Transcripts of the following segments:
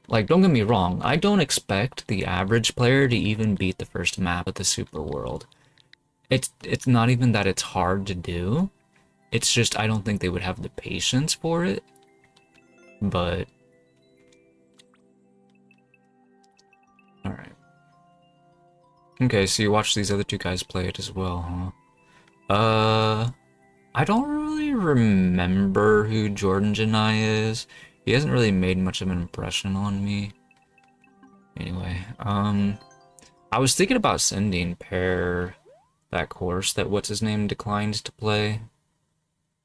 Like, don't get me wrong, I don't expect the average player to even beat the first map of the Super World. It's not even that it's hard to do. It's just I don't think they would have the patience for it. But all right. Okay, so you watch these other two guys play it as well, huh? I don't really remember who Jordan Janai is. He hasn't really made much of an impression on me. Anyway, I was thinking about sending Pear that course that what's his name declined to play.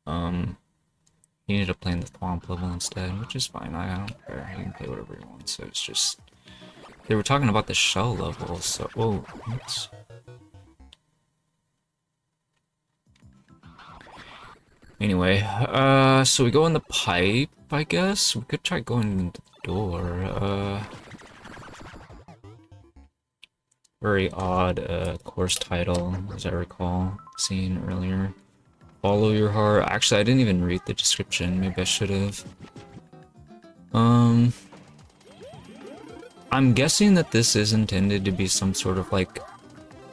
He ended up playing the Thwomp level instead, which is fine. I don't care. He can play whatever he wants. So it's just they were talking about the shell level. So oops. Anyway, so we go in the pipe, I guess. We could try going into the door. Very odd, course title, as I recall seeing earlier. Follow your heart. Actually, I didn't even read the description. Maybe I should have. I'm guessing that this is intended to be some sort of like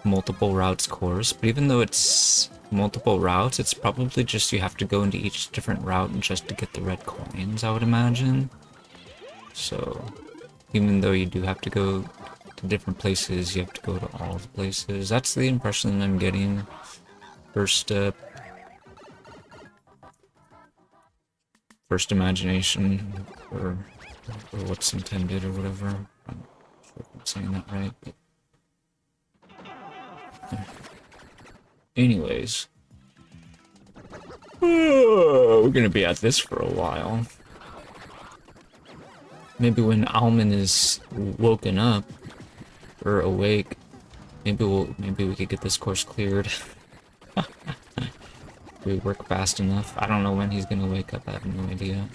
multiple routes course, but even though it's multiple routes, it's probably just you have to go into each different route just to get the red coins, I would imagine. So, even though you do have to go to different places, you have to go to all the places. That's the impression I'm getting. First imagination, or what's intended, or whatever. I'm not sure if I'm saying that right, but... Anyways. We're gonna be at this for a while. Maybe when Alman is woken up, or awake, maybe we could get this course cleared. We work fast enough. I don't know when he's gonna wake up. I have no idea.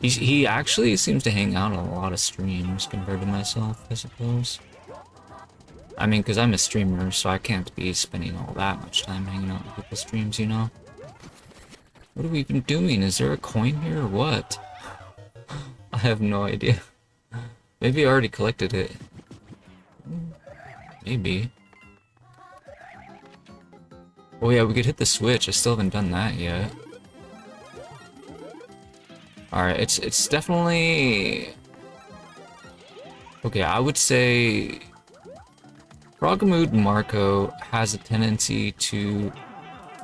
He actually seems to hang out on a lot of streams compared to myself, I suppose. I mean, because I'm a streamer, so I can't be spending all that much time hanging out on people's streams, you know? What are we even doing? Is there a coin here or what? I have no idea. Maybe I already collected it. Maybe. Oh yeah, we could hit the switch. I still haven't done that yet. Alright, it's definitely... Okay, I would say... TwoMoodMarco has a tendency to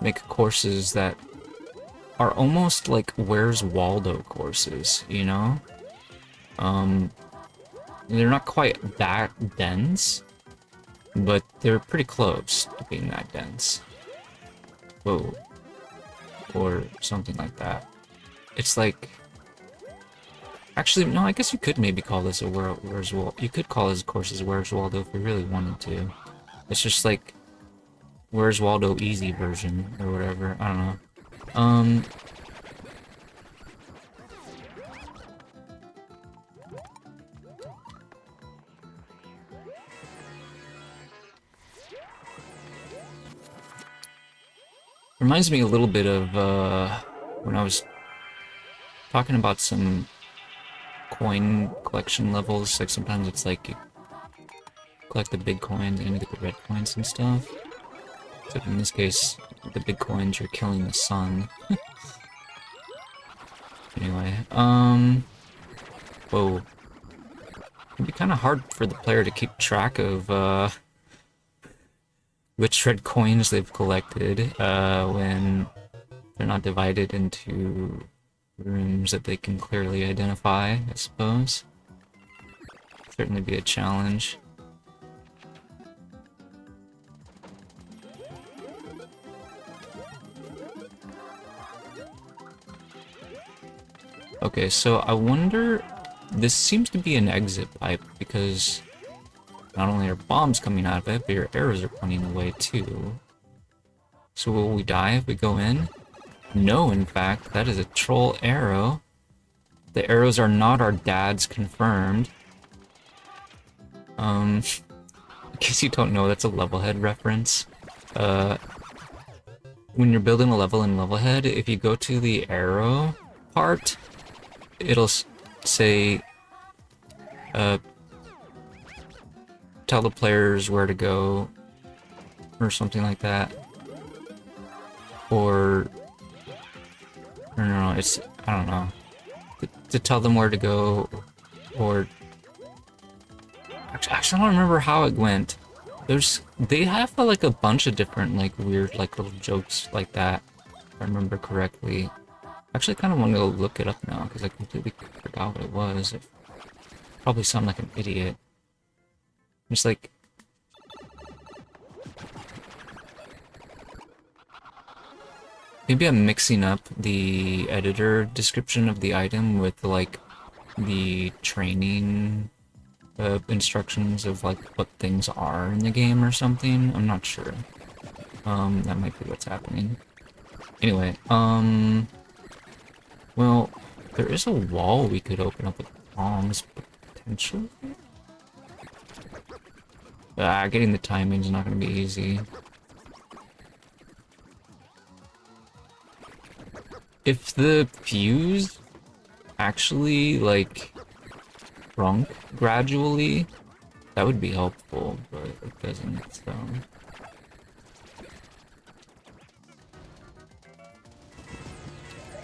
make courses that are almost like Where's Waldo courses, you know? They're not quite that dense, but they're pretty close to being that dense. Whoa. Or something like that. It's like... Actually, no, I guess you could maybe call this a Where's Waldo. You could call his courses Where's Waldo if you really wanted to. It's just like Where's Waldo easy version or whatever. I don't know. Reminds me a little bit of when I was talking about some coin collection levels. Like sometimes it's like you collect the big coins and you get the red coins and stuff. Except in this case, the big coins you're killing the sun. Anyway, whoa. It'd be kind of hard for the player to keep track of which red coins they've collected when they're not divided into rooms that they can clearly identify, I suppose. Certainly be a challenge. Okay, so I wonder... This seems to be an exit pipe, because not only are bombs coming out of it, but your arrows are pointing away too. So will we die if we go in? No, in fact, that is a troll arrow. The arrows are not our dad's, confirmed. In case you don't know, that's a Levelhead reference. When you're building a level in Levelhead, if you go to the arrow part, it'll say uh, tell the players where to go, or something like that. Or no, it's, I don't know. To tell them where to go, or actually, I don't remember how it went. They have like a bunch of different like weird like little jokes like that, if I remember correctly. Actually, I kind of want to go look it up now because I completely forgot what it was. It probably sound like an idiot. Just like, maybe I'm mixing up the editor description of the item with like the training instructions of like what things are in the game or something. I'm not sure. That might be what's happening. Anyway, well, there is a wall we could open up with bombs, potentially? Getting the timing is not gonna be easy. If the fuse actually, like, shrunk gradually, that would be helpful, but it doesn't, so...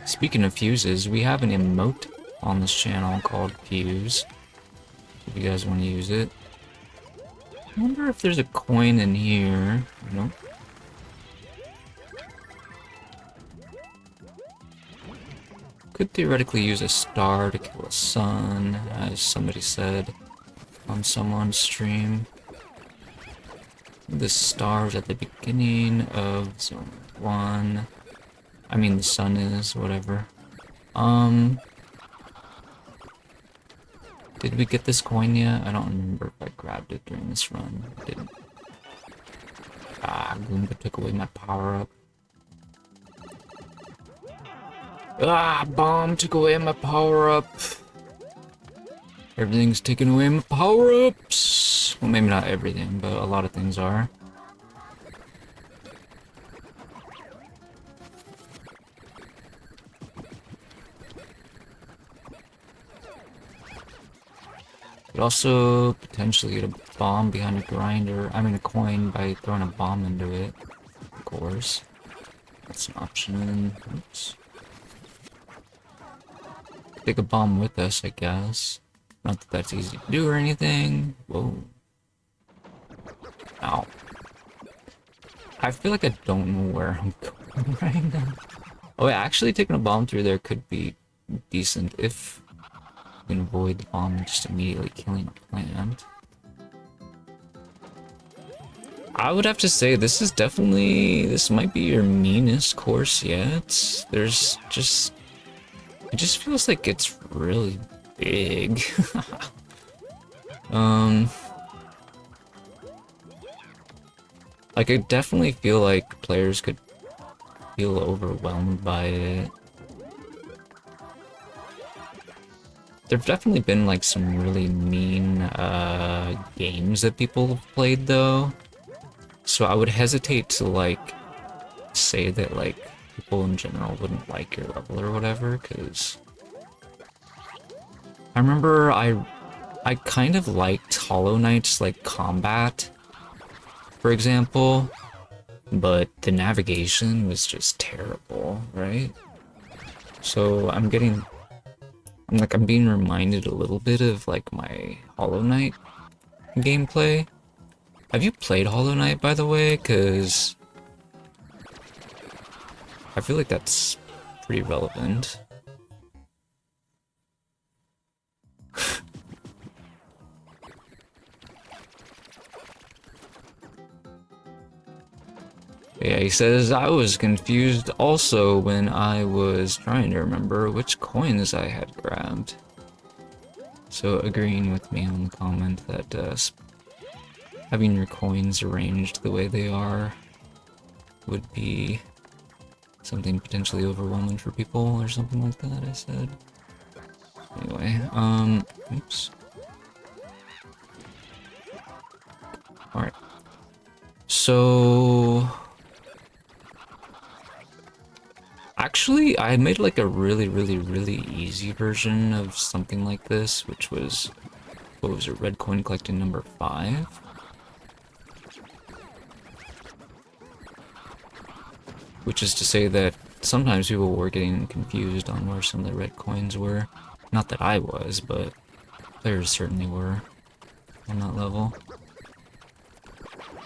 Speaking of fuses, we have an emote on this channel called Fuse, if you guys want to use it. I wonder if there's a coin in here. Nope. Could theoretically use a star to kill a sun, as somebody said on someone's stream. The stars at the beginning of Zone 1. I mean, the sun is, whatever. Did we get this coin yet? I don't remember if I grabbed it during this run. I didn't. Goomba took away my power-up. Bomb took away my power-up. Everything's taking away my power-ups. Well, maybe not everything, but a lot of things are. Could also potentially get a bomb behind a grinder. I mean, a coin by throwing a bomb into it. Of course. That's an option. Oops. Take a bomb with us, I guess. Not that that's easy to do or anything. Whoa. Ow. I feel like I don't know where I'm going right now. Oh, yeah, actually taking a bomb through there could be decent if you can avoid the bomb just immediately killing a plant. I would have to say this is definitely, this might be your meanest course yet. There's just, it just feels like it's really big. Like I definitely feel like players could feel overwhelmed by it. There've definitely been like some really mean games that people have played though. So I would hesitate to like say that like people in general wouldn't like your level or whatever, because I remember I kind of liked Hollow Knight's like combat, for example, but the navigation was just terrible, right? So I'm being reminded a little bit of like my Hollow Knight gameplay. Have you played Hollow Knight, by the way? Because I feel like that's pretty relevant. Yeah, he says, I was confused also when I was trying to remember which coins I had grabbed. So agreeing with me on the comment that having your coins arranged the way they are would be something potentially overwhelming for people or something like that, I said. Anyway, oops. Alright. So... Actually, I made like a really easy version of something like this, which was what was it, red coin collecting number 5? Which is to say that sometimes people were getting confused on where some of the red coins were. Not that I was, but players certainly were on that level.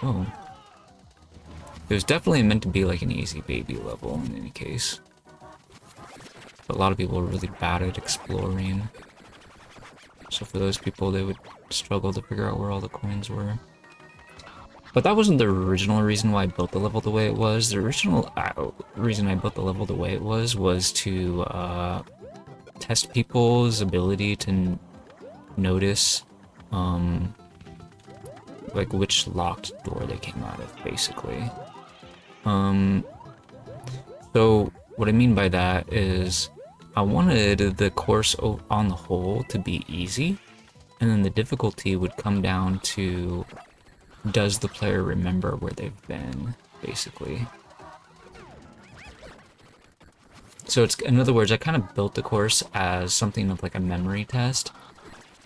Oh. It was definitely meant to be like an easy baby level in any case. But a lot of people were really bad at exploring. So for those people, they would struggle to figure out where all the coins were. But that wasn't the original reason why I built the level the way it was. The original reason I built the level the way it was to test people's ability to notice like which locked door they came out of, basically. So what I mean by that is I wanted the course on the whole to be easy, and then the difficulty would come down to, does the player remember where they've been, basically. So it's, in other words, I kind of built the course as something of like a memory test,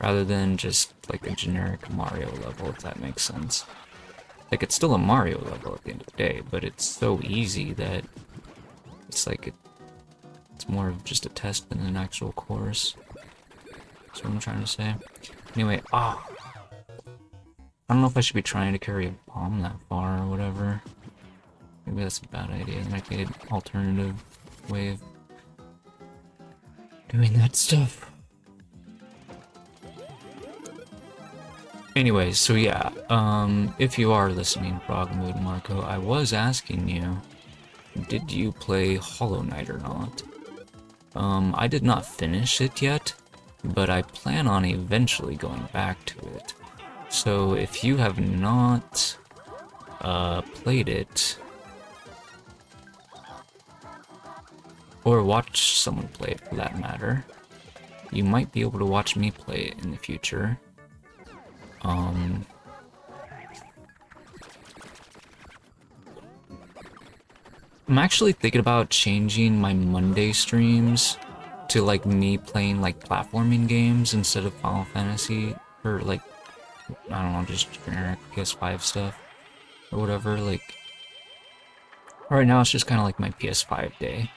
rather than just like a generic Mario level, if that makes sense. Like, it's still a Mario level at the end of the day, but it's so easy that it's like it's more of just a test than an actual course. That's what I'm trying to say. Anyway, I don't know if I should be trying to carry a bomb that far or whatever. Maybe that's a bad idea. There might be an alternative way of doing that stuff. Anyways, so yeah, if you are listening, TwoMoodMarco, I was asking you, did you play Hollow Knight or not? I did not finish it yet, but I plan on eventually going back to it. So if you have not played it, or watched someone play it for that matter, you might be able to watch me play it in the future. I'm actually thinking about changing my Monday streams to like me playing like platforming games instead of Final Fantasy, or like, I don't know, just generic PS5 stuff or whatever. Like, right now it's just kind of like my PS5 day,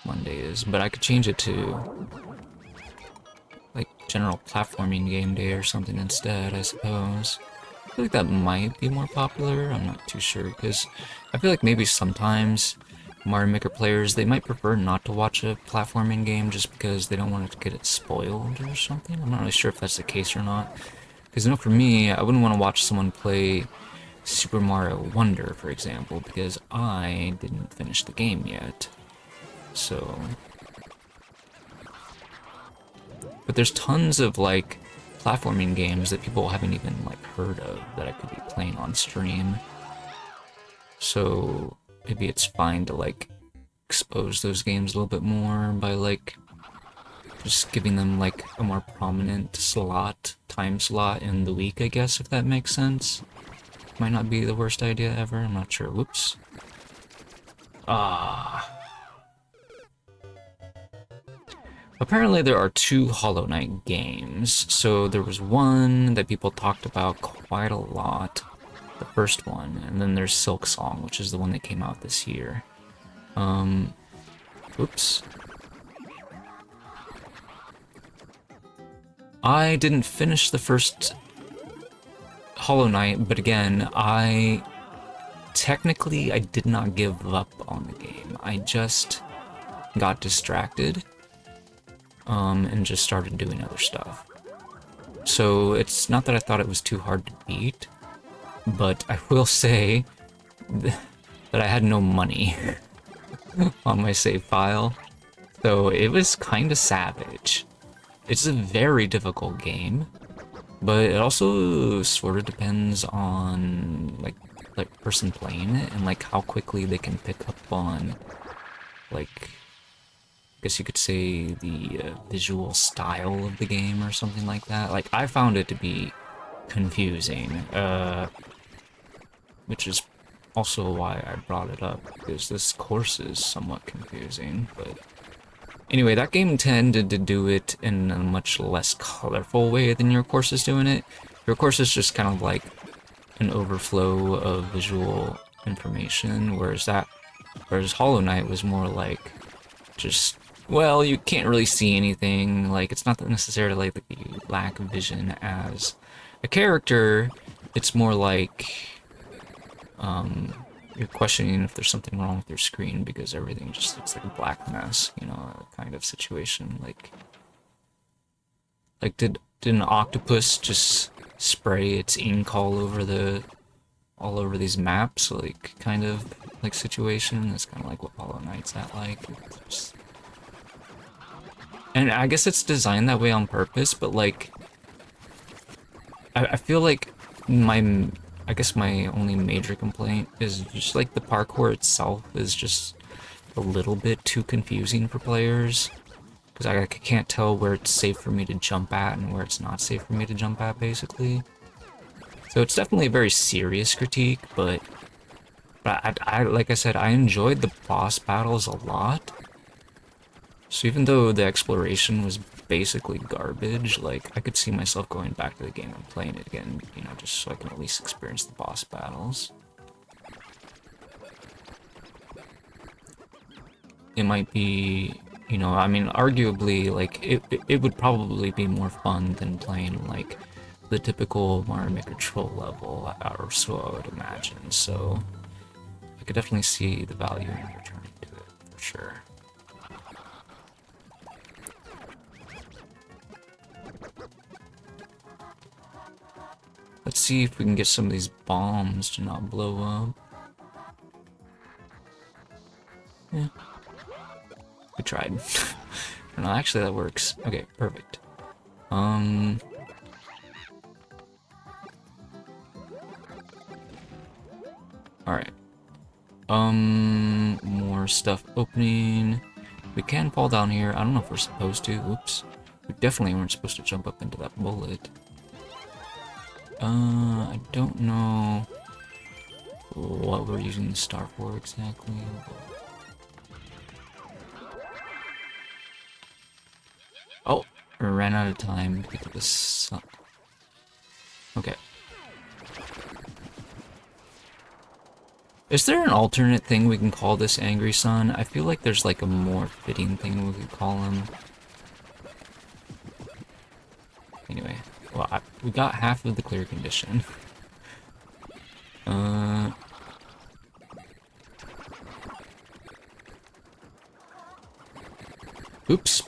Monday is, but I could change it to like general platforming game day or something instead, I suppose. I feel like that might be more popular. I'm not too sure, because I feel like maybe sometimes Mario Maker players, they might prefer not to watch a platforming game just because they don't want to get it spoiled or something. I'm not really sure if that's the case or not. Because, you know, for me, I wouldn't want to watch someone play Super Mario Wonder, for example, because I didn't finish the game yet. So... But there's tons of, like, platforming games that people haven't even, like, heard of that I could be playing on stream. So maybe it's fine to, like, expose those games a little bit more by, like, just giving them, like, a more prominent time slot in the week, I guess, if that makes sense. Might not be the worst idea ever, I'm not sure. Whoops. Apparently there are 2 Hollow Knight games. So there was one that people talked about quite a lot, the first one, and then there's Silk Song, which is the one that came out this year. Oops. I didn't finish the first Hollow Knight, but again, technically I did not give up on the game. I just got distracted, and just started doing other stuff. So it's not that I thought it was too hard to beat, but I will say that I had no money on my save file, so it was kind of savage. It's a very difficult game, but it also sort of depends on like person playing it and like how quickly they can pick up on, like, I guess you could say the visual style of the game or something like that. Like, I found it to be confusing, which is also why I brought it up, because this course is somewhat confusing, but Anyway, that game tended to do it in a much less colorful way than your course is doing it. Your course is just kind of like an overflow of visual information, whereas Hollow Knight was more like just, well, you can't really see anything. Like, it's not necessarily like you lack vision as a character. It's more like you're questioning if there's something wrong with your screen because everything just looks like a black mess, you know, kind of situation. Like did an octopus just spray its ink all over these maps, like kind of like situation? That's kind of like what Hollow Knight's at like. And I guess it's designed that way on purpose, but like I feel like I guess my only major complaint is just like the parkour itself is just a little bit too confusing for players. Because I can't tell where it's safe for me to jump at and where it's not safe for me to jump at, basically. So it's definitely a very serious critique, but I like I said, I enjoyed the boss battles a lot. So even though the exploration was basically garbage, like, I could see myself going back to the game and playing it again, you know, just so I can at least experience the boss battles. It might be, you know, I mean, arguably, like, it would probably be more fun than playing, like, the typical Mario Maker troll level, or so I would imagine, so I could definitely see the value in returning to it, for sure. Let's see if we can get some of these bombs to not blow up. Yeah. We tried. No, actually that works. Okay, perfect. Alright. More stuff opening. We can fall down here. I don't know if we're supposed to. Whoops. We definitely weren't supposed to jump up into that bullet. I don't know what we're using the star for exactly. Oh, we ran out of time because of the sun. Okay. Is there an alternate thing we can call this Angry Sun? I feel like there's like a more fitting thing we could call him. Anyway, well, we got half of the clear condition. Oops.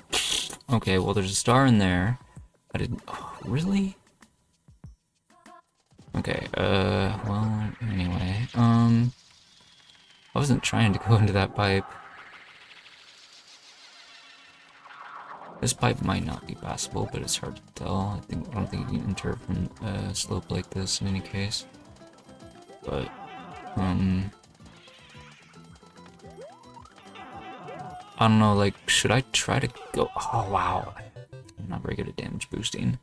Okay, well, there's a star in there. I didn't. Oh, really? Okay, well, anyway, I wasn't trying to go into that pipe. This pipe might not be passable, but it's hard to tell. I don't think you can enter from a slope like this in any case. But, I don't know, like, should I try to go? Oh, wow. I'm not very good at damage boosting.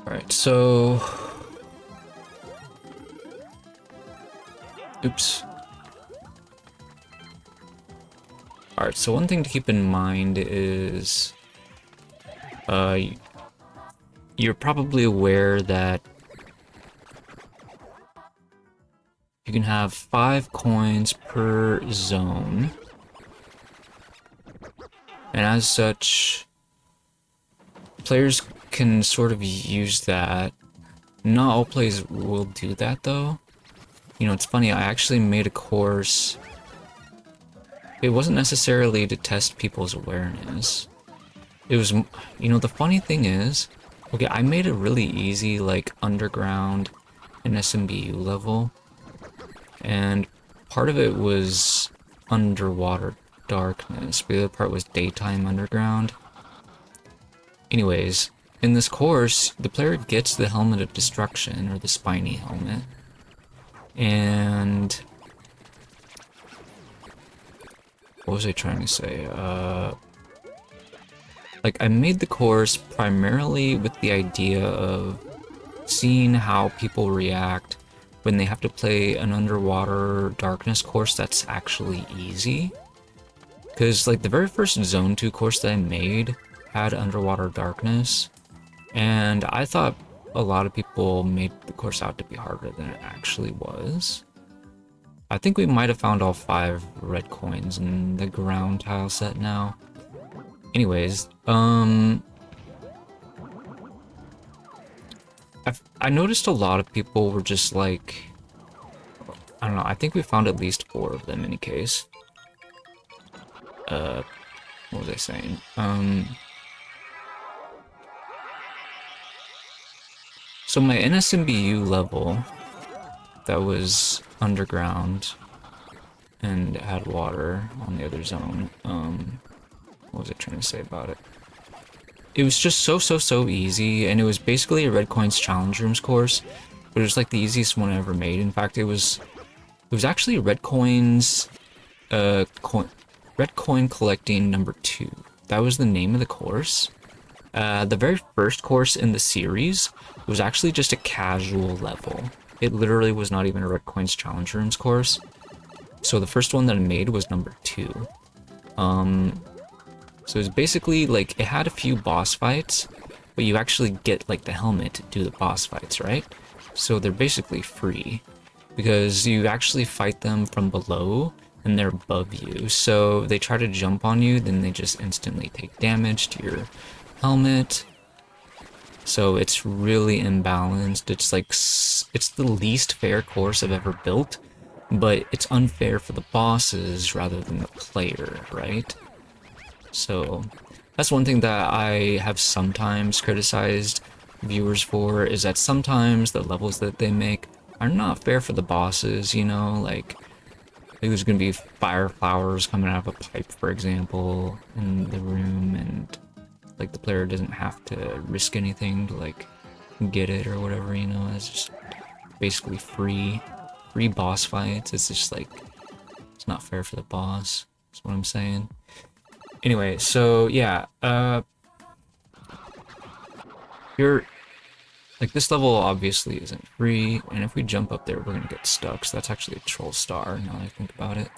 Alright, so... Oops. Alright, so one thing to keep in mind is... you're probably aware that you can have 5 coins per zone. And as such, players can sort of use that. Not all players will do that though. You know, it's funny, I actually made a course. It wasn't necessarily to test people's awareness. It was, you know, the funny thing is, okay, I made it really easy, like underground and SMBU level. And part of it was underwater darkness, but the other part was daytime underground. Anyways, in this course, the player gets the Helmet of Destruction, or the Spiny Helmet. And... what was I trying to say? Like, I made the course primarily with the idea of seeing how people react when they have to play an underwater darkness course that's actually easy. Because, like, the very first Zone 2 course that I made had underwater darkness, and I thought a lot of people made the course out to be harder than it actually was. I think we might have found all 5 red coins in the ground tile set now. Anyways, I noticed a lot of people were just like, I don't know, I think we found at least 4 of them in any case. What was I saying? So my NSMBU level that was underground and had water on the other zone, what was I trying to say about it? It was just so easy, and it was basically a Red Coins Challenge Rooms course, but it was like the easiest one I ever made. In fact, it was actually Red Coins, Red Coin Collecting number 2. That was the name of the course. The very first course in the series was actually just a casual level. It literally was not even a Red Coins Challenge Rooms course. So the first one that I made was number 2. So it's basically like, it had a few boss fights, but you actually get like the helmet to do the boss fights, right? So they're basically free because you actually fight them from below and they're above you. So they try to jump on you, then they just instantly take damage to your helmet. So it's really imbalanced. It's like, it's the least fair course I've ever built, but it's unfair for the bosses rather than the player, right? So that's one thing that I have sometimes criticized viewers for, is that sometimes the levels that they make are not fair for the bosses, you know, like there's gonna be fire flowers coming out of a pipe, for example, in the room, and like the player doesn't have to risk anything to like get it or whatever, you know. It's just basically free boss fights. It's just like, it's not fair for the boss, that's what I'm saying. Anyway, so yeah, you're like, this level obviously isn't free, and if we jump up there, we're gonna get stuck. So that's actually a troll star, now that I think about it.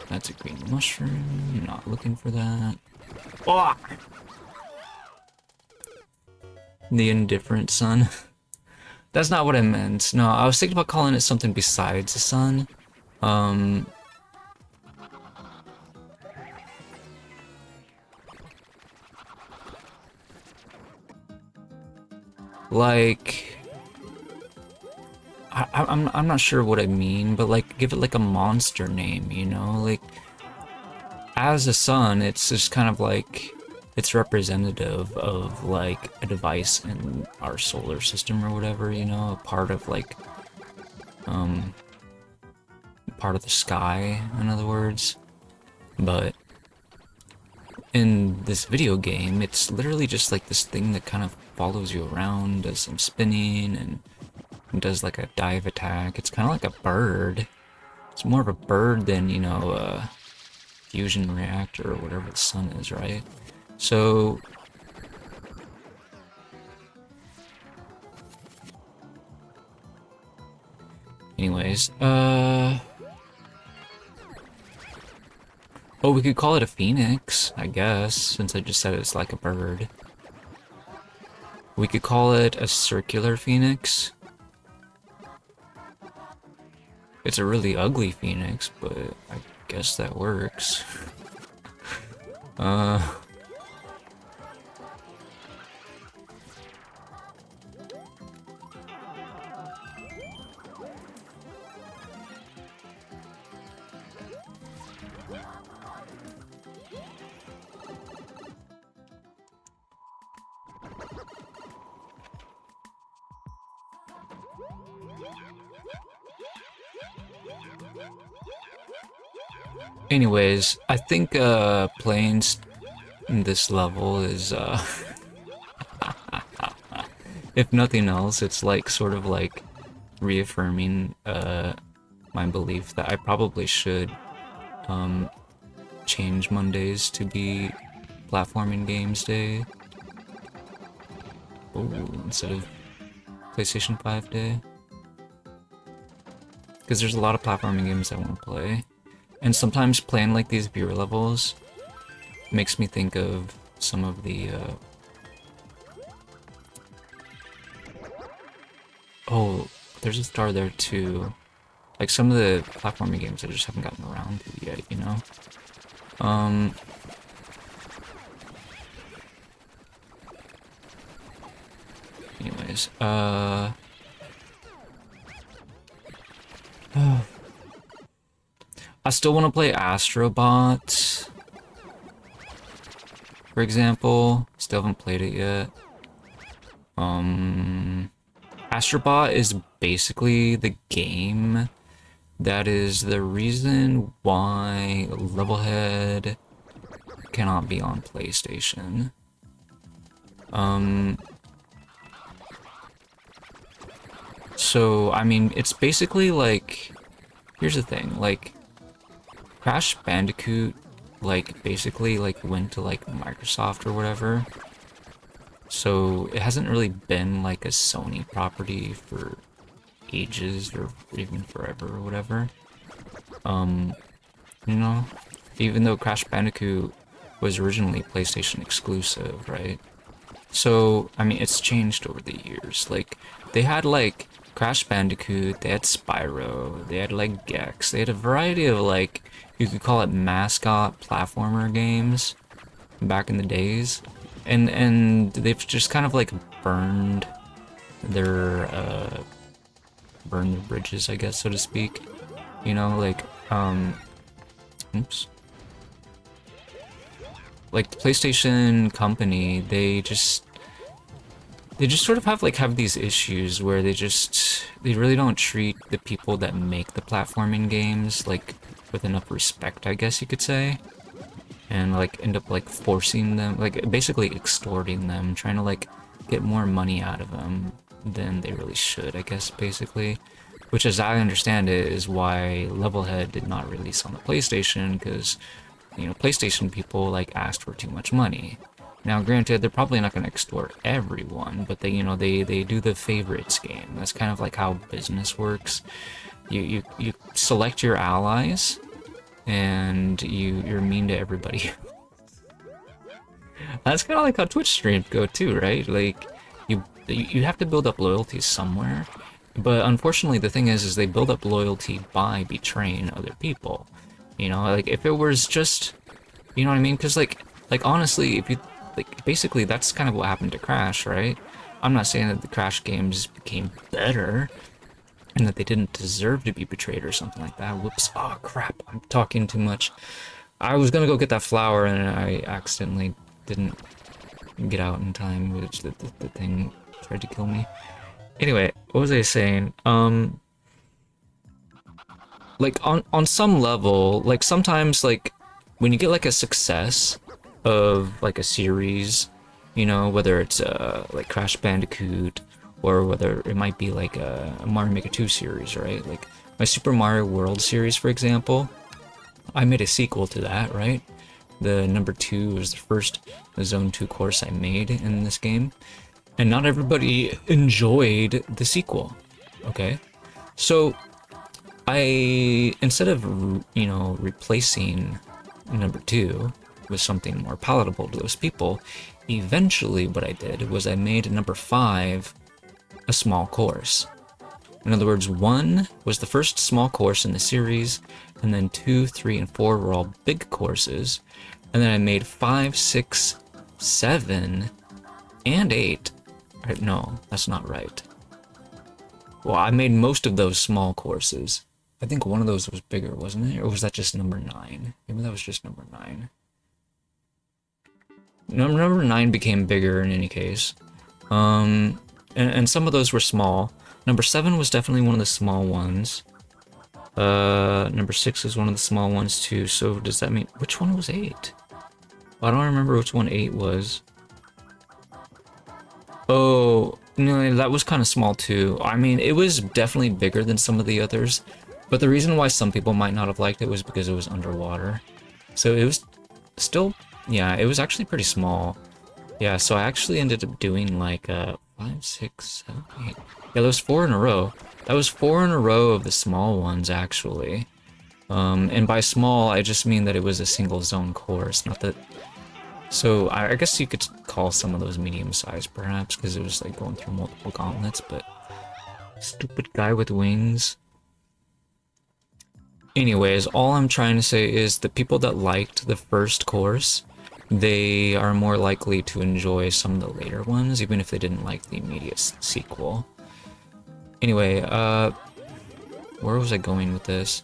That's a green mushroom. Not looking for that. Oh! The indifferent sun. That's not what I meant. No, I was thinking about calling it something besides the sun. Like, I'm not sure what I mean, but like, give it like a monster name, you know? Like, as a sun, it's just kind of like, it's representative of like a device in our solar system or whatever, you know, a part of like, part of the sky, in other words. But in this video game, it's literally just like this thing that kind of follows you around, does some spinning, and does like a dive attack. It's kind of like a bird. It's more of a bird than, you know, a fusion reactor or whatever the sun is, right? So anyways, oh, we could call it a phoenix, I guess, since I just said it's like a bird. We could call it a circular phoenix. It's a really ugly phoenix, but I guess that works. Anyways, I think playing this level is if nothing else, it's like sort of like reaffirming my belief that I probably should change Mondays to be platforming games day. Oh, instead of PlayStation 5 day. Because there's a lot of platforming games I want to play. And sometimes playing like these viewer levels makes me think of some of the oh, there's a star there too. Like some of the platforming games I just haven't gotten around to yet, you know? Anyways, I still want to play Astrobot, for example. Still haven't played it yet. Astrobot is basically the game that is the reason why Levelhead cannot be on PlayStation. So, I mean, it's basically like, here's the thing, like, Crash Bandicoot, like, basically, like, went to, like, Microsoft or whatever. So, it hasn't really been, like, a Sony property for ages or even forever or whatever. You know? Even though Crash Bandicoot was originally PlayStation exclusive, right? So, I mean, it's changed over the years. Like, they had, like, Crash Bandicoot, they had Spyro, they had, like, Gex, they had a variety of, like, you could call it mascot platformer games back in the days. And they've just kind of, like, burned their bridges, I guess, so to speak. You know, like, oops. Like, the PlayStation company, they just sort of have these issues where they really don't treat the people that make the platforming games, like, with enough respect, I guess you could say. And, like, end up, like, forcing them, like, basically extorting them, trying to, like, get more money out of them than they really should, I guess, basically. Which, as I understand it, is why Levelhead did not release on the PlayStation, because, you know, PlayStation people, like, asked for too much money. Now, granted, they're probably not going to extort everyone, but they, you know, they do the favorites game. That's kind of like how business works. You select your allies, and you're mean to everybody. That's kind of like how Twitch streams go too, right? Like, you have to build up loyalty somewhere, but unfortunately, the thing is they build up loyalty by betraying other people. You know, like if it was just, you know what I mean? Because like honestly, if you like, basically that's kind of what happened to Crash, right? I'm not saying that the Crash games became better and that they didn't deserve to be betrayed or something like that. Whoops! Oh crap! I'm talking too much. I was gonna go get that flower and I accidentally didn't get out in time, which the thing tried to kill me. Anyway, what was I saying? Like on some level, like sometimes like when you get like a success of like a series, you know, whether it's like Crash Bandicoot or whether it might be like a Mario Maker 2 series, right? Like my Super Mario World series, for example, I made a sequel to that, right? The number 2 was the first Zone 2 course I made in this game, and not everybody enjoyed the sequel, okay? So I, instead of, you know, replacing number 2 with something more palatable to those people, eventually what I did was I made number 5 a small course. In other words, 1 was the first small course in the series, and then 2, 3, and 4 were all big courses, and then I made 5, 6, 7, and 8. No, that's not right. Well, I made most of those small courses. I think one of those was bigger, wasn't it? Or was that just number 9? Maybe that was just number 9. Number 9 became bigger in any case. And some of those were small. Number 7 was definitely one of the small ones. Number 6 is one of the small ones too, so does that mean... Which one was 8? Well, I don't remember which one 8 was. Oh, no, that was kind of small too. I mean, it was definitely bigger than some of the others, But the reason why some people might not have liked it was because it was underwater. So it was still, yeah, it was actually pretty small. Yeah, so I actually ended up doing like 5, 6, 7, 8. Yeah, that was 4 in a row. That was 4 in a row of the small ones, actually. And by small, I just mean that it was a single zone course, not that... So I guess you could call some of those medium-sized, perhaps, because it was like going through multiple gauntlets, but... Stupid guy with wings. Anyways, all I'm trying to say is the people that liked the first course, they are more likely to enjoy some of the later ones, even if they didn't like the immediate sequel. Anyway, where was I going with this?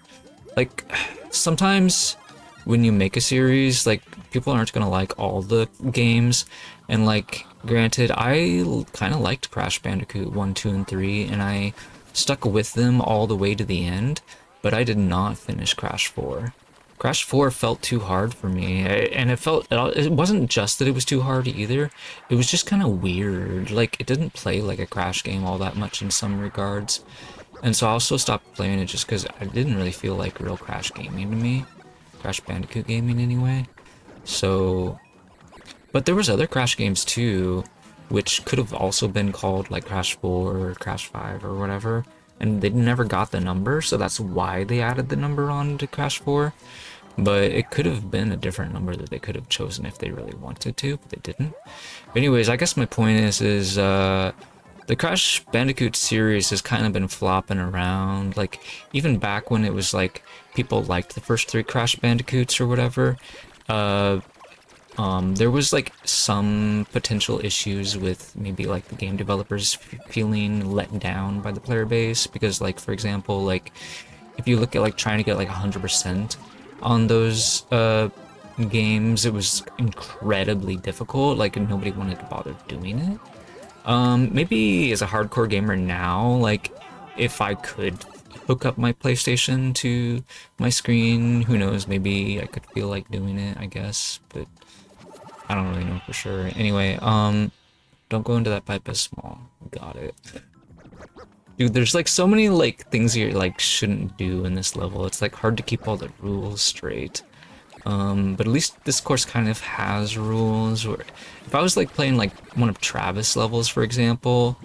Like, sometimes when you make a series, like, people aren't gonna like all the games, and like, granted, I kind of liked Crash Bandicoot 1, 2, and 3, and I stuck with them all the way to the end, but I did not finish Crash 4. Crash 4 felt too hard for me, and it wasn't just that it was too hard either, it was just kind of weird. Like, it didn't play like a Crash game all that much in some regards, and so I also stopped playing it just because I didn't really feel like real Crash gaming to me. Crash Bandicoot gaming anyway. So, but there was other Crash games too, which could have also been called like Crash 4 or Crash 5 or whatever, and they never got the number, so that's why they added the number on to Crash 4. But it could have been a different number that they could have chosen if they really wanted to, but they didn't. But anyways, I guess my point is the Crash Bandicoot series has kind of been flopping around. Like, even back when it was like people liked the first 3 Crash Bandicoots or whatever, there was like some potential issues with maybe like the game developers feeling let down by the player base, because like, for example, like if you look at like trying to get like 100% on those games, it was incredibly difficult. Like, nobody wanted to bother doing it. Maybe as a hardcore gamer now, like, if I could hook up my PlayStation to my screen, who knows, maybe I could feel like doing it, I guess, but I don't really know for sure. Anyway, don't go into that pipe as small. Got it. Dude, there's like so many like things you like shouldn't do in this level. It's like hard to keep all the rules straight. But at least this course kind of has rules. Or if I was like playing like one of Travis' levels, for example,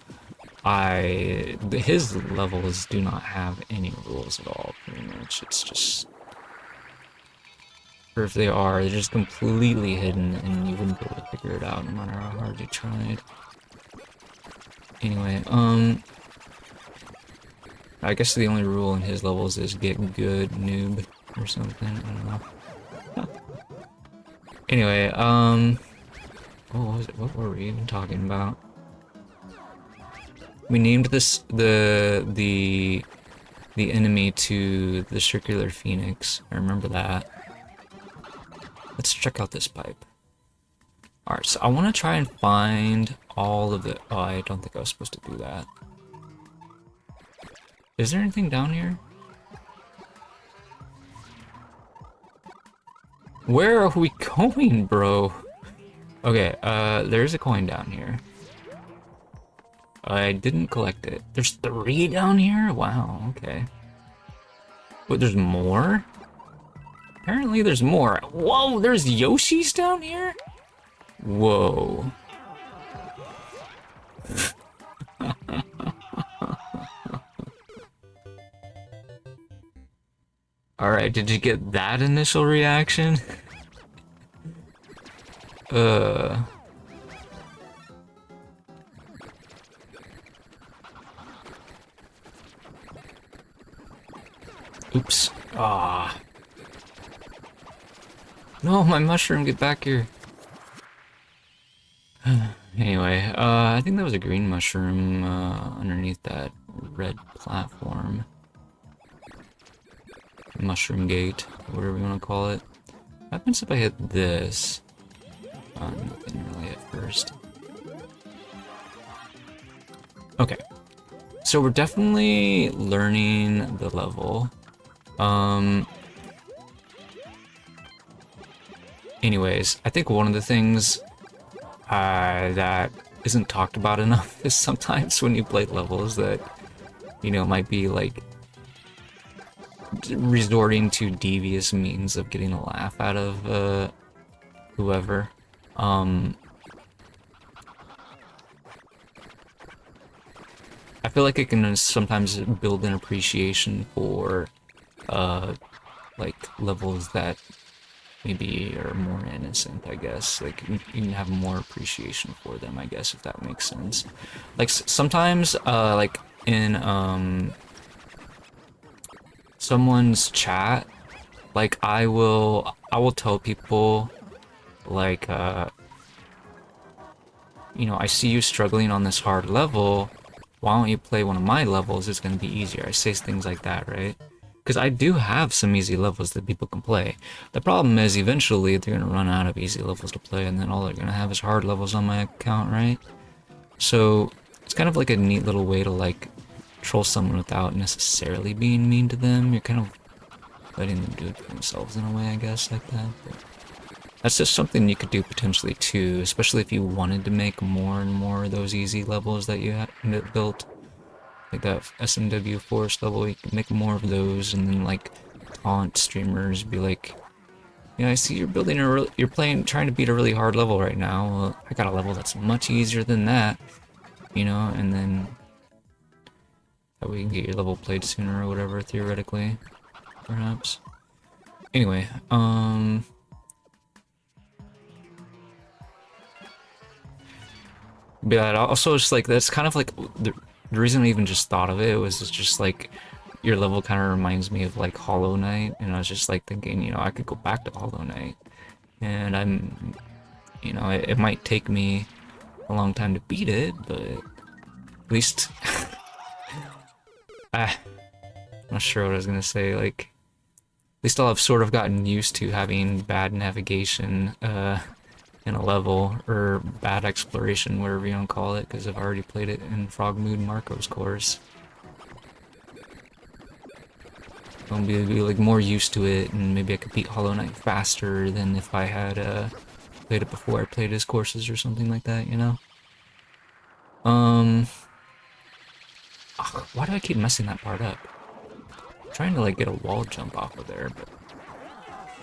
his levels do not have any rules at all, pretty much. It's just, or if they are, they're just completely hidden, and you wouldn't be able to figure it out no matter how hard you tried. Anyway, I guess the only rule in his levels is get good, noob, or something. I don't know. Anyway, what were we even talking about? We named this the enemy to the circular phoenix. I remember that. Let's check out this pipe. Alright, so I want to try and find all of the... Oh, I don't think I was supposed to do that. Is there anything down here? Where are we going, bro? Okay, there's a coin down here. I didn't collect it. There's 3 down here? Wow, okay. Wait, there's more? Apparently there's more. Whoa, there's Yoshis down here? Whoa. Alright, did you get that initial reaction? Oops. Ah. No, my mushroom, get back here. Anyway, I think that was a green mushroom underneath that red platform. Mushroom gate, whatever you want to call it. What happens if I hit this? Nothing really at first. Okay. So we're definitely learning the level. Anyways, I think one of the things that isn't talked about enough is sometimes when you play levels that, you know, might be like resorting to devious means of getting a laugh out of whoever. I feel like it can sometimes build an appreciation for like levels that maybe are more innocent, I guess. Like you can have more appreciation for them, I guess, if that makes sense. Like sometimes like in someone's chat, like I will tell people like you know, I see you struggling on this hard level. Why don't you play one of my levels? It's gonna be easier. I say things like that, right? Because I do have some easy levels that people can play. The problem is eventually they're gonna run out of easy levels to play, and then all they're gonna have is hard levels on my account, right? So it's kind of like a neat little way to like troll someone without necessarily being mean to them. You're kind of letting them do it for themselves in a way, I guess, like that. But that's just something you could do potentially too, especially if you wanted to make more and more of those easy levels that you had built. Like that SMW Forest level, you can make more of those and then like taunt streamers, be like, yeah, I see you're building you're trying to beat a really hard level right now. Well, I got a level that's much easier than that, you know, and then that way you can get your level played sooner or whatever, theoretically, perhaps. Anyway, but also it's like, that's kind of like, the reason I even just thought of it was just like, your level kind of reminds me of like Hollow Knight, and I was just like thinking, you know, I could go back to Hollow Knight, and I'm, you know, it might take me a long time to beat it, but at least, I'm not sure what I was gonna say, like, at least I'll have sort of gotten used to having bad navigation, in a level, or bad exploration, whatever you want to call it, because I've already played it in TwoMoodMarco's course. I'll be like more used to it, and maybe I could beat Hollow Knight faster than if I had played it before I played his courses or something like that, you know? Why do I keep messing that part up? I'm trying to like get a wall jump off of there, but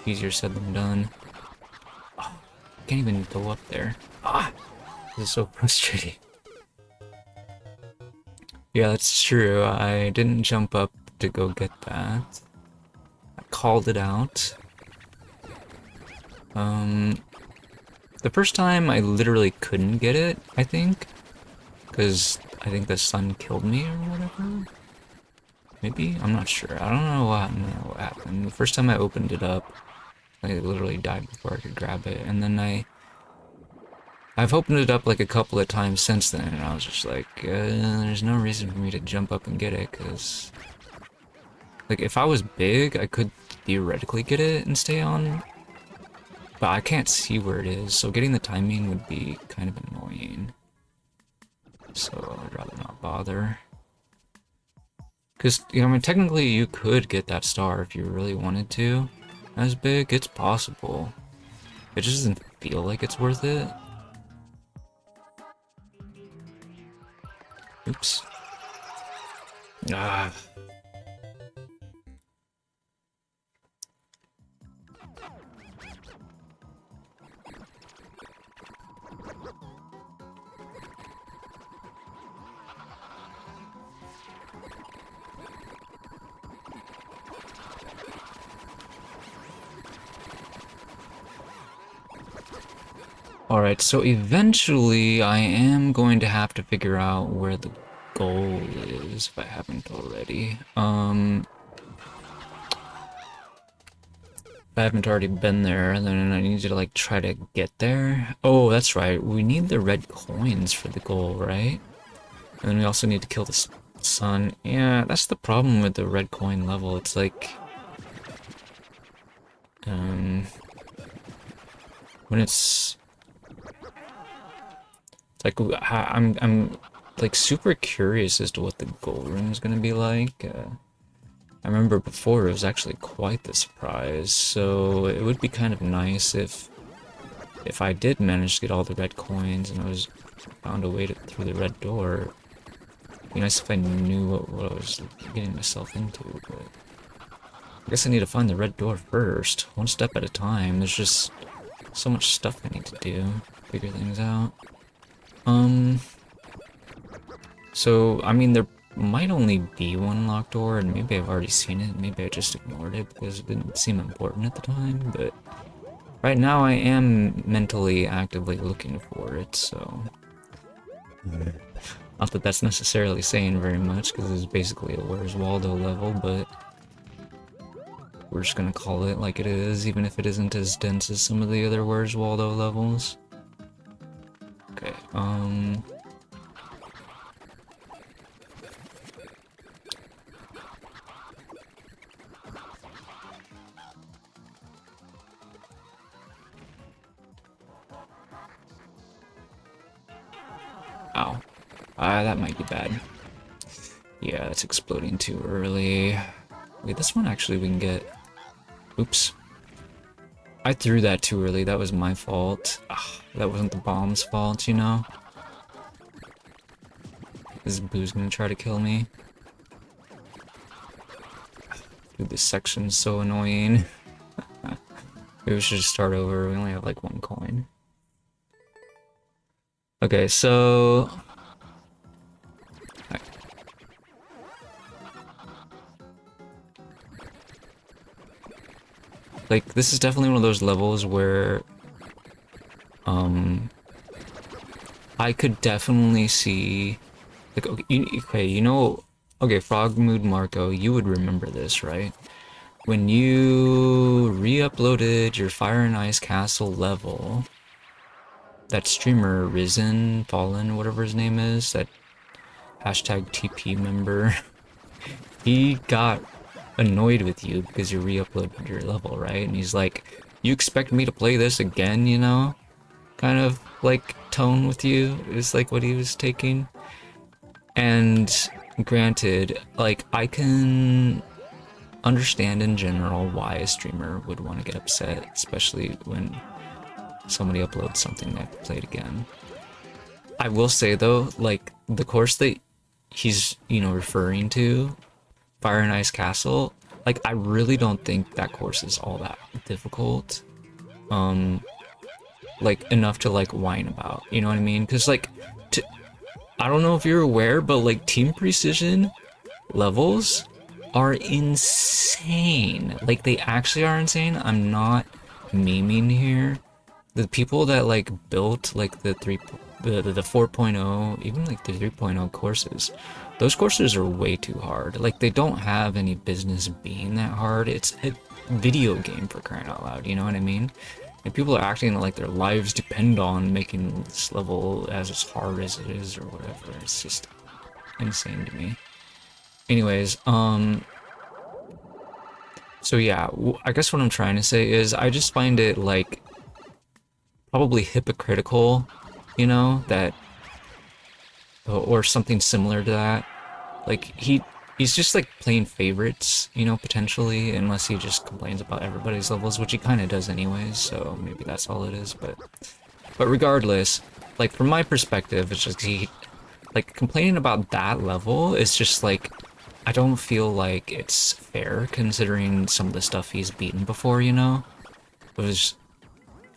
easier said than done. Oh, I can't even go up there. This is so frustrating. Yeah, that's true. I didn't jump up to go get that. I called it out. The first time I literally couldn't get it, I think. Because I think the sun killed me or whatever. Maybe? I'm not sure. I don't know what happened. The first time I opened it up, I literally died before I could grab it. And then I've opened it up like a couple of times since then, and I was just like, there's no reason for me to jump up and get it, because like, if I was big, I could theoretically get it and stay on, but I can't see where it is, so getting the timing would be kind of annoying. So I'd rather not bother. Because, you know, I mean, technically you could get that star if you really wanted to. As big, it's possible. It just doesn't feel like it's worth it. Oops. Ah. Alright, so eventually I am going to have to figure out where the goal is, if I haven't already. If I haven't already been there, then I need to like try to get there. Oh, that's right, we need the red coins for the goal, right? And then we also need to kill the sun. Yeah, that's the problem with the red coin level, it's like... when it's like, I'm like super curious as to what the gold room is gonna be like. I remember before it was actually quite the surprise, so it would be kind of nice if I did manage to get all the red coins and I was found a way through the red door. It'd be nice if I knew what I was getting myself into, but I guess I need to find the red door first, one step at a time. There's just so much stuff I need to do, figure things out. So, I mean, there might only be one locked door, and maybe I've already seen it, maybe I just ignored it because it didn't seem important at the time, but right now I am mentally actively looking for it, so... Not that that's necessarily saying very much, because it's basically a Where's Waldo level, but... we're just gonna call it like it is, even if it isn't as dense as some of the other Where's Waldo levels. Okay, ow. That might be bad. Yeah, that's exploding too early. Wait, this one actually we can get... Oops. I threw that too early, that was my fault. Ugh, that wasn't the bomb's fault, you know? This Boo's gonna try to kill me. Dude, this section's so annoying. Maybe we should just start over, we only have like one coin. Okay, so... Like, this is definitely one of those levels where, I could definitely see, like, okay, you know, okay, TwoMoodMarco, you would remember this, right? When you re-uploaded your Fire and Ice Castle level, that streamer, Risen, Fallen, whatever his name is, that hashtag TP member, he got annoyed with you because you re-uploaded your level, right? And he's like, you expect me to play this again, you know? Kind of like tone with you is like what he was taking. And granted, like, I can understand in general why a streamer would want to get upset, especially when somebody uploads something they have to play it again. I will say though, like, the course that he's, you know, referring to, Fire and Ice Castle, like, I really don't think that course is all that difficult. Like, enough to, like, whine about, you know what I mean? Because, like, I don't know if you're aware, but, like, Team Precision levels are insane. Like, they actually are insane. I'm not memeing here. The people that, like, built, like, the 4.0, even, like, the 3.0 courses, those courses are way too hard. Like, they don't have any business being that hard. It's a video game, for crying out loud, you know what I mean? And people are acting like their lives depend on making this level as hard as it is or whatever. It's just insane to me. Anyways, so yeah, I guess what I'm trying to say is I just find it, like, probably hypocritical, you know, that, or something similar to that. Like, he's just, like, playing favorites, you know, potentially, unless he just complains about everybody's levels, which he kind of does anyways, so maybe that's all it is, but regardless, like, from my perspective, it's just like, complaining about that level is just, like, I don't feel like it's fair, considering some of the stuff he's beaten before, you know? It was,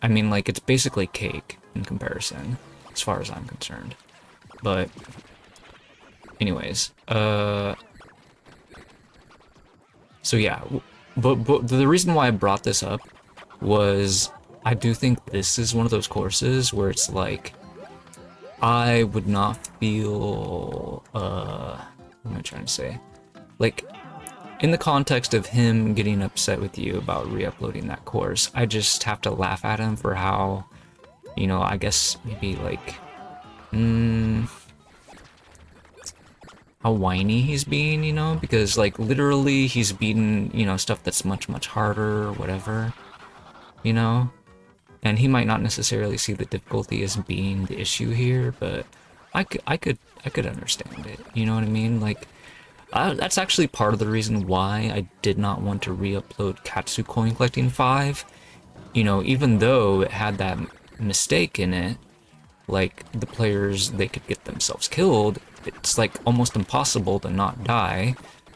I mean, like, it's basically cake in comparison, as far as I'm concerned. But anyways, so yeah, but the reason why I brought this up was I do think this is one of those courses where it's like, I would not feel, what am I trying to say? Like, in the context of him getting upset with you about re-uploading that course, I just have to laugh at him for how, you know, I guess maybe, like, how whiny he's being, you know? Because, like, literally he's beaten, you know, stuff that's much, much harder or whatever, you know? And he might not necessarily see the difficulty as being the issue here, but I could understand it, you know what I mean? Like, that's actually part of the reason why I did not want to re-upload Katsu Coin Collecting 5. You know, even though it had that mistake in it, like, the players, they could get themselves killed. It's, like, almost impossible to not die.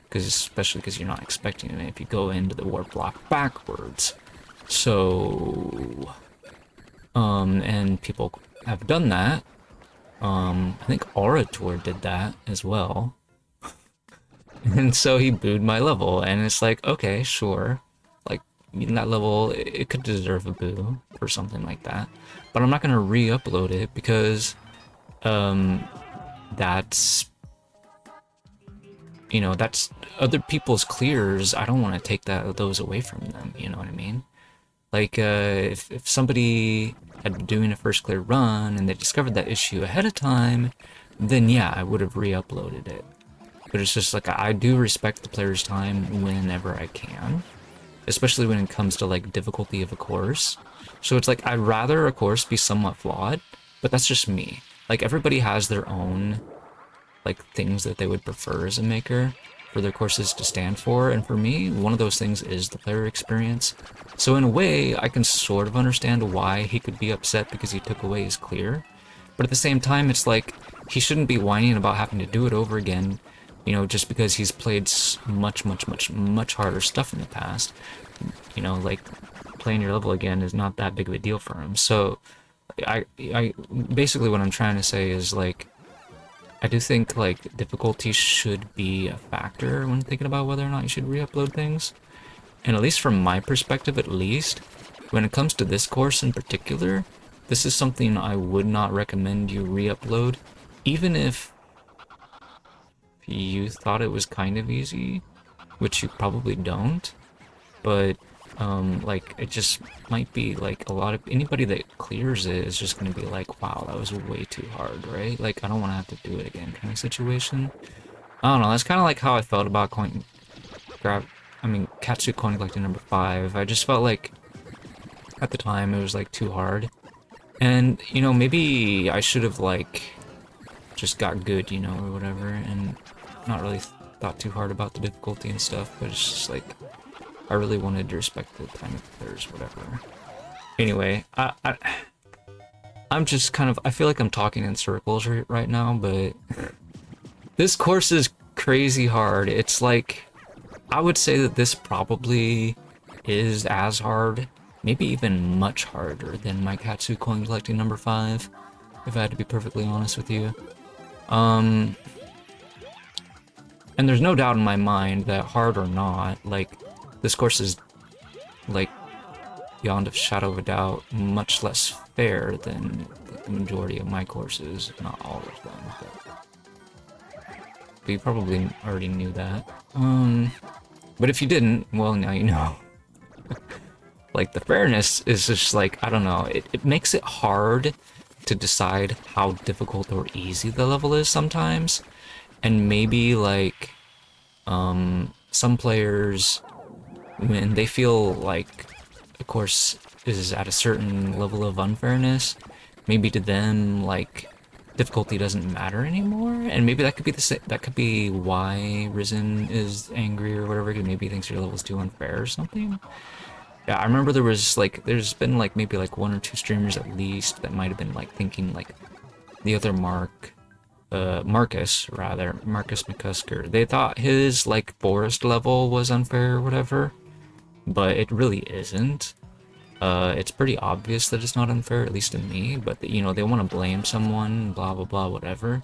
because especially because you're not expecting it if you go into the warp block backwards. So, and people have done that. I think Orator did that as well. And so he booed my level, and it's like, okay, sure. Like, in that level, it could deserve a boo or something like that. But I'm not gonna re-upload it because, that's, you know, that's other people's clears. I don't want to take those away from them, you know what I mean? Like, if somebody had been doing a first clear run and they discovered that issue ahead of time, then yeah, I would have re-uploaded it. But it's just like, I do respect the player's time whenever I can, especially when it comes to like difficulty of a course. So it's like, I'd rather a course be somewhat flawed, but that's just me. Like, everybody has their own like things that they would prefer as a maker for their courses to stand for, and for me, one of those things is the player experience. So in a way, I can sort of understand why he could be upset because he took away his clear, but at the same time, it's like, he shouldn't be whining about having to do it over again, you know, just because he's played much harder stuff in the past. You know, like, playing your level again is not that big of a deal for him. So I basically what I'm trying to say is, like, I do think, like, difficulty should be a factor when thinking about whether or not you should re-upload things. And at least from my perspective, at least, when it comes to this course in particular, this is something I would not recommend you re-upload, even if you thought it was kind of easy, which you probably don't. But, like, it just might be, like, a lot of, anybody that clears it is just gonna be like, wow, that was way too hard, right? Like, I don't want to have to do it again kind of situation. I don't know, that's kind of like how I felt about Katsu Coin Collecting number 5. I just felt like, at the time, it was, like, too hard. And, you know, maybe I should have, like, just got good, you know, or whatever, and not really thought too hard about the difficulty and stuff, but it's just, like, I really wanted to respect the time of the players, whatever. Anyway, I'm just kind of, I feel like I'm talking in circles right now, but this course is crazy hard. It's like, I would say that this probably is as hard, maybe even much harder than my Katsu Coin Collecting number 5, if I had to be perfectly honest with you. And there's no doubt in my mind that, hard or not, like, this course is, like, beyond a shadow of a doubt, much less fair than the majority of my courses, not all of them. But you probably already knew that. But if you didn't, well, now you know. Like, the fairness is just, like, I don't know, it makes it hard to decide how difficult or easy the level is sometimes. And maybe, like, some players, when they feel like a course is at a certain level of unfairness, maybe to them, like, difficulty doesn't matter anymore, and maybe that could be that could be why Risen is angry or whatever, because maybe he thinks your level's too unfair or something. Yeah, I remember there's been, like, maybe, like, 1 or 2 streamers at least that might have been, like, thinking, like, the other Marcus McCusker, they thought his, like, forest level was unfair or whatever, but it really isn't. It's pretty obvious that it's not unfair, at least to me, but, you know, they want to blame someone, blah, blah, blah, whatever.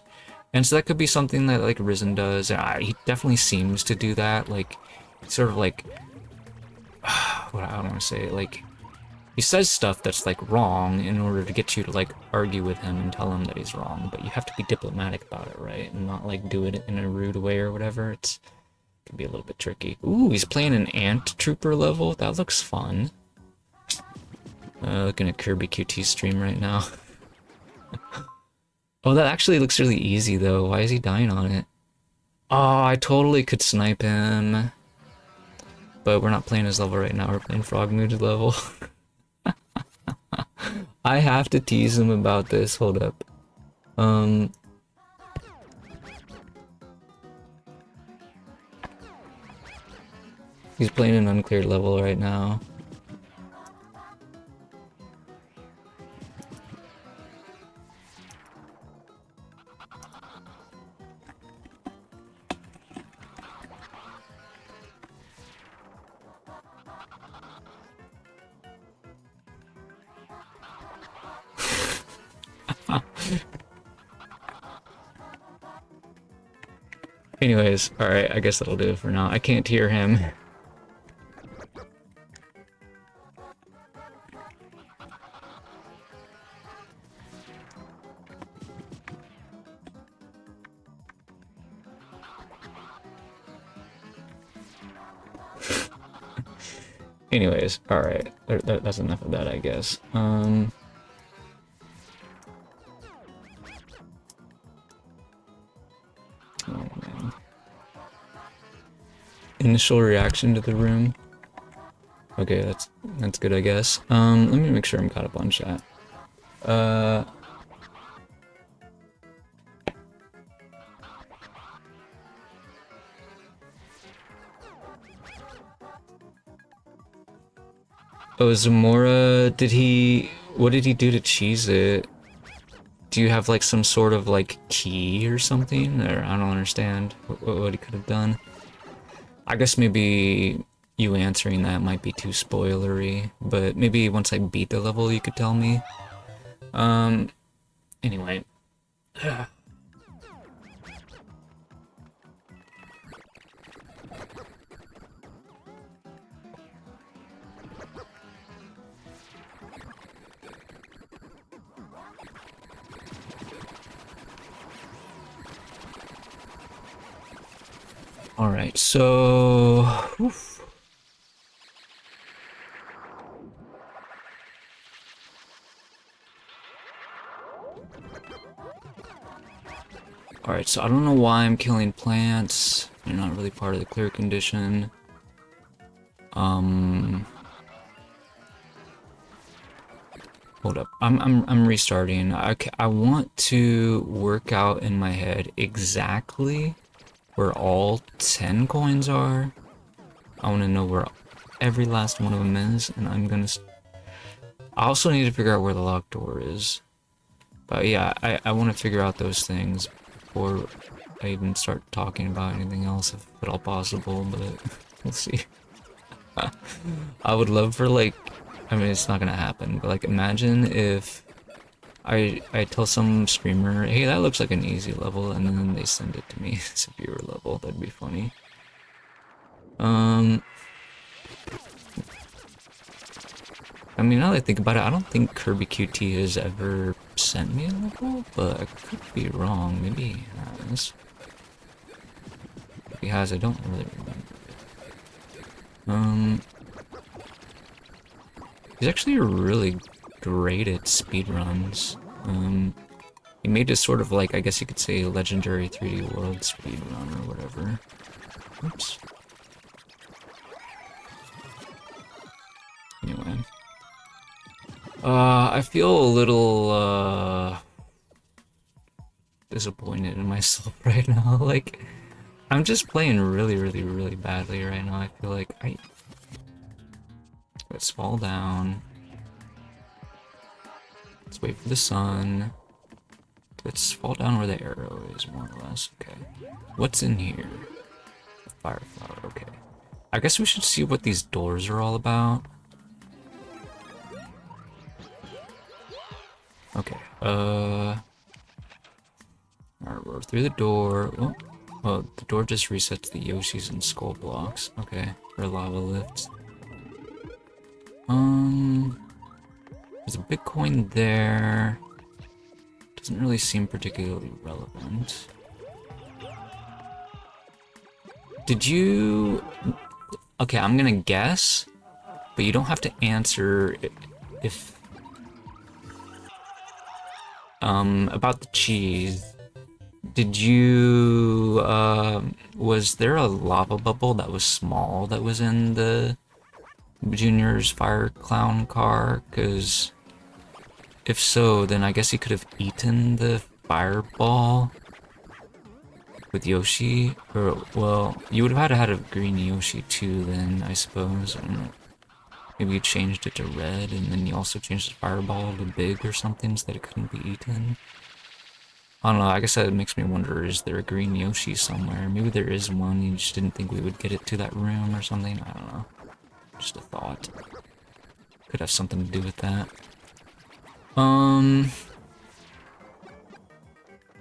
And so that could be something that, like, Risen does, and he definitely seems to do that, like, sort of, like, what I don't want to say, like, he says stuff that's, like, wrong in order to get you to, like, argue with him and tell him that he's wrong, but you have to be diplomatic about it, right? And not, like, do it in a rude way or whatever. It can be a little bit tricky. Ooh, he's playing an Ant Trooper level? That looks fun. Looking at Kirby QT stream right now. Oh, that actually looks really easy, though. Why is he dying on it? Oh, I totally could snipe him. But we're not playing his level right now. We're playing Frogmood's level. I have to tease him about this. Hold up. He's playing an uncleared level right now. Anyways, alright, I guess that'll do it for now. I can't hear him. Anyways, alright. That's enough of that, I guess. Oh, man. Initial reaction to the room. Okay, that's good, I guess. Let me make sure I'm caught up on chat. Oh, Zamora, what did he do to cheese it? Do you have like some sort of like key or something? Or I don't understand what he could have done. I guess maybe you answering that might be too spoilery, but maybe once I beat the level you could tell me. Anyway. Alright, so... Oof. Alright, so I don't know why I'm killing plants. They're not really part of the clear condition. Hold up. I'm restarting. I want to work out in my head exactly where all 10 coins are. I want to know where every last one of them is, and I also need to figure out where the locked door is. But yeah, I want to figure out those things before I even start talking about anything else, if at all possible, but we'll see. I would love for, like, I mean, it's not gonna happen, but like, imagine if I tell some streamer, hey, that looks like an easy level, and then they send it to me as a viewer level. That'd be funny. I mean, now that I think about it, I don't think Kirby QT has ever sent me a level, but I could be wrong. Maybe he has. If he has, I don't really remember. He's actually really great at speedruns. He made a sort of like, I guess you could say, legendary 3D World speedrun or whatever. Oops. Anyway. I feel a little, disappointed in myself right now. Like, I'm just playing really badly right now. I feel like let's fall down. Let's wait for the sun. Let's fall down where the arrow is, more or less. Okay. What's in here? A fire flower, okay. I guess we should see what these doors are all about. Okay, alright, we're through the door. Oh, the door just resets the Yoshis and skull blocks. Okay, for lava lifts. There's a big coin there. Doesn't really seem particularly relevant. Did you... Okay, I'm gonna guess, but you don't have to answer if... about the cheese. Did you, was there a lava bubble that was small that was in the Junior's Fire Clown car? Because if so, then I guess he could have eaten the fireball with Yoshi. Or, well, you would have had to have a green Yoshi too then, I suppose. I don't know. Maybe you changed it to red, and then you also changed the fireball to big or something so that it couldn't be eaten. I don't know, I guess that makes me wonder, is there a green Yoshi somewhere? Maybe there is one, you just didn't think we would get it to that room or something? I don't know. Just a thought. Could have something to do with that.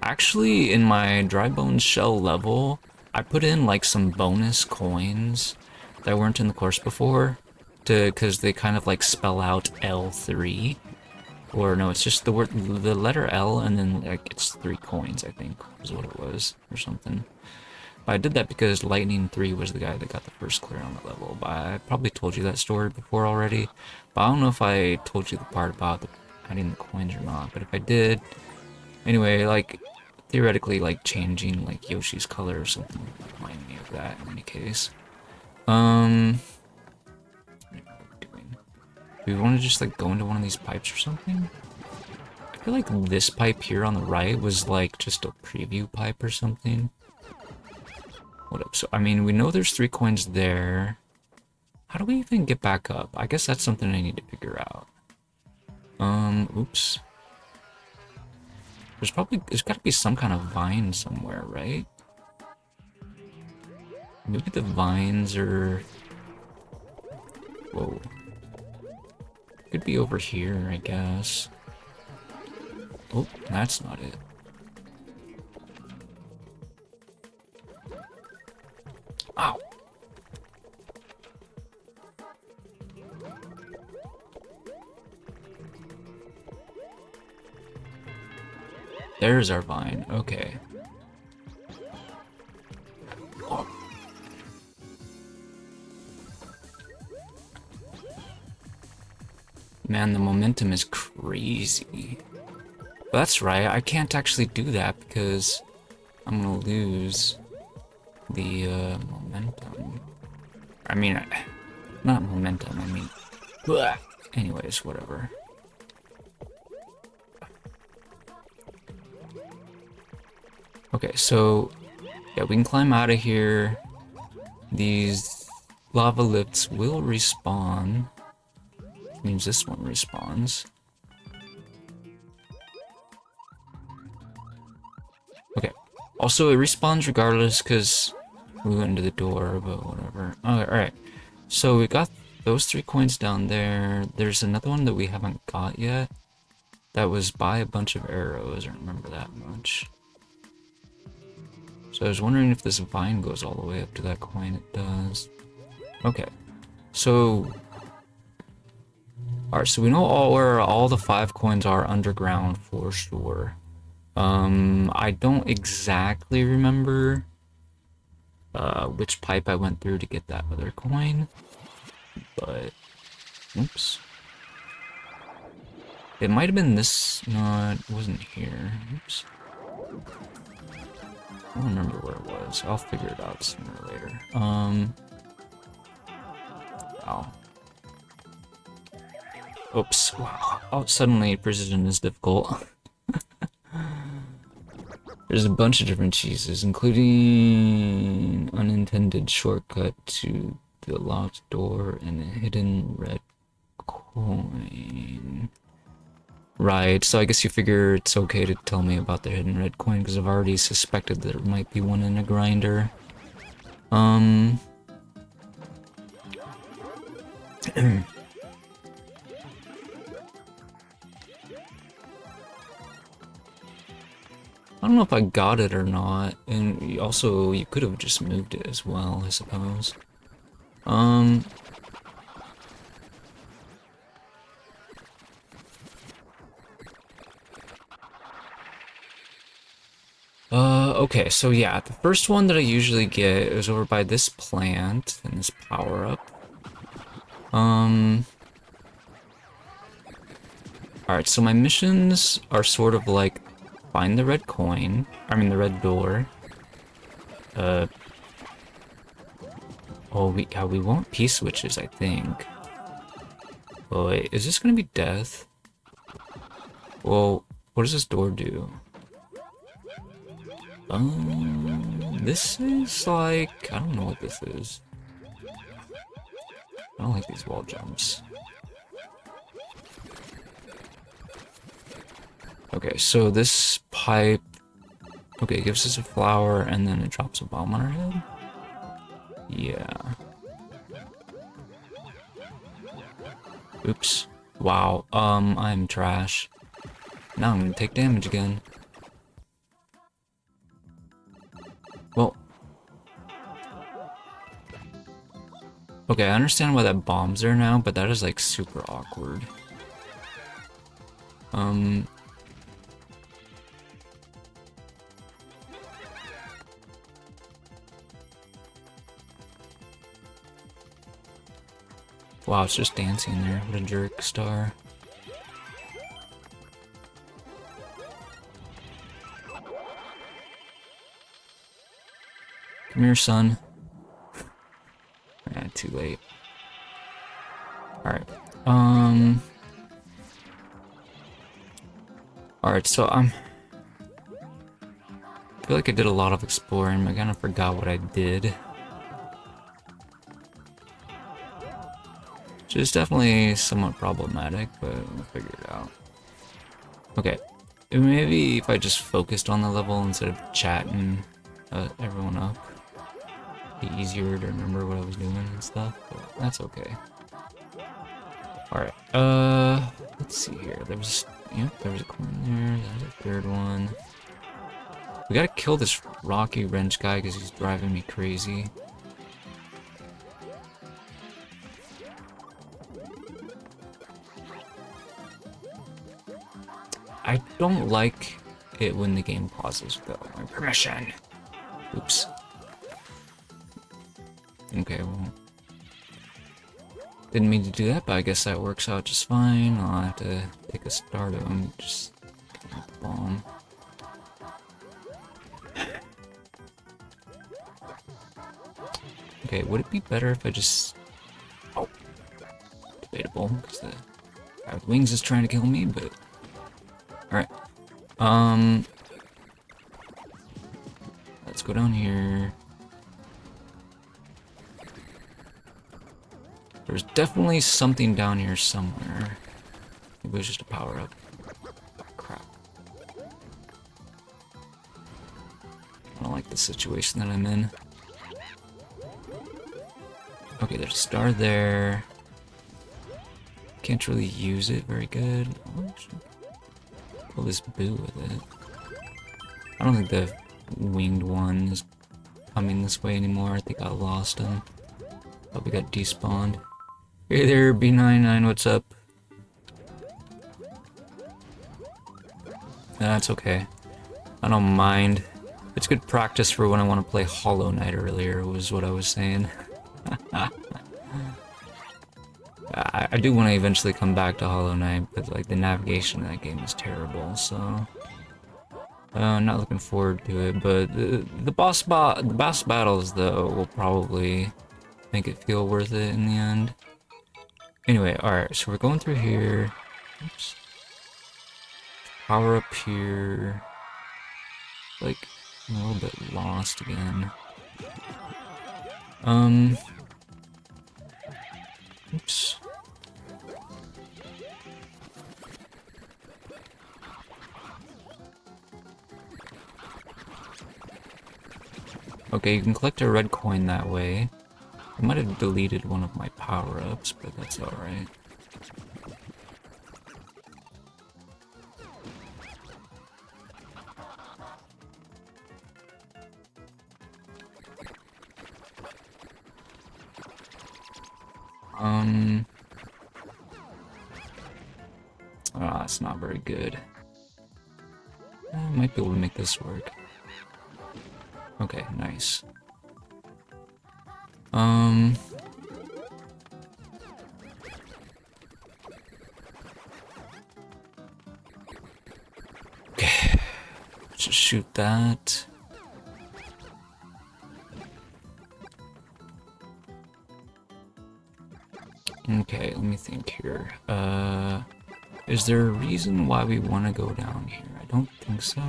Actually, in my dry bone shell level, I put in like some bonus coins that weren't in the course before, because they kind of like spell out L3. Or no, it's just the letter L, and then like it's 3 coins, I think, is what it was, or something. But I did that because Lightning 3 was the guy that got the first clear on the level. But I probably told you that story before already. But I don't know if I told you the part about adding the coins or not. But if I did, anyway, like theoretically, like changing like Yoshi's color or something would remind me of that. In any case, do we want to just like go into one of these pipes or something? I feel like this pipe here on the right was like just a preview pipe or something. What up? So I mean, we know there's 3 coins there. How do we even get back up? I guess that's something I need to figure out. Oops. There's gotta be some kind of vine somewhere, right? Maybe the vines are... Whoa. Could be over here, I guess. Oh, that's not it. Ow! There's our vine, okay. Oh. Man, the momentum is crazy. But that's right, I can't actually do that because I'm gonna lose the momentum. I mean, not momentum, I mean... Bleh. Anyways, whatever. Okay, so yeah, we can climb out of here. These lava lifts will respawn. Which means this one respawns. Okay. Also, it respawns regardless because we went into the door, but whatever. Alright. So we got those 3 coins down there. There's another one that we haven't got yet. That was by a bunch of arrows. I don't remember that much. So I was wondering if this vine goes all the way up to that coin. It does. Okay. So... Alright, so we know where all the 5 coins are underground for sure. I don't exactly remember which pipe I went through to get that other coin. But... Oops. It might have been this... No, it wasn't here. Oops. I don't remember where it was. I'll figure it out sooner or later. Ow. Oops. Wow. Oh, suddenly precision is difficult. There's a bunch of different cheeses, including unintended shortcut to the locked door and a hidden red coin. Right, so I guess you figure it's okay to tell me about the hidden red coin because I've already suspected there might be one in a grinder. I don't know if I got it or not, and also you could have just moved it as well, I suppose. Okay, so yeah, the first one that I usually get is over by this plant and this power-up. Alright, so my missions are sort of like find the red coin, I mean the red door. Oh, we want P-switches, I think. Oh, wait, is this gonna be death? Well, what does this door do? This is like... I don't know what this is. I don't like these wall jumps. Okay, so this pipe... Okay, it gives us a flower and then it drops a bomb on our head? Yeah. Oops. Wow, I'm trash. Now I'm gonna take damage again. Well, Okay, I understand why that bomb's there now, but that is like super awkward. Wow, it's just dancing there. What a jerk star. Come here, son. Too late. Alright. Alright, so I feel like I did a lot of exploring, but I kind of forgot what I did. Which is definitely somewhat problematic, but we'll figure it out. Okay. Maybe if I just focused on the level instead of chatting everyone up, it'd be easier to remember what I was doing and stuff, but that's okay. Alright, let's see here. There was a coin there, there's a third one. We gotta kill this Rocky Wrench guy because he's driving me crazy. I don't like it when the game pauses without my permission. Oops. Okay, well. Didn't mean to do that, but I guess that works out just fine. I'll have to take a star to him, just get the bomb. Okay, would it be better if I just... Oh. Debatable, because the guy with wings is trying to kill me, but... Alright. Let's go down here. There's definitely something down here somewhere. Maybe it was just a power-up. Crap. I don't like the situation that I'm in. Okay, there's a star there. Can't really use it very good. Pull this boo with it. I don't think the winged one is coming this way anymore. I think I lost him. But we got despawned. Hey there, B99, what's up? That's okay. I don't mind. It's good practice for when I want to play Hollow Knight earlier, was what I was saying. I do want to eventually come back to Hollow Knight, but like the navigation in that game is terrible, so I'm not looking forward to it. But the boss battles though will probably make it feel worth it in the end. Anyway, all right, so we're going through here. Oops. Power up here. Like I'm a little bit lost again. Oops. Okay, you can collect a red coin that way. I might have deleted one of my power-ups, but that's alright. Ah, that's not very good. I might be able to make this work. Okay, nice. Okay. Let's just shoot that. Okay, let me think here. Is there a reason why we want to go down here? I don't think so.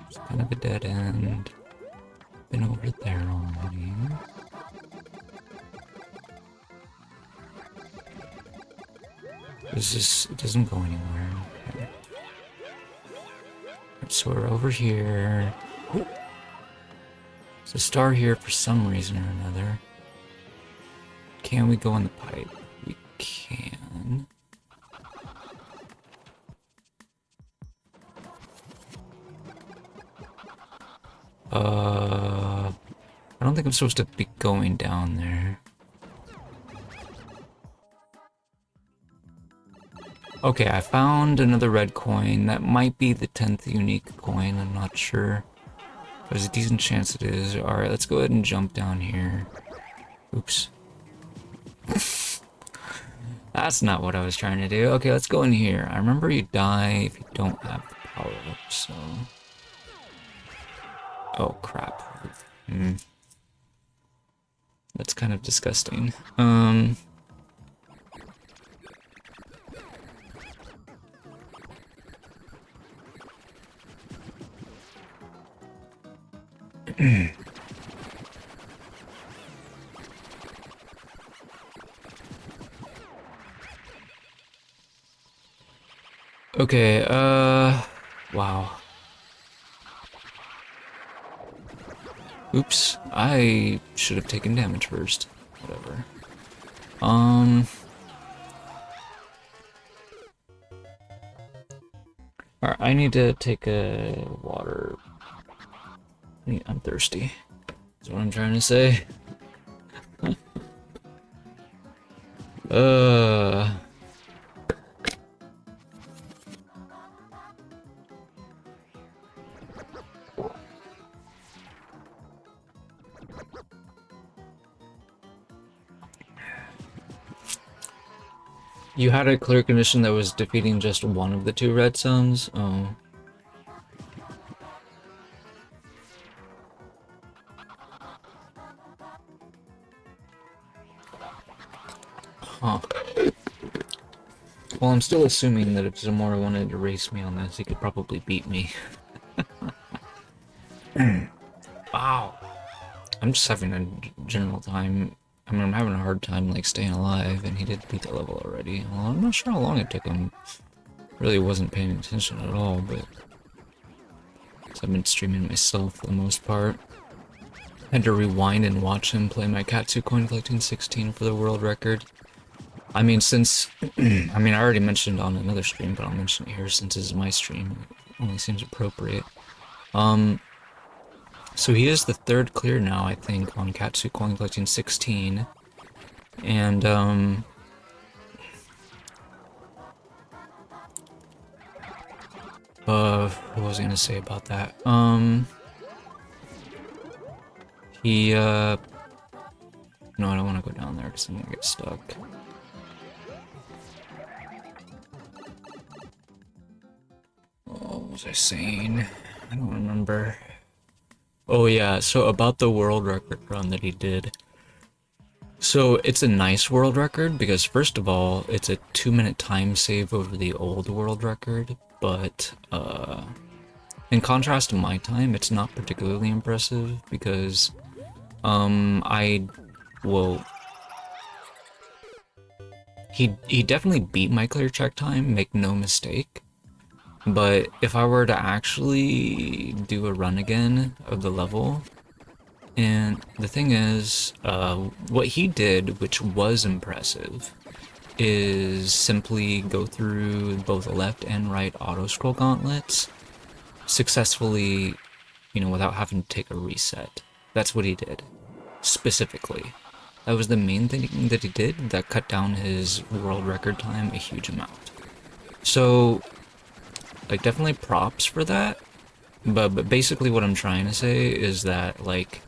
It's kind of a dead end. Been over there already. It doesn't go anywhere. Okay. So we're over here. Ooh. There's a star here for some reason or another. Can we go in the pipe? We can. I don't think I'm supposed to be going down there. Okay, I found another red coin. That might be the 10th unique coin, I'm not sure. But there's a decent chance it is. Alright, let's go ahead and jump down here. Oops. That's not what I was trying to do. Okay, let's go in here. I remember you die if you don't have the power up, so... Oh, crap. Hmm. That's kind of disgusting. Okay, wow. Oops, I should have taken damage first. Whatever. Alright, I need to take a water. I'm thirsty. That's what I'm trying to say. uh... You had a clear condition that was defeating just one of the two red suns? Oh. Huh. Well, I'm still assuming that if Zamora wanted to race me on this, he could probably beat me. Wow. I'm just having a general time. I mean, I'm having a hard time, like, staying alive, and he did beat the level already. Well, I'm not sure how long it took him. Really wasn't paying attention at all, but... So I've been streaming myself for the most part. Had to rewind and watch him play my Katsu coin collecting 16 for the world record. I mean, since... I mean, I already mentioned on another stream, but I'll mention it here since this is my stream. It only seems appropriate. So he is the third clear now, I think, on Katsu coin collecting 16. And, what was I gonna say about that? He, no, I don't want to go down there because I'm gonna get stuck. What was I saying? I don't remember. Oh yeah, so about the world record run that he did. So it's a nice world record because first of all, it's a 2-minute time save over the old world record, but in contrast to my time, it's not particularly impressive because well, he definitely beat my clear check time, make no mistake. But if I were to actually do a run again of the level, and the thing is, what he did, which was impressive, is simply go through both left and right auto-scroll gauntlets successfully, you know, without having to take a reset. That's what he did, specifically. That was the main thing that he did that cut down his world record time a huge amount. So, like, definitely props for that, but basically what I'm trying to say is that, like,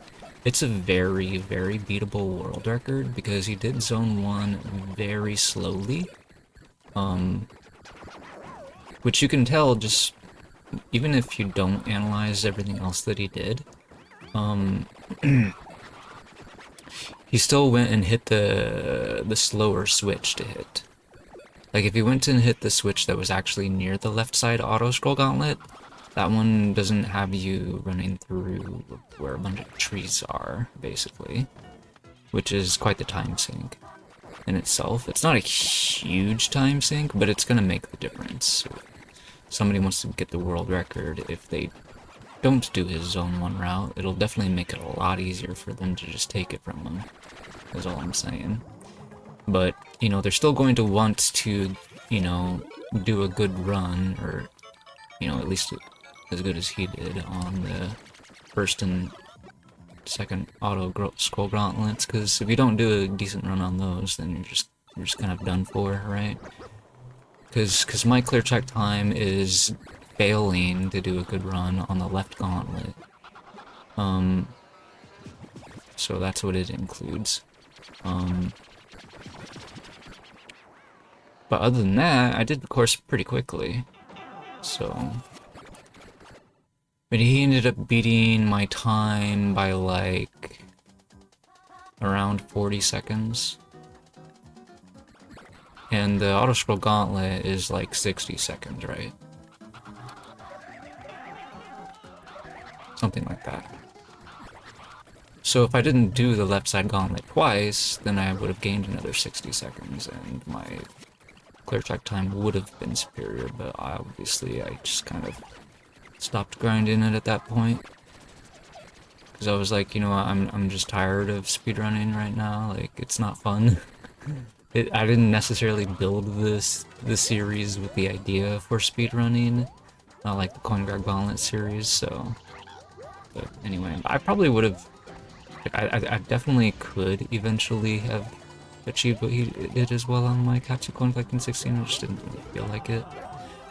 it's a very, very beatable world record because he did Zone 1 very slowly, which you can tell just, even if you don't analyze everything else that he did, he still went and hit the slower switch to hit. Like, if he went and hit the switch that was actually near the left side auto-scroll gauntlet, that one doesn't have you running through where a bunch of trees are, basically. Which is quite the time sink in itself. It's not a huge time sink, but it's gonna make the difference. Somebody wants to get the world record, if they don't do his Zone 1 route, it'll definitely make it a lot easier for them to just take it from him, is all I'm saying. But, you know, they're still going to want to, you know, do a good run, or, you know, at least as good as he did on the first and second auto-scroll gauntlets, because if you don't do a decent run on those, then you're just kind of done for, right? Because my clear check time is failing to do a good run on the left gauntlet. So that's what it includes. But other than that, I did the course pretty quickly. So... But he ended up beating my time by like... around 40 seconds. And the auto-scroll gauntlet is like 60 seconds, right? Something like that. So if I didn't do the left side gauntlet twice, then I would have gained another 60 seconds, and my clear check time would have been superior, but obviously I just kind of stopped grinding it at that point. Because I was like, you know what, I'm just tired of speedrunning right now, like, it's not fun. I didn't necessarily build this series with the idea for speedrunning, not like the Coin Grab Gauntlet series, so... But anyway, I probably would have... I definitely could eventually have achieved what he did as well on my Katsu Coin Collecting 16, I just didn't really feel like it.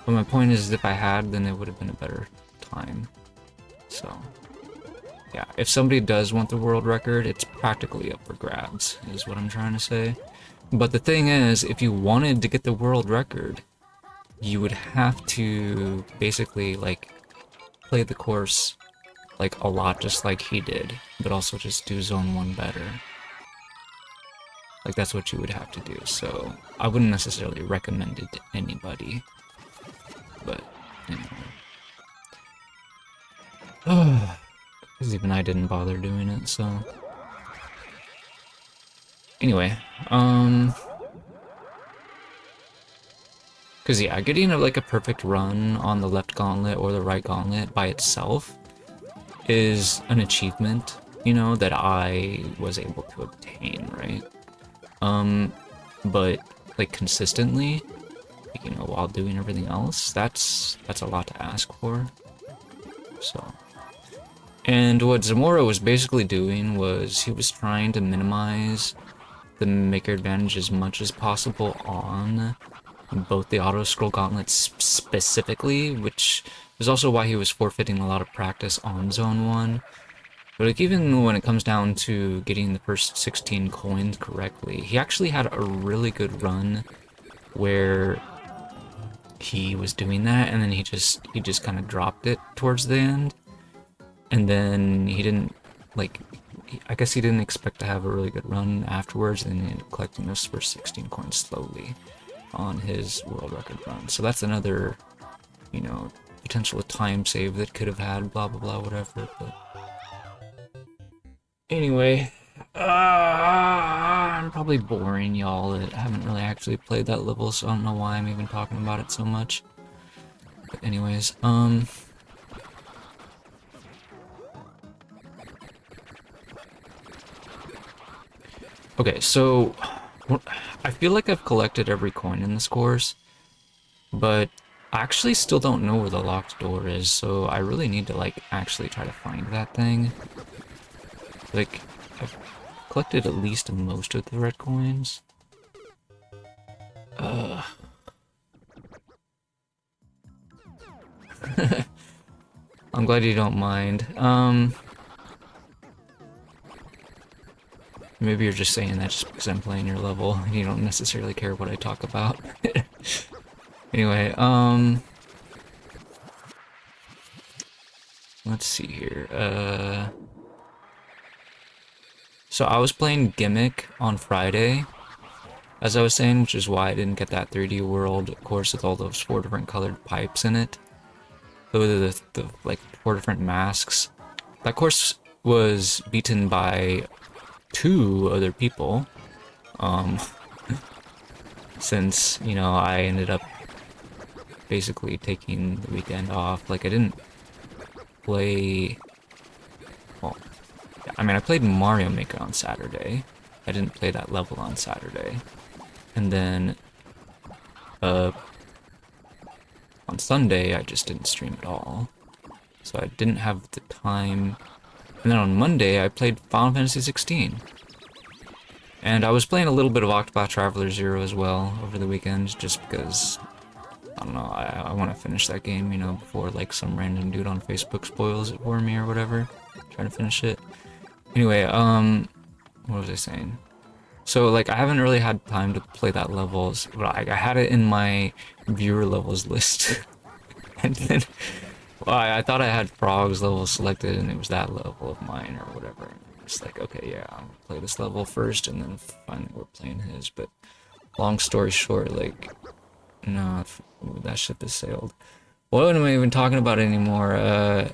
But my point is, if I had, then it would have been a better time. So... yeah, if somebody does want the world record, it's practically up for grabs, is what I'm trying to say. But the thing is, if you wanted to get the world record, you would have to basically, like, play the course, like, a lot just like he did, but also just do Zone 1 better. Like, that's what you would have to do, so I wouldn't necessarily recommend it to anybody. But, anyway. Because even I didn't bother doing it, so... Anyway, because yeah, getting like a perfect run on the left gauntlet or the right gauntlet by itself is an achievement, you know, that I was able to obtain, right? But like consistently, you know, while doing everything else, that's a lot to ask for. So... And what Zamora was basically doing was he was trying to minimize the Maker Advantage as much as possible on both the auto-scroll gauntlets specifically, which is also why he was forfeiting a lot of practice on Zone 1. But like, even when it comes down to getting the first 16 coins correctly, he actually had a really good run where he was doing that, and then he just kind of dropped it towards the end. And then he didn't, like, I guess he didn't expect to have a really good run afterwards, and he ended up collecting those first 16 coins slowly on his world record run. So that's another, you know, potential time save that could have had, blah, blah, blah, whatever, but... Anyway, I'm probably boring y'all that haven't really actually played that level, so I don't know why I'm even talking about it so much. But anyways, okay, so I feel like I've collected every coin in this course, but I actually still don't know where the locked door is, so I really need to, like, actually try to find that thing. Like, I've collected at least most of the red coins. I'm glad you don't mind. Maybe you're just saying that just because I'm playing your level, and you don't necessarily care what I talk about. Anyway, let's see here, so I was playing Gimmick on Friday, as I was saying, which is why I didn't get that 3D World course with all those 4 different colored pipes in it. The like 4 different masks. That course was beaten by 2 other people, since, you know, I ended up basically taking the weekend off. Like, I didn't play, well, I mean, I played Mario Maker on Saturday. I didn't play that level on Saturday. And then, on Sunday, I just didn't stream at all. So I didn't have the time. And then on Monday, I played Final Fantasy 16. And I was playing a little bit of Octopath Traveler 0 as well over the weekend, just because don't know. I want to finish that game, you know, before like some random dude on Facebook spoils it for me or whatever. Trying to finish it. Anyway, what was I saying? So like I haven't really had time to play that levels, but I had it in my viewer levels list, and then well, I thought I had Frog's level selected, and it was that level of mine or whatever. It's like, okay, yeah, I'm gonna play this level first, and then finally we're playing his. But long story short, like, no, that ship has sailed. What am I even talking about anymore? I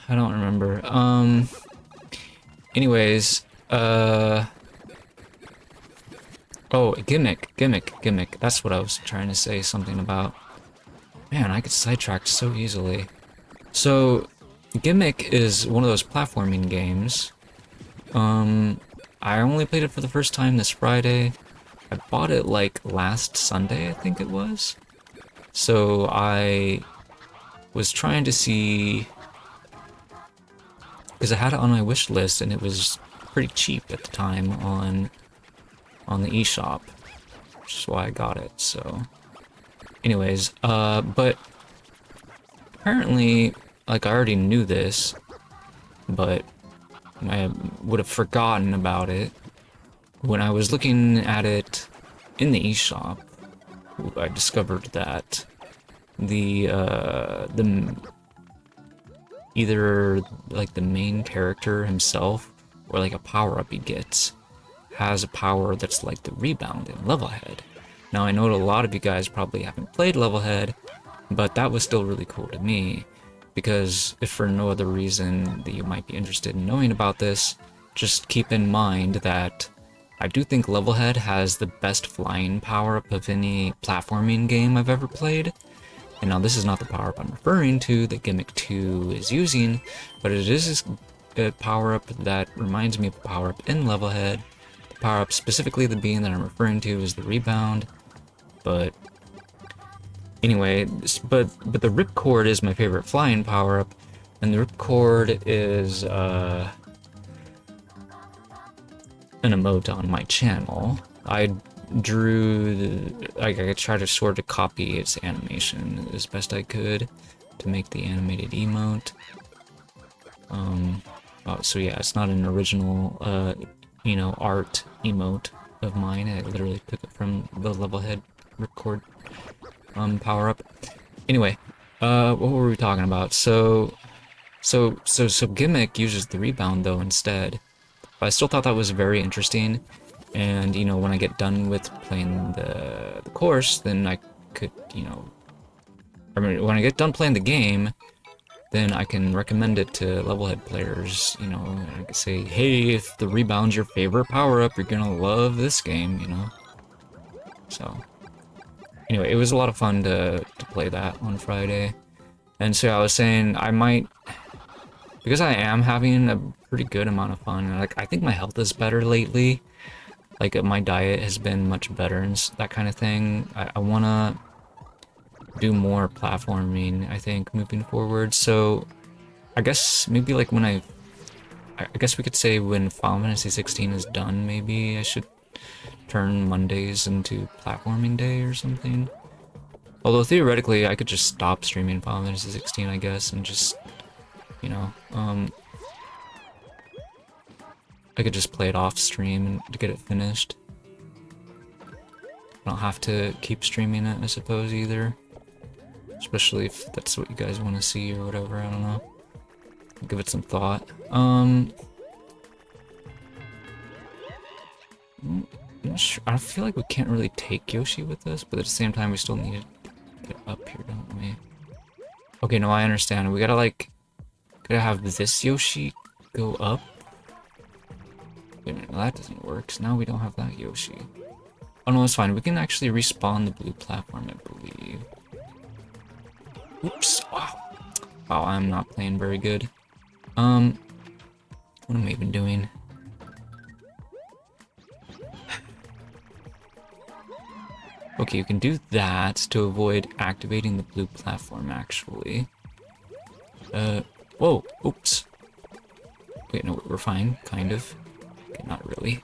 don't remember. Anyways, oh, gimmick. That's what I was trying to say something about. Man, I get sidetracked so easily. So, Gimmick is one of those platforming games. I only played it for the first time this Friday. I bought it like last Sunday, I think it was. So I was trying to see, because I had it on my wish list and it was pretty cheap at the time on the eShop, which is why I got it. So, anyways, but apparently, like I already knew this, but I would have forgotten about it when I was looking at it in the eShop. I discovered that the either like the main character himself or like a power-up he gets has a power that's like the rebound in Levelhead. Now I know a lot of you guys probably haven't played Levelhead, but that was still really cool to me, because if for no other reason that you might be interested in knowing about this, just keep in mind that I do think Levelhead has the best flying power-up of any platforming game I've ever played. And now this is not the power-up I'm referring to that Gimmick 2 is using, but it is a power-up that reminds me of a power-up in Levelhead. The power-up specifically the being that I'm referring to is the rebound, but anyway, but the Ripcord is my favorite flying power-up, and the Ripcord is an emote on my channel. I tried to sort of copy its animation as best I could to make the animated emote. So yeah, it's not an original, you know, art emote of mine. I literally took it from the Levelhead Ripcord power-up. Anyway, what were we talking about? So Gimmick uses the rebound though instead. But I still thought that was very interesting, and you know, when I get done with playing the course, then I could, you know, I mean, when I get done playing the game, then I can recommend it to Levelhead players, you know, I could say, hey, if the rebound's your favorite power-up, you're gonna love this game, you know? So, anyway, it was a lot of fun to play that on Friday. And so I was saying, I might, because I am having a pretty good amount of fun, like, I think my health is better lately. Like, my diet has been much better and that kind of thing. I wanna do more platforming, I think, moving forward. So, I guess maybe like when I guess we could say when Final Fantasy 16 is done, maybe I should turn Mondays into platforming day or something. Although theoretically, I could just stop streaming Final Fantasy 16, I guess, and just, you know, I could just play it off stream to get it finished. I don't have to keep streaming it, I suppose, either. Especially if that's what you guys want to see or whatever, I don't know. I'll give it some thought. I'm not sure. I feel like we can't really take Yoshi with us, but at the same time we still need to get up here, don't we? Okay, no, I understand. We gotta have this Yoshi go up. Wait a minute, no, that doesn't work, so now we don't have that Yoshi. Oh no, it's fine. We can actually respawn the blue platform, I believe. Oops. Wow. Wow, I'm not playing very good. What am I even doing? Okay, you can do that to avoid activating the blue platform, actually. Whoa, oops. Wait, no, we're fine, kind of. Okay, not really.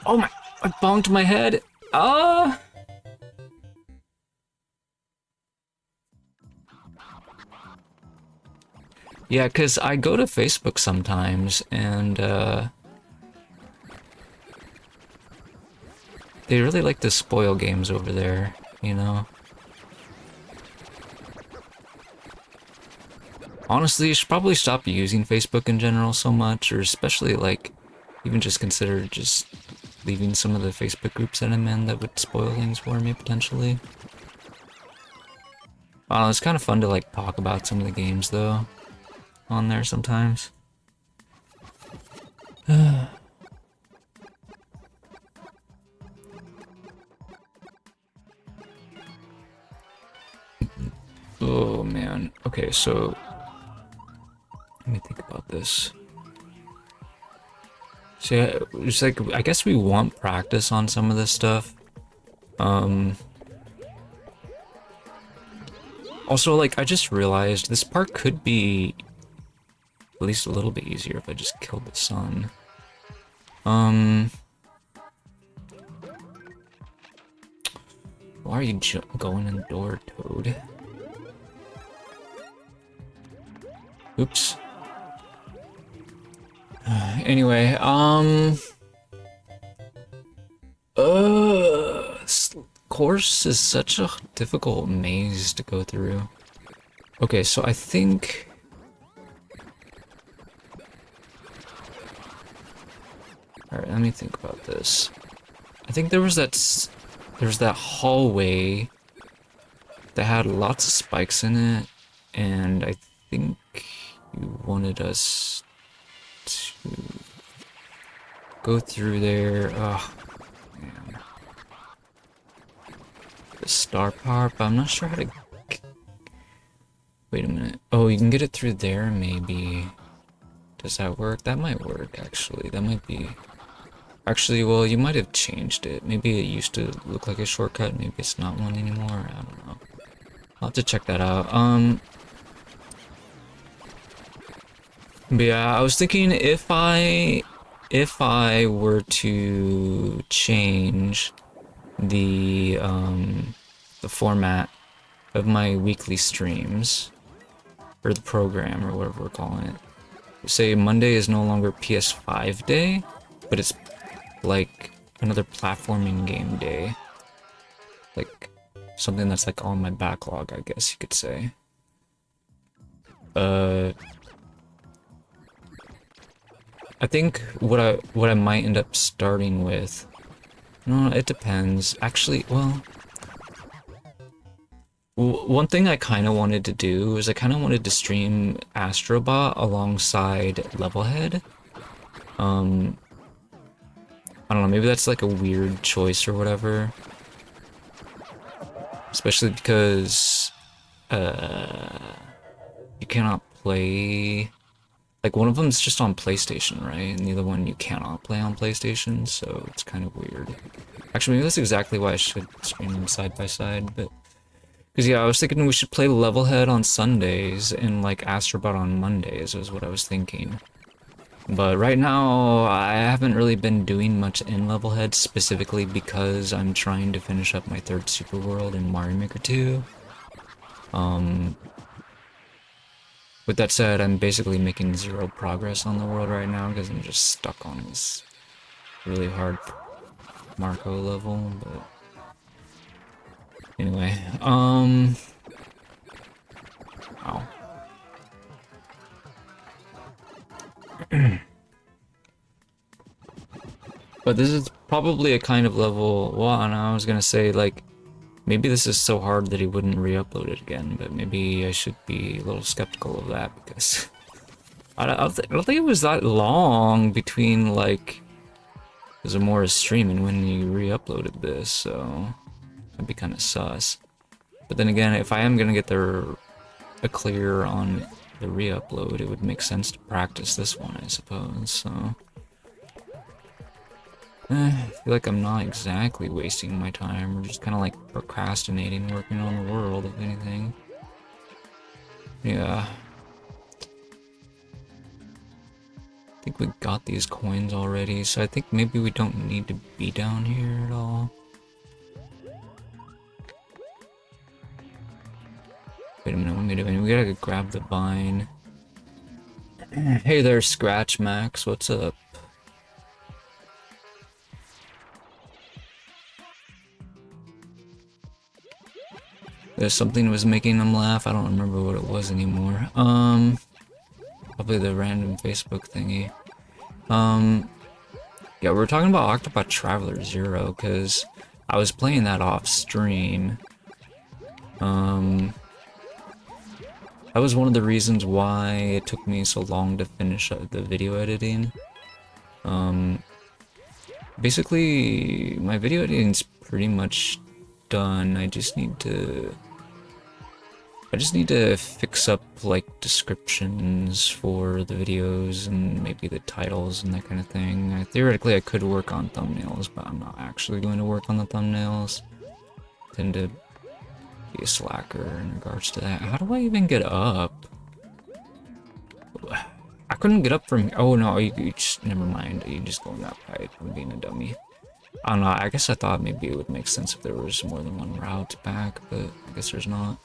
Oh my, I bonked my head! Yeah, because I go to Facebook sometimes, and they really like to spoil games over there, you know? Honestly, you should probably stop using Facebook in general so much, or especially, like, even just consider just leaving some of the Facebook groups that I'm in that would spoil things for me, potentially. I don't know, it's kind of fun to, like, talk about some of the games, though, on there sometimes. Oh, man. Okay, so let me think about this. So yeah, it's like, I guess we want practice on some of this stuff. Also, like, I just realized this part could be at least a little bit easier if I just killed the sun. Why are you going in the door, Toad? Oops. Anyway, this course is such a difficult maze to go through. Okay, so I think... Alright, let me think about this. I think there was that hallway that had lots of spikes in it, and I think you wanted us to go through there. Oh, man. The star power, but I'm not sure how to... Wait a minute. Oh, you can get it through there, maybe. Does that work? That might work, actually. That might be... Actually, well, you might have changed it. Maybe it used to look like a shortcut. Maybe it's not one anymore. I don't know. I'll have to check that out. But yeah, I was thinking if I were to change the format of my weekly streams, or the program, or whatever we're calling it. Say Monday is no longer PS5 day, but it's like another platforming game day. Like something that's like on my backlog, I guess you could say. I think what I might end up starting with, no, it depends. Actually, well, one thing I kind of wanted to do is I kind of wanted to stream Astrobot alongside Levelhead. I don't know, maybe that's like a weird choice or whatever. Especially because you cannot play... Like, one of them's just on PlayStation, right? And the other one you cannot play on PlayStation, so it's kind of weird. Actually, maybe that's exactly why I should stream them side by side, but... Because, yeah, I was thinking we should play Levelhead on Sundays and, like, Astrobot on Mondays, was what I was thinking. But right now, I haven't really been doing much in Levelhead, specifically because I'm trying to finish up my third Super World in Mario Maker 2. With that said, I'm basically making zero progress on the world right now because I'm just stuck on this really hard Marco level, but... Anyway, Ow. But this is probably a kind of level, well, and I was gonna say, like, maybe this is so hard that he wouldn't re-upload it again, but maybe I should be a little skeptical of that, because I don't think it was that long between, like, Zamora's stream and when he re-uploaded this, so that'd be kind of sus. But then again, if I am gonna get a clear on the re-upload, it would make sense to practice this one, I suppose, so... I feel like I'm not exactly wasting my time, or just kind of like procrastinating working on the world, if anything. Yeah. I think we got these coins already, so I think maybe we don't need to be down here at all. Wait a minute, we gotta grab the vine. Hey there, Scratch Max. What's up? There's something that was making them laugh. I don't remember what it was anymore. Probably the random Facebook thingy. Yeah, we were talking about Octopath Traveler 0 because I was playing that off stream. That was one of the reasons why it took me so long to finish the video editing. Basically, my video editing's pretty much done. I just need to fix up like descriptions for the videos and maybe the titles and that kind of thing. Theoretically, I could work on thumbnails, but I'm not actually going to work on the thumbnails. I tend to be a slacker in regards to that. How do I even get up? I couldn't get up from. Oh no, you just never mind. You just going that right. I'm being a dummy. I don't know. I guess I thought maybe it would make sense if there was more than one route back, but I guess there's not.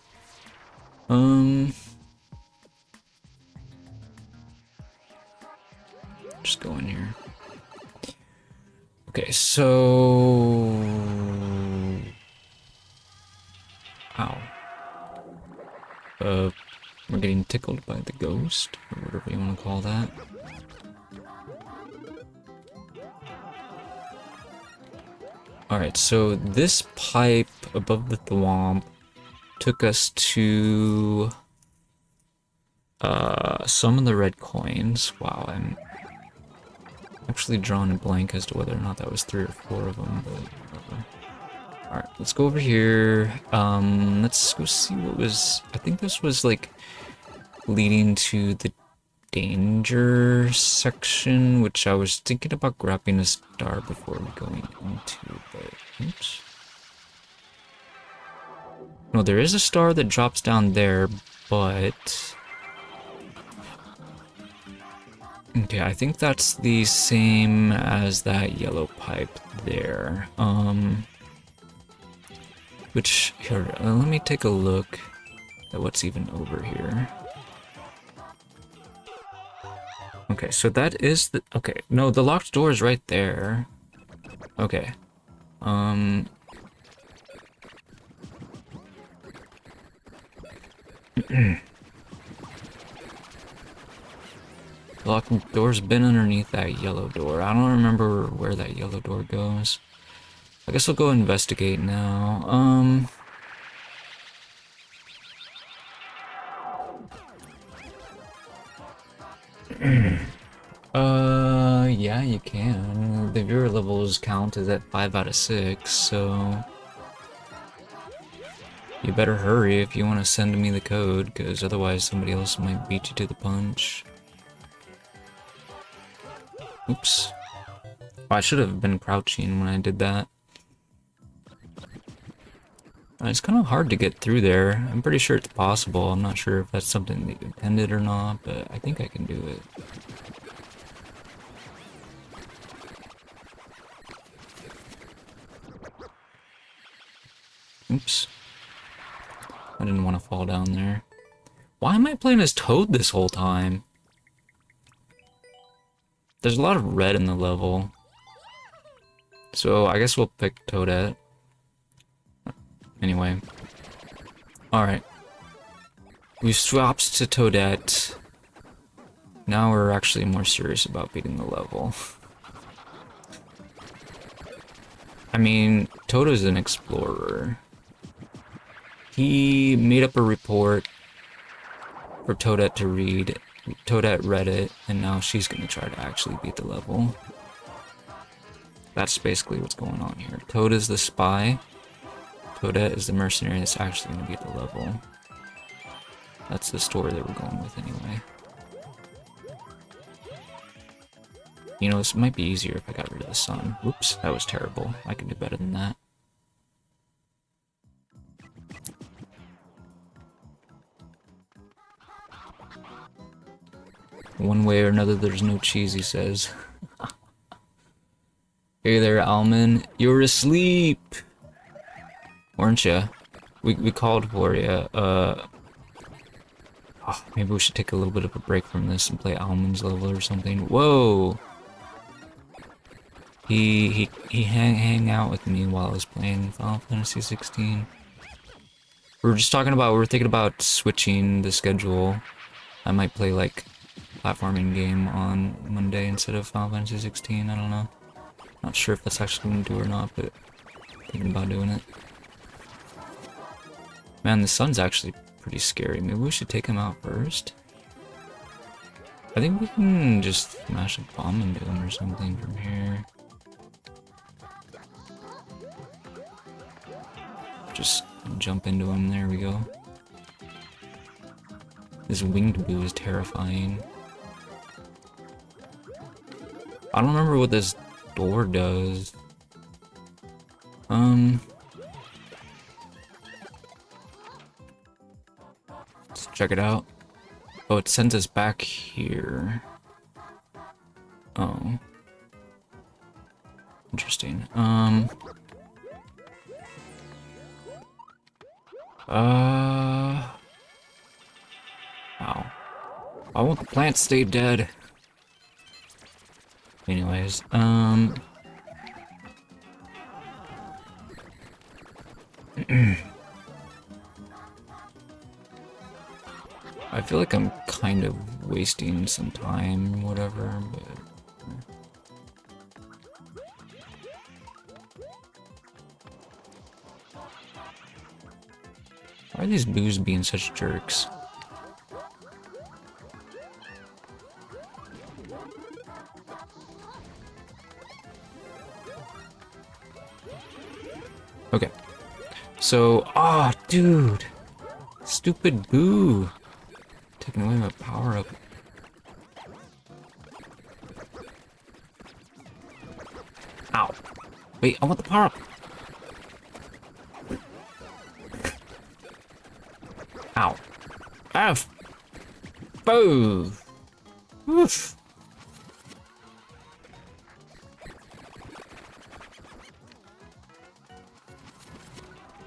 Just go in here. Okay, so... Ow. We're getting tickled by the ghost, or whatever you want to call that. Alright, so this pipe above the thwomp took us to... some of the red coins. Wow, I'm actually drawing a blank as to whether or not that was 3 or 4 of them, but whatever. Alright, let's go over here. Let's go see what was... I think this was, like, leading to the danger section, which I was thinking about grabbing a star before going into, but... Oops. No, there is a star that drops down there, but... Okay, I think that's the same as that yellow pipe there. Which, here, let me take a look at what's even over here. Okay, so that is the, okay, no, the locked door is right there. Okay. Locked door's been underneath that yellow door. I don't remember where that yellow door goes. I guess I'll go investigate now. Yeah, you can. The viewer levels count is at 5 out of 6, so... You better hurry if you want to send me the code, because otherwise somebody else might beat you to the punch. Oops. Oh, I should have been crouching when I did that. It's kind of hard to get through there. I'm pretty sure it's possible. I'm not sure if that's something they intended or not, but I think I can do it. Oops. I didn't want to fall down there. Why am I playing as Toad this whole time? There's a lot of red in the level. So I guess we'll pick Toadette. Anyway. Alright. We swapped to Toadette. Now we're actually more serious about beating the level. I mean, Toto's an explorer. He made up a report for Toadette to read. Toadette read it, and now she's gonna try to actually beat the level. That's basically what's going on here. Toad is the spy. Toadette is the mercenary that's actually gonna beat the level. That's the story that we're going with anyway. You know, this might be easier if I got rid of the sun. Whoops, that was terrible. I can do better than that. One way or another, there's no cheese, he says. Hey there, Almond. You're asleep! Weren't ya? We called for ya. Oh, maybe we should take a little bit of a break from this and play Almond's level or something. Whoa! He hang out with me while I was playing Final Fantasy 16. We were thinking about switching the schedule. I might play like platforming game on Monday instead of Final Fantasy 16, I don't know. Not sure if that's actually gonna do or not, but thinking about doing it. Man, the sun's actually pretty scary. Maybe we should take him out first? I think we can just smash a bomb into him or something from here. Just jump into him, there we go. This winged boo is terrifying. I don't remember what this door does. Let's check it out. Oh, it sends us back here. Oh. Interesting. Ow. I want the plant to stay dead. Anyways, I feel like I'm kind of wasting some time, whatever, but... Why are these boos being such jerks? Okay. So, dude! Stupid boo! Taking away my power up. Ow. Wait, I want the power up! Ow. F! Boo! Oof!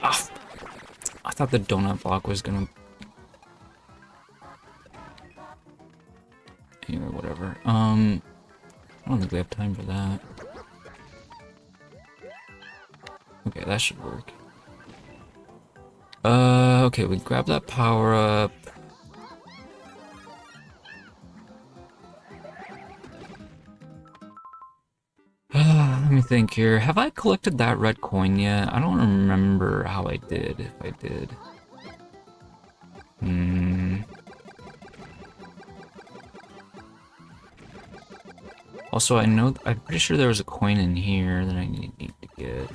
Ah! I thought the donut block was gonna... Anyway, whatever. I don't think we have time for that. Okay, that should work. Okay, we grab that power up. Let me think here. Have I collected that red coin yet? I don't remember how I did, if I did. Also, I'm pretty sure there was a coin in here that I need to get.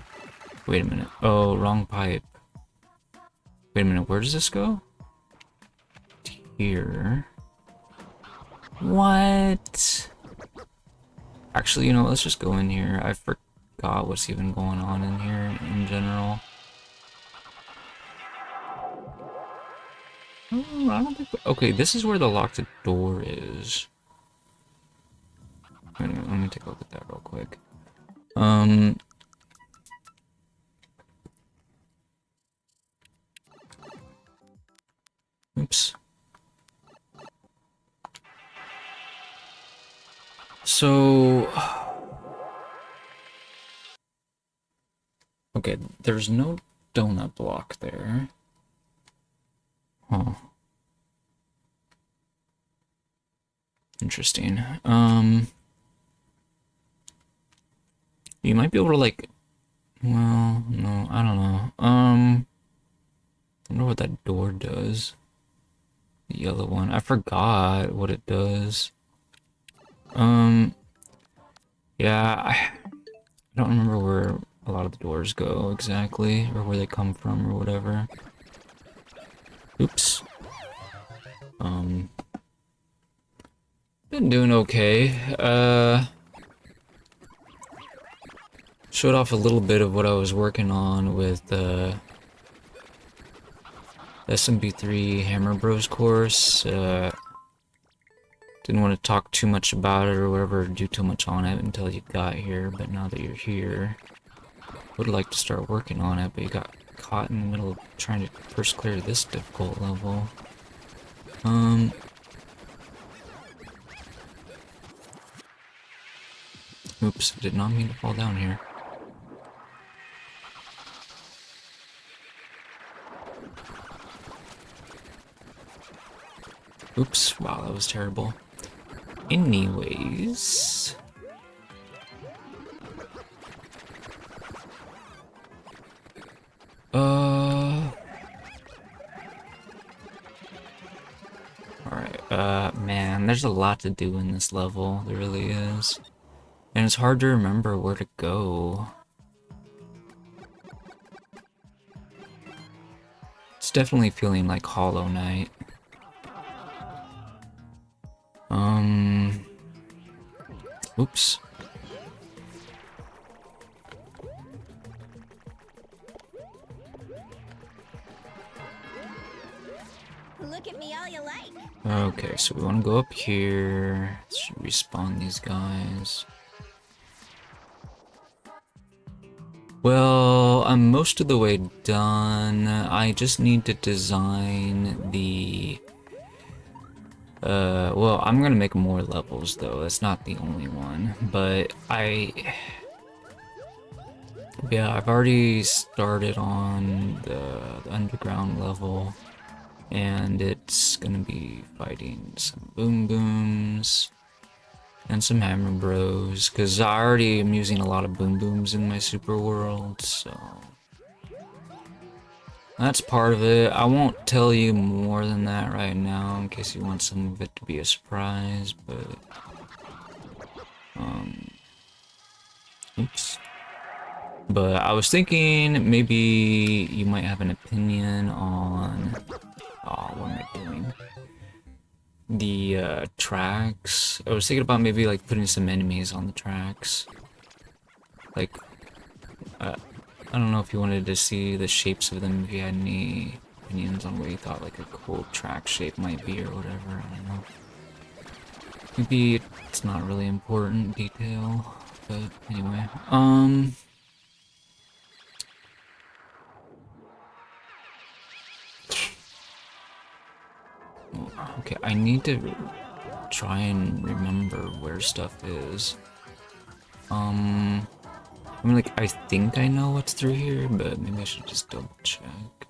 Wait a minute. Oh, wrong pipe. Wait a minute, where does this go? Here. What? Actually, you know, let's just go in here. I forgot what's even going on in here in general. Oh, I don't think... Okay, this is where the locked door is. Anyway, let me take a look at that real quick. Oops. So... Okay, there's no donut block there. Huh. Interesting. You might be able to, like... Well, no, I don't know. I wonder what that door does. The yellow one. I forgot what it does. Yeah, I don't remember where a lot of the doors go exactly, or where they come from, or whatever. Oops. Been doing okay. Showed off a little bit of what I was working on with the SMP3 Hammer Bros course. Didn't want to talk too much about it or whatever, or do too much on it until you got here, but now that you're here, would like to start working on it, but you got caught in the middle of trying to first clear this difficult level. Oops, did not mean to fall down here. Oops, wow, that was terrible. Anyways... Alright, man, there's a lot to do in this level, there really is. And it's hard to remember where to go. It's definitely feeling like Hollow Knight. Oops. Look at me all you like. Okay, so we want to go up here. Should respawn these guys. Well, I'm most of the way done. I just need to design the... well, I'm gonna make more levels though. That's not the only one. But yeah, I've already started on the underground level. And it's gonna be fighting some Boom Booms and some Hammer Bros, because I already am using a lot of Boom Booms in my Super World, so that's part of it. I won't tell you more than that right now in case you want some of it to be a surprise, but oops. But I was thinking maybe you might have an opinion on what am I doing? The tracks. I was thinking about maybe like putting some enemies on the tracks. Like, I don't know if you wanted to see the shapes of them, if you had any opinions on what you thought like a cool track shape might be or whatever. I don't know. Maybe it's not really important detail, but anyway. Okay, I need to try and remember where stuff is. I mean, like, I think I know what's through here, but maybe I should just double check.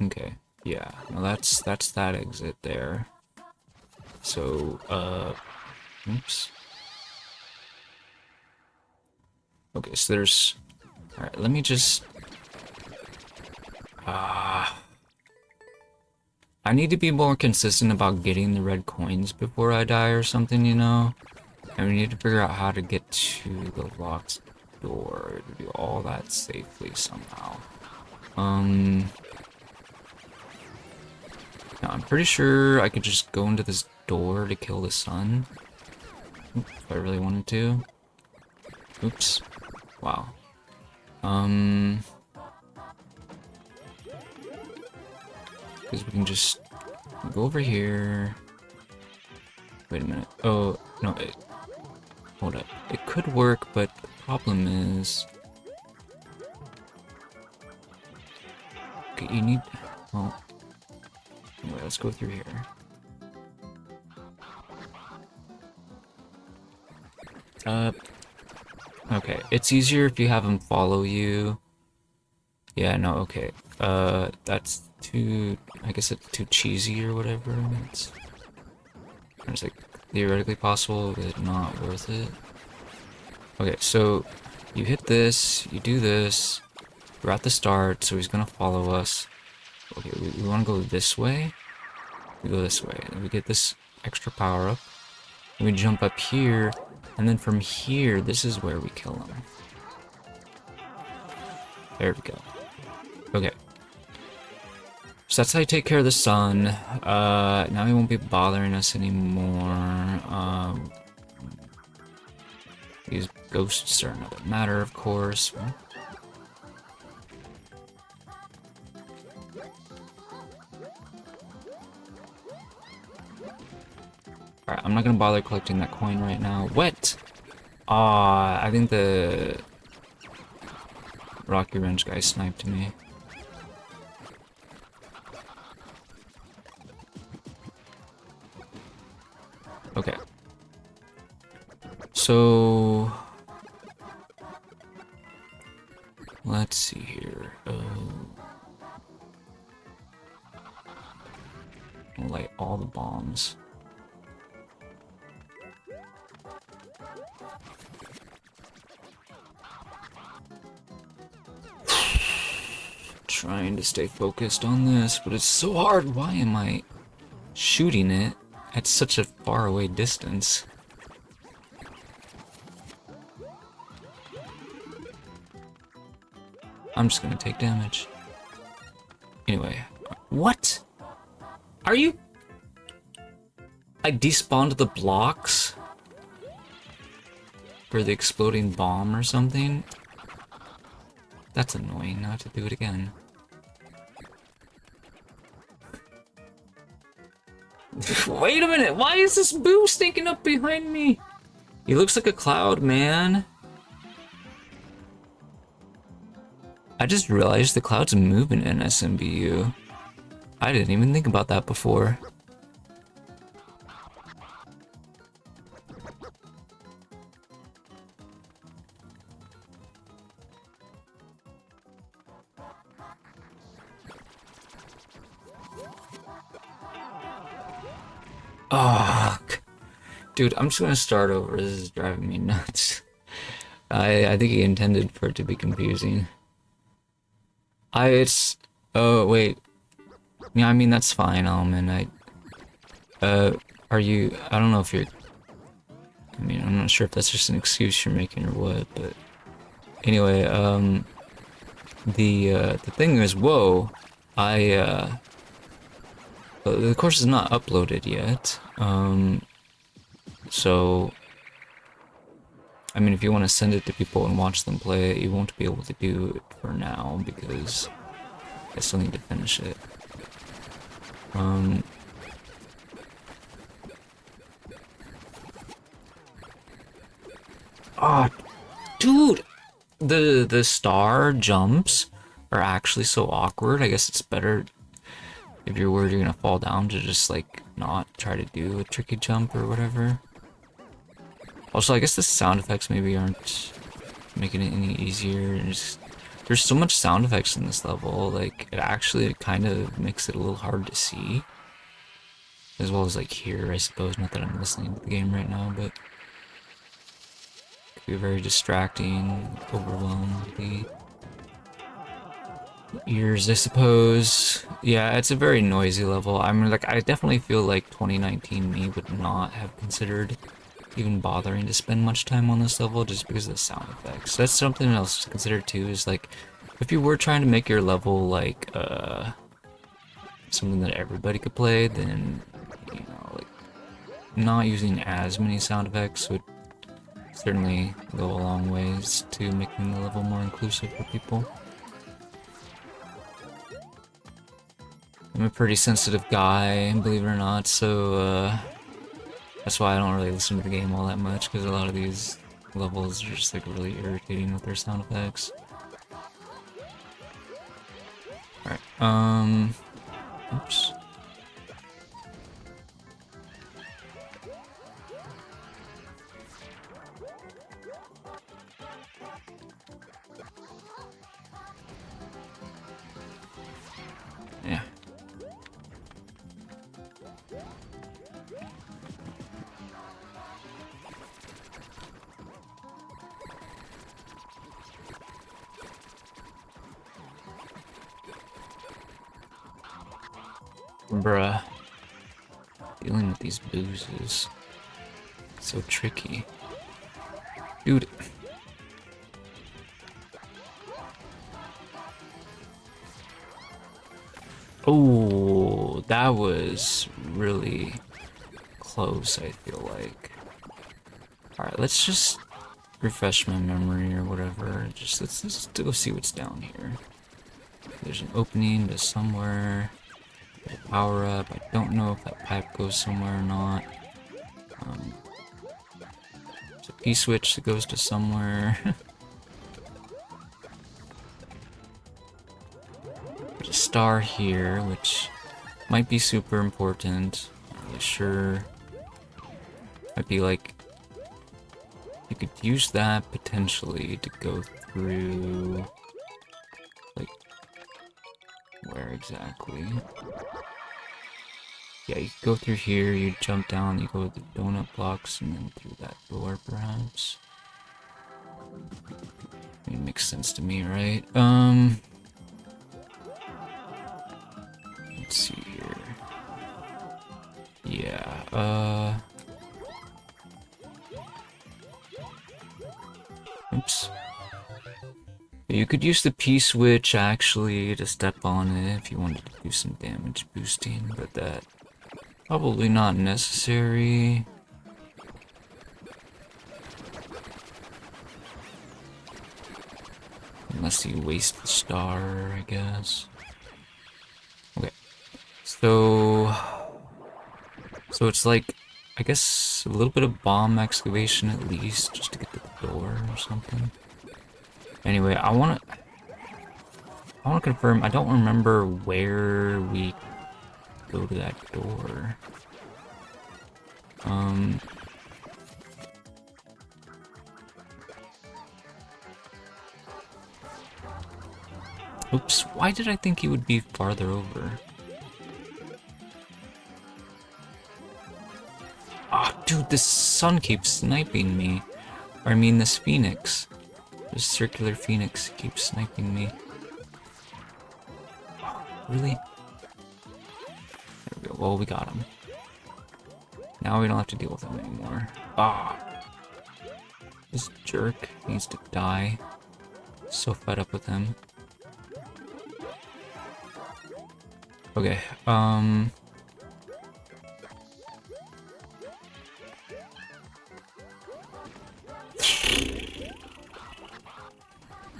Okay, yeah, well, that's that exit there. So, oops. Okay, so there's... Alright, let me just... I need to be more consistent about getting the red coins before I die or something, you know? And we need to figure out how to get to the locked door to do all that safely somehow. Now I'm pretty sure I could just go into this door to kill the sun. If I really wanted to. Oops. Wow. Because we can just go over here. Wait a minute. Oh, no, hold up. It could work, but the problem is... Okay, you need... Well... Anyway, let's go through here. Okay, it's easier if you have them follow you. Yeah, no, okay. That's too... I guess it's too cheesy or whatever. It's like theoretically possible, but not worth it. Okay, so you hit this, you do this. We're at the start, so he's gonna follow us. Okay, we want to go this way. We go this way, and we get this extra power up. And we jump up here, and then from here, this is where we kill him. There we go. Okay. So that's how you take care of the sun. Now he won't be bothering us anymore. These ghosts are another matter, of course. Alright, I'm not gonna bother collecting that coin right now. What? I think the Rocky Wrench guy sniped me. Okay. So let's see here. I'll light all the bombs. Trying to stay focused on this, but it's so hard. Why am I shooting it at such a far away distance? I'm just gonna take damage. Anyway, what? Are you... I despawned the blocks for the exploding bomb or something? That's annoying. Now I have to do it again. Wait a minute! Why is this boo sneaking up behind me? He looks like a cloud, man. I just realized the cloud's moving in SMBU. I didn't even think about that before. Oh, dude, I'm just gonna start over. This is driving me nuts. I think he intended for it to be confusing. Oh, wait. Yeah, I mean, that's fine, Alman. Are you... I don't know if you're... I mean, I'm not sure if that's just an excuse you're making or what, but... Anyway, the thing is, whoa, the course is not uploaded yet, so... I mean, if you want to send it to people and watch them play it, you won't be able to do it for now, because I still need to finish it. Oh, dude! The star jumps are actually so awkward. I guess it's better if you're worried you're gonna fall down to just, like, not try to do a tricky jump or whatever. Also, I guess the sound effects maybe aren't making it any easier. There's so much sound effects in this level, like, it actually kind of makes it a little hard to see. As well as, like, hear, I suppose. Not that I'm listening to the game right now, but... It could be very distracting, overwhelm the ears, I suppose. Yeah, it's a very noisy level. I mean, like, I definitely feel like 2019 me would not have considered even bothering to spend much time on this level just because of the sound effects. That's something else to consider too, is like, if you were trying to make your level like something that everybody could play, then, you know, like, not using as many sound effects would certainly go a long ways to making the level more inclusive for people. I'm a pretty sensitive guy, believe it or not, so that's why I don't really listen to the game all that much, because a lot of these levels are just, like, really irritating with their sound effects. Alright, oops. Yeah. Bruh. Dealing with these boos is so tricky. Dude. Oh, that was really close, I feel like. Alright, let's just refresh my memory or whatever. Let's go see what's down here. There's an opening to somewhere. A power up. I don't know if that pipe goes somewhere or not. There's a P-switch that goes to somewhere. There's a star here, which might be super important. Not really sure. Might be like... You could use that potentially to go through... Like... Where exactly? Yeah, you go through here, you jump down, you go to the donut blocks, and then through that door, perhaps. It makes sense to me, right? Let's see here. Yeah, oops. You could use the P-switch, actually, to step on it if you wanted to do some damage boosting, but that... Probably not necessary. Unless you waste the star, I guess. Okay. So it's like, I guess, a little bit of bomb excavation at least, just to get to the door or something. Anyway, I wanna confirm, I don't remember where we go to that door. Oops, why did I think he would be farther over? Ah, dude, this sun keeps sniping me. Or I mean, this phoenix. This circular phoenix keeps sniping me. Oh, really? There we go. Well, we got him. Now we don't have to deal with him anymore. Ah. This jerk needs to die. So fed up with him. Okay,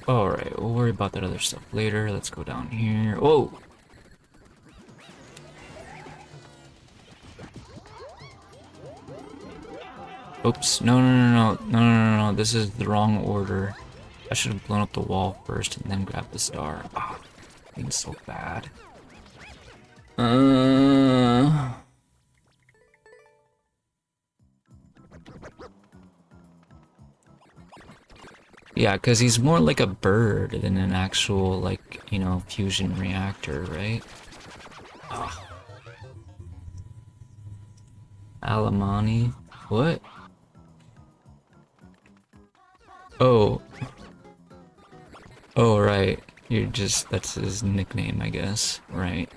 Alright, we'll worry about that other stuff later. Let's go down here. Whoa! Oops, no, this is the wrong order. I should have blown up the wall first and then grabbed the star. Ah, being so bad. Yeah, because he's more like a bird than an actual, like, you know, fusion reactor, right? Ugh. Alamani? What? Oh. Oh, right. You're just, that's his nickname, I guess. Right.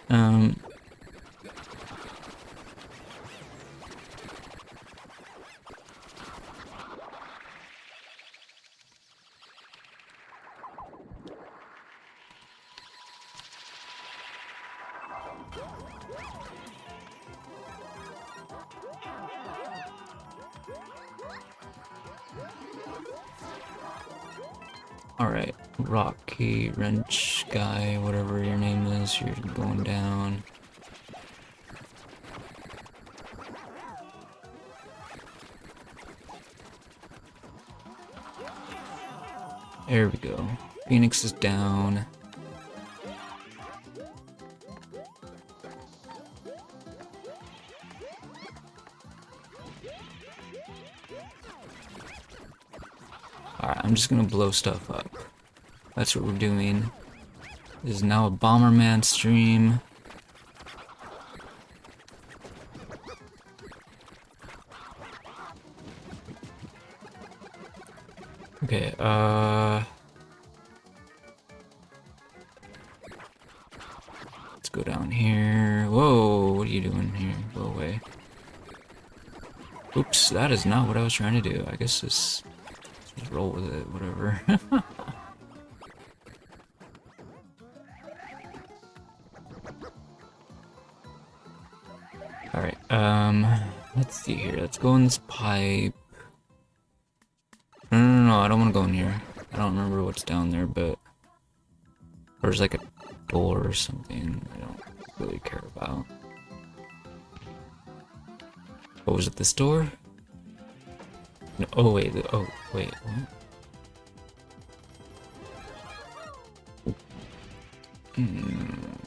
Alright, Rocky Wrench guy, whatever your name is, you're going down. There we go. Phoenix is down. Alright, I'm just gonna blow stuff up. That's what we're doing. This is now a Bomberman stream. Okay, let's go down here. Whoa, what are you doing here? Go away. Oops, that is not what I was trying to do. I guess just roll with it, whatever. Alright, let's see here. Let's go in this pipe. No, I don't want to go in here. I don't remember what's down there, but there's like a door or something I don't really care about. What was it, this door? No, oh wait, what?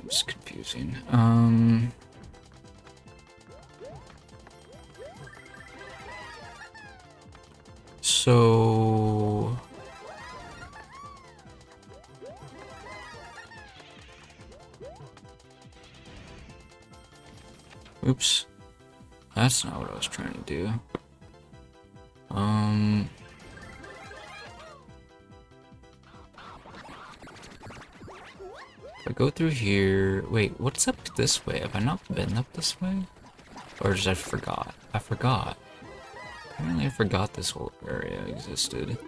It's confusing. So... Oops. That's not what I was trying to do. If I go through here... Wait, what's up this way? Have I not been up this way? Or just I forgot? I forgot. Apparently I forgot this whole area existed.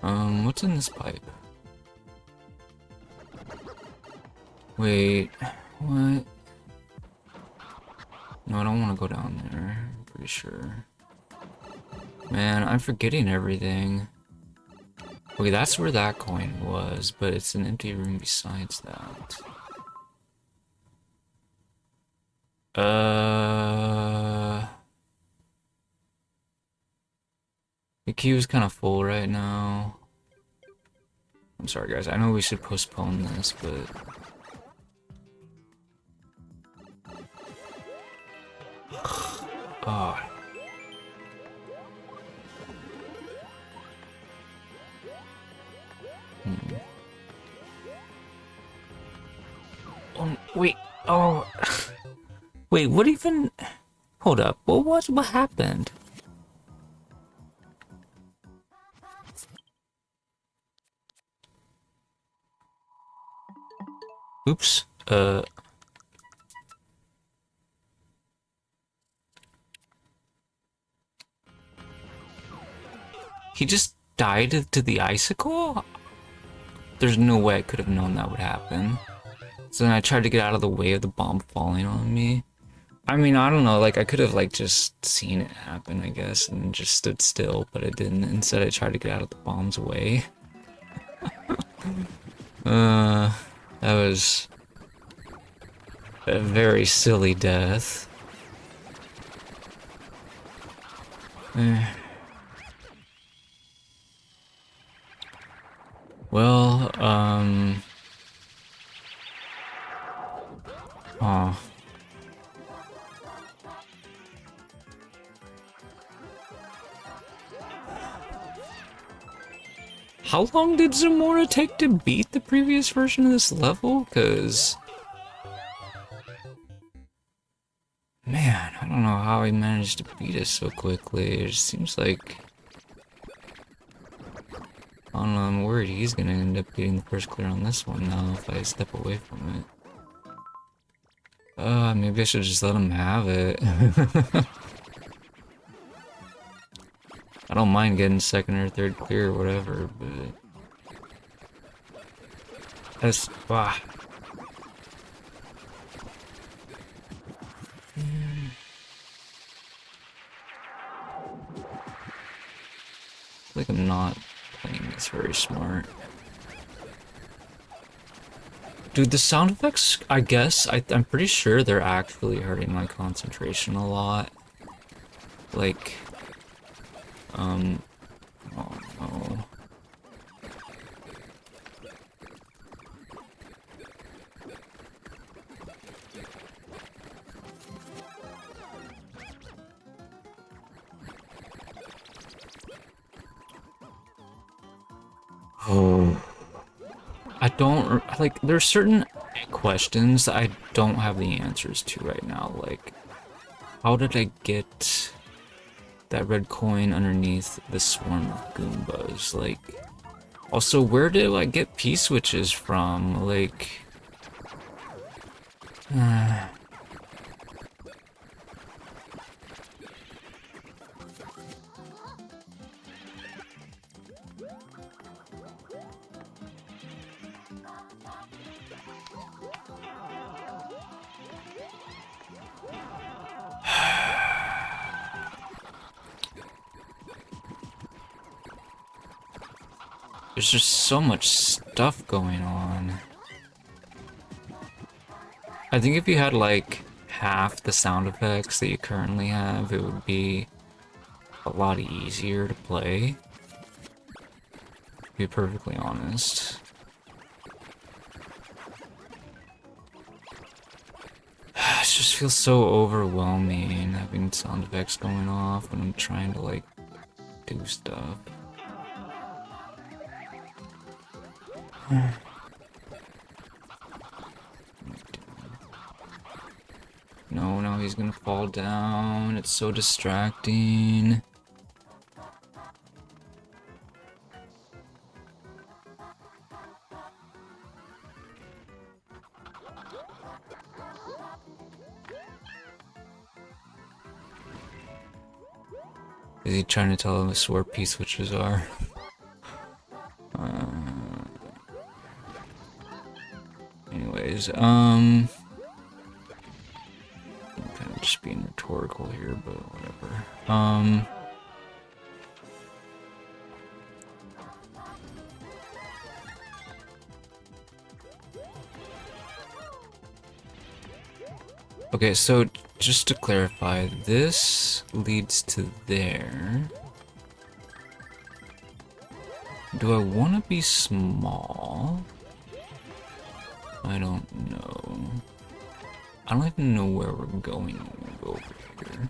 What's in this pipe? Wait, what? No, I don't want to go down there, I'm pretty sure. Man, I'm forgetting everything. Okay, that's where that coin was, but it's an empty room besides that. The queue is kind of full right now. I'm sorry, guys. I know we should postpone this, but... Oh. Oh, wait. Oh. Wait, what even... Hold up. What happened? Oops. He just died to the icicle? There's no way I could have known that would happen. So then I tried to get out of the way of the bomb falling on me. I mean, I don't know, like, I could have, like, just seen it happen, I guess, and just stood still, but I didn't. Instead, I tried to get out of the bomb's way. That was a very silly death. Well, oh. How long did Zamora take to beat the previous version of this level? Because... Man, I don't know how he managed to beat us so quickly. It just seems like... I don't know, I'm worried he's gonna end up getting the first clear on this one now if I step away from it. Maybe I should just let him have it. I don't mind getting second or third clear or whatever, but... That's... Wow. I feel like I'm not playing this very smart. Dude, the sound effects, I guess, I'm pretty sure they're actually hurting my concentration a lot. Like... Oh no. Oh. I don't, like, there's certain questions that I don't have the answers to right now, like, how did I get that red coin underneath the swarm of Goombas? Like, also, where do I get P-switches from? Like... There's just so much stuff going on. I think if you had, like, half the sound effects that you currently have, it would be a lot easier to play. To be perfectly honest. It just feels so overwhelming having sound effects going off when I'm trying to, like, do stuff. No, no, he's gonna fall down. It's so distracting. Is he trying to tell us where P-switches are? Anyways, I'm kind of just being rhetorical here, but whatever. Okay, so just to clarify, this leads to there. Do I want to be small? I don't know. I don't even know where we're going when we go over here.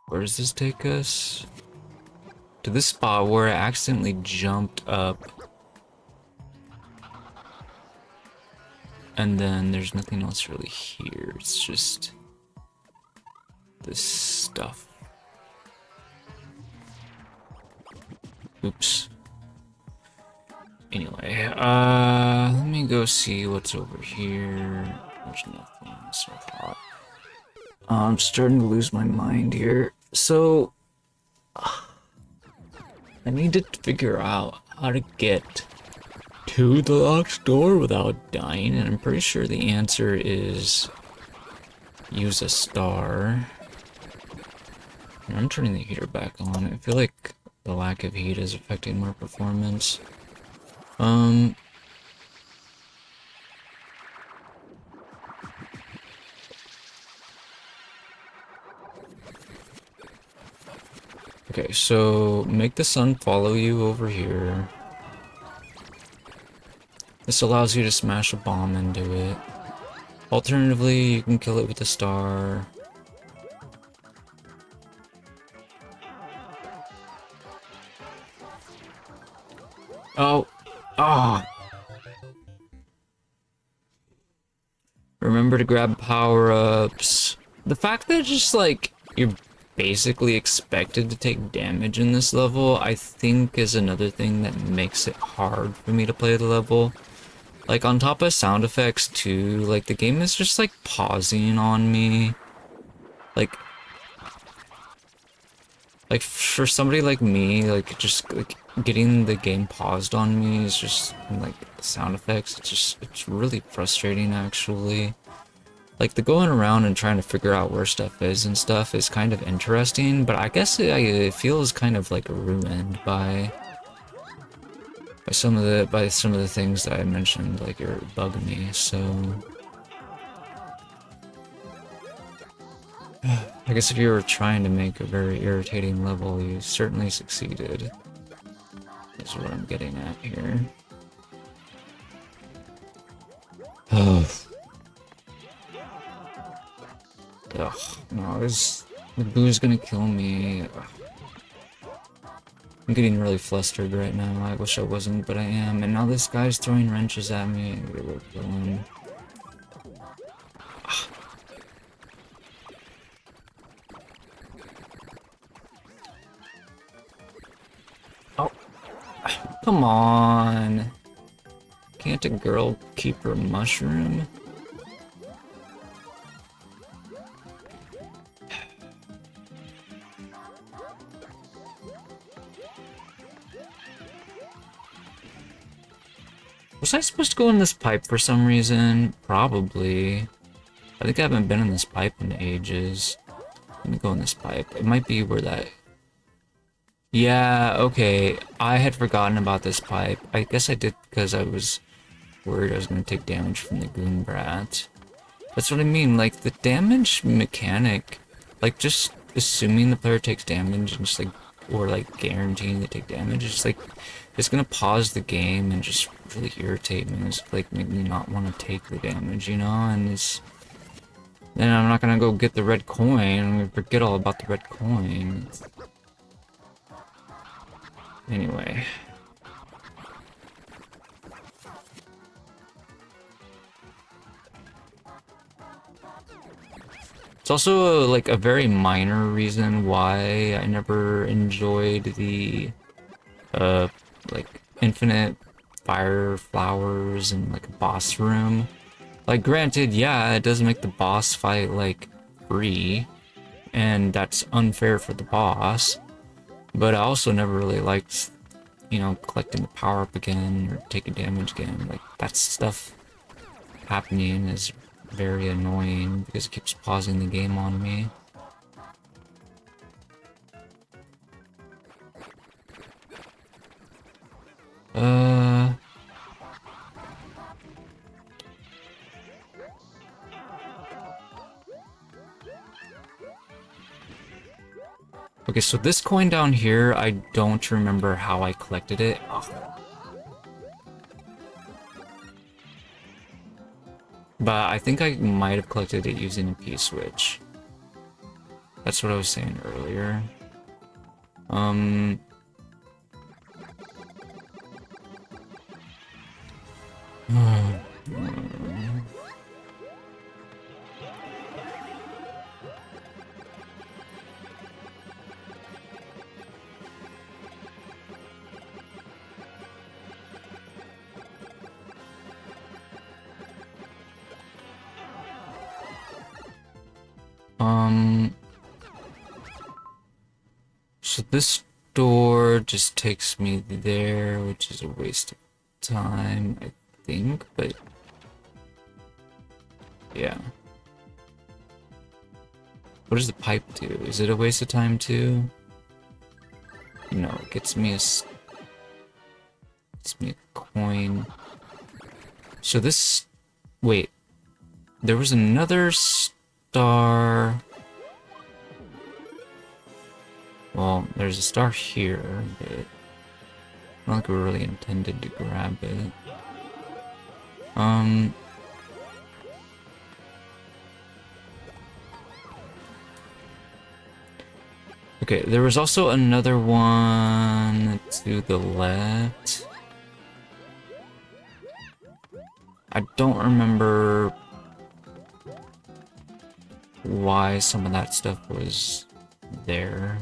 Where does this take us? To this spot where I accidentally jumped up. And then there's nothing else really here. It's just this stuff. Oops. Anyway, let me go see what's over here. There's nothing. It's so hot. I'm starting to lose my mind here. So, I need to figure out how to get to the locked door without dying, and I'm pretty sure the answer is use a star. And I'm turning the heater back on. I feel like the lack of heat is affecting my performance. Okay, so make the sun follow you over here. This allows you to smash a bomb into it. Alternatively, you can kill it with a star. Oh! Ah! Remember to grab power-ups. The fact that just, like, you're basically expected to take damage in this level, I think is another thing that makes it hard for me to play the level. Like, on top of sound effects, too, like, the game is just, like, pausing on me. Like, for somebody like me, like, just, like, getting the game paused on me is just, like, sound effects, it's really frustrating, actually. Like, the going around and trying to figure out where stuff is and stuff is kind of interesting, but I guess it feels kind of, like, ruined by some of the things that I mentioned, like, are bugging me, so I guess if you were trying to make a very irritating level, you certainly succeeded. That's what I'm getting at here. Ugh. Ugh. No, the boo's gonna kill me. Ugh. I'm getting really flustered right now. I wish I wasn't, but I am. And now this guy's throwing wrenches at me. I'm gonna go kill him. Oh. Come on. Can't a girl keep her mushroom? Was I supposed to go in this pipe for some reason? Probably. I think I haven't been in this pipe in ages. Let me go in this pipe. It might be where that... Yeah, okay. I had forgotten about this pipe. I guess I did because I was worried I was going to take damage from the Goon Brat. That's what I mean, like, the damage mechanic, like, just assuming the player takes damage and just, like, or like guaranteeing to take damage. It's like it's gonna pause the game and just really irritate me. It's like make me not want to take the damage, you know. And it's then I'm not gonna go get the red coin. I'm gonna forget all about the red coin. Anyway. It's also like a very minor reason why I never enjoyed the like infinite fire flowers and like a boss room. Like granted, yeah, it does make the boss fight like free, and that's unfair for the boss. But I also never really liked, you know, collecting the power up again or taking damage again. Like that stuff happening is very annoying because it keeps pausing the game on me. Okay, so this coin down here, I don't remember how I collected it. Ugh. But I think I might have collected it using a P-switch. That's what I was saying earlier. So this door just takes me there, which is a waste of time, I think, but yeah. What does the pipe do? Is it a waste of time too? No, it gets me a coin. So this, wait, there was another star. Well, there's a star here, but I don't think we really intended to grab it. Okay, there was also another one to the left. I don't remember why some of that stuff was there.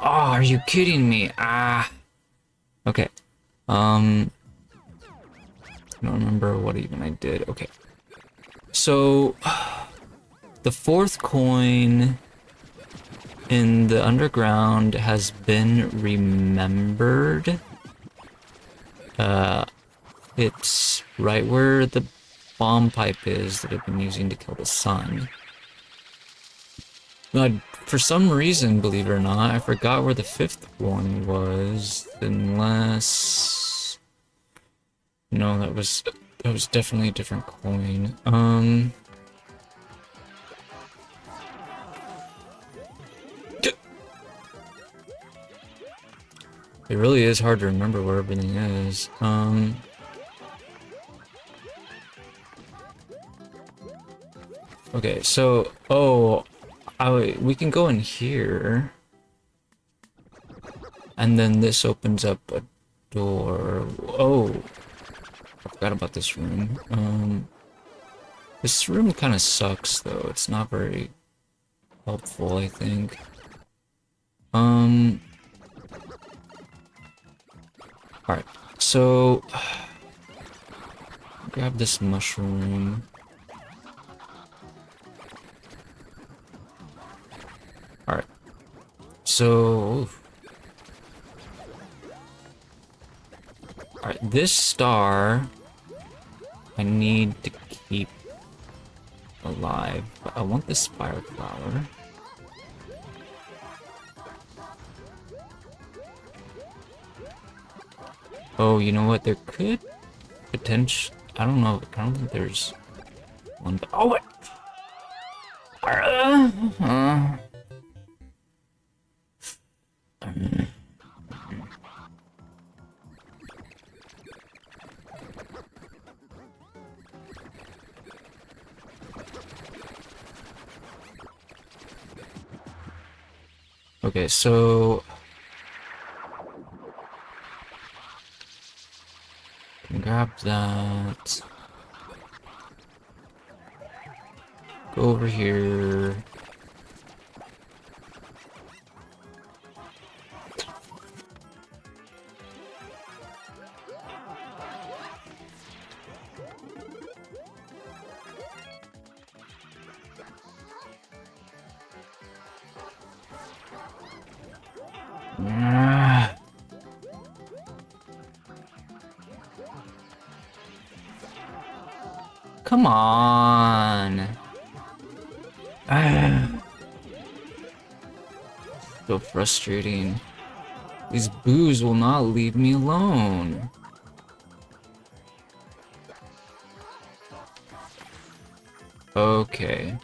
Oh, are you kidding me? Ah. Okay. I don't remember what even I did. Okay. So, the fourth coin in the underground has been remembered. It's right where the bomb pipe is that I've been using to kill the sun. But for some reason, believe it or not, I forgot where the fifth one was, unless... No, that was definitely a different coin. It really is hard to remember where everything is. Okay, so, we can go in here. And then this opens up a door. Oh, I forgot about this room. This room kind of sucks, though. It's not very helpful, I think. Alright, so... grab this mushroom. Alright. So... Alright, this star... I need to keep alive, but I want this fire flower. Oh, you know what? There could potentially... I don't know. I don't think there's one. Oh, wait. Okay, so grab that. Go over here. Ah. Come on. Ah. So frustrating. These boos will not leave me alone. Okay.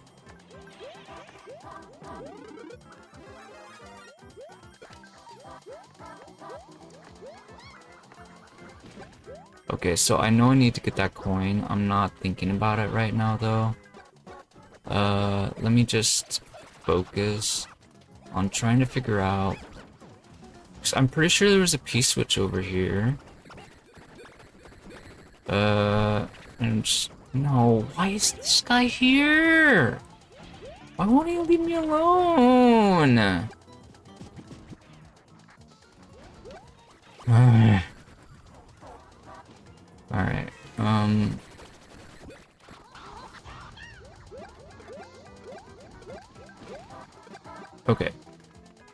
Okay, so I know I need to get that coin. I'm not thinking about it right now, though. Let me just focus on trying to figure out... 'cause I'm pretty sure there was a P-switch over here. And just... No, why is this guy here? Why won't he leave me alone? Alright, okay.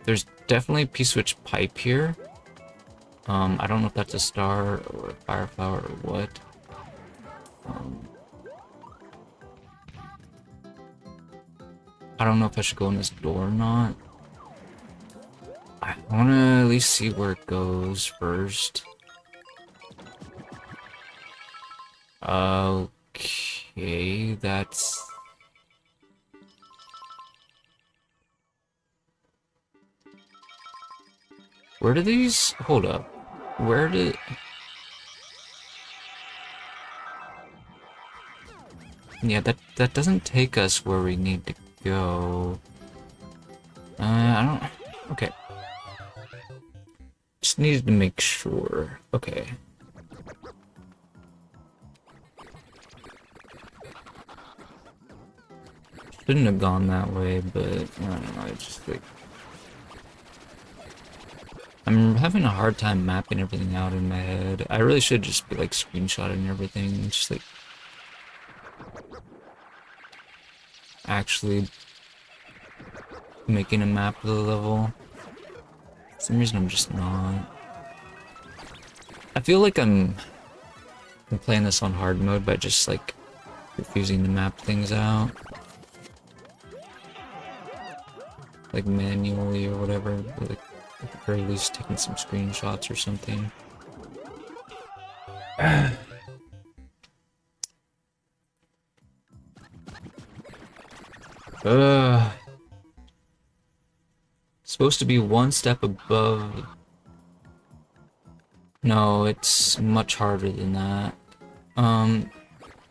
There's definitely a P-switch pipe here. I don't know if that's a star or a fire flower or what. I don't know if I should go in this door or not. I want to at least see where it goes first. Okay, that's... Where do these... Hold up. Where did... Yeah, that doesn't take us where we need to go. I don't... Okay. Just needed to make sure. Okay. Shouldn't have gone that way, but I don't know, I just like... I'm having a hard time mapping everything out in my head. I really should just be like screenshotting everything, just like... actually making a map of the level. For some reason I'm just not. I feel like I'm playing this on hard mode by just like refusing to map things out. Like manually or whatever, but like at the very least taking some screenshots or something. Supposed to be one step above. No, it's much harder than that.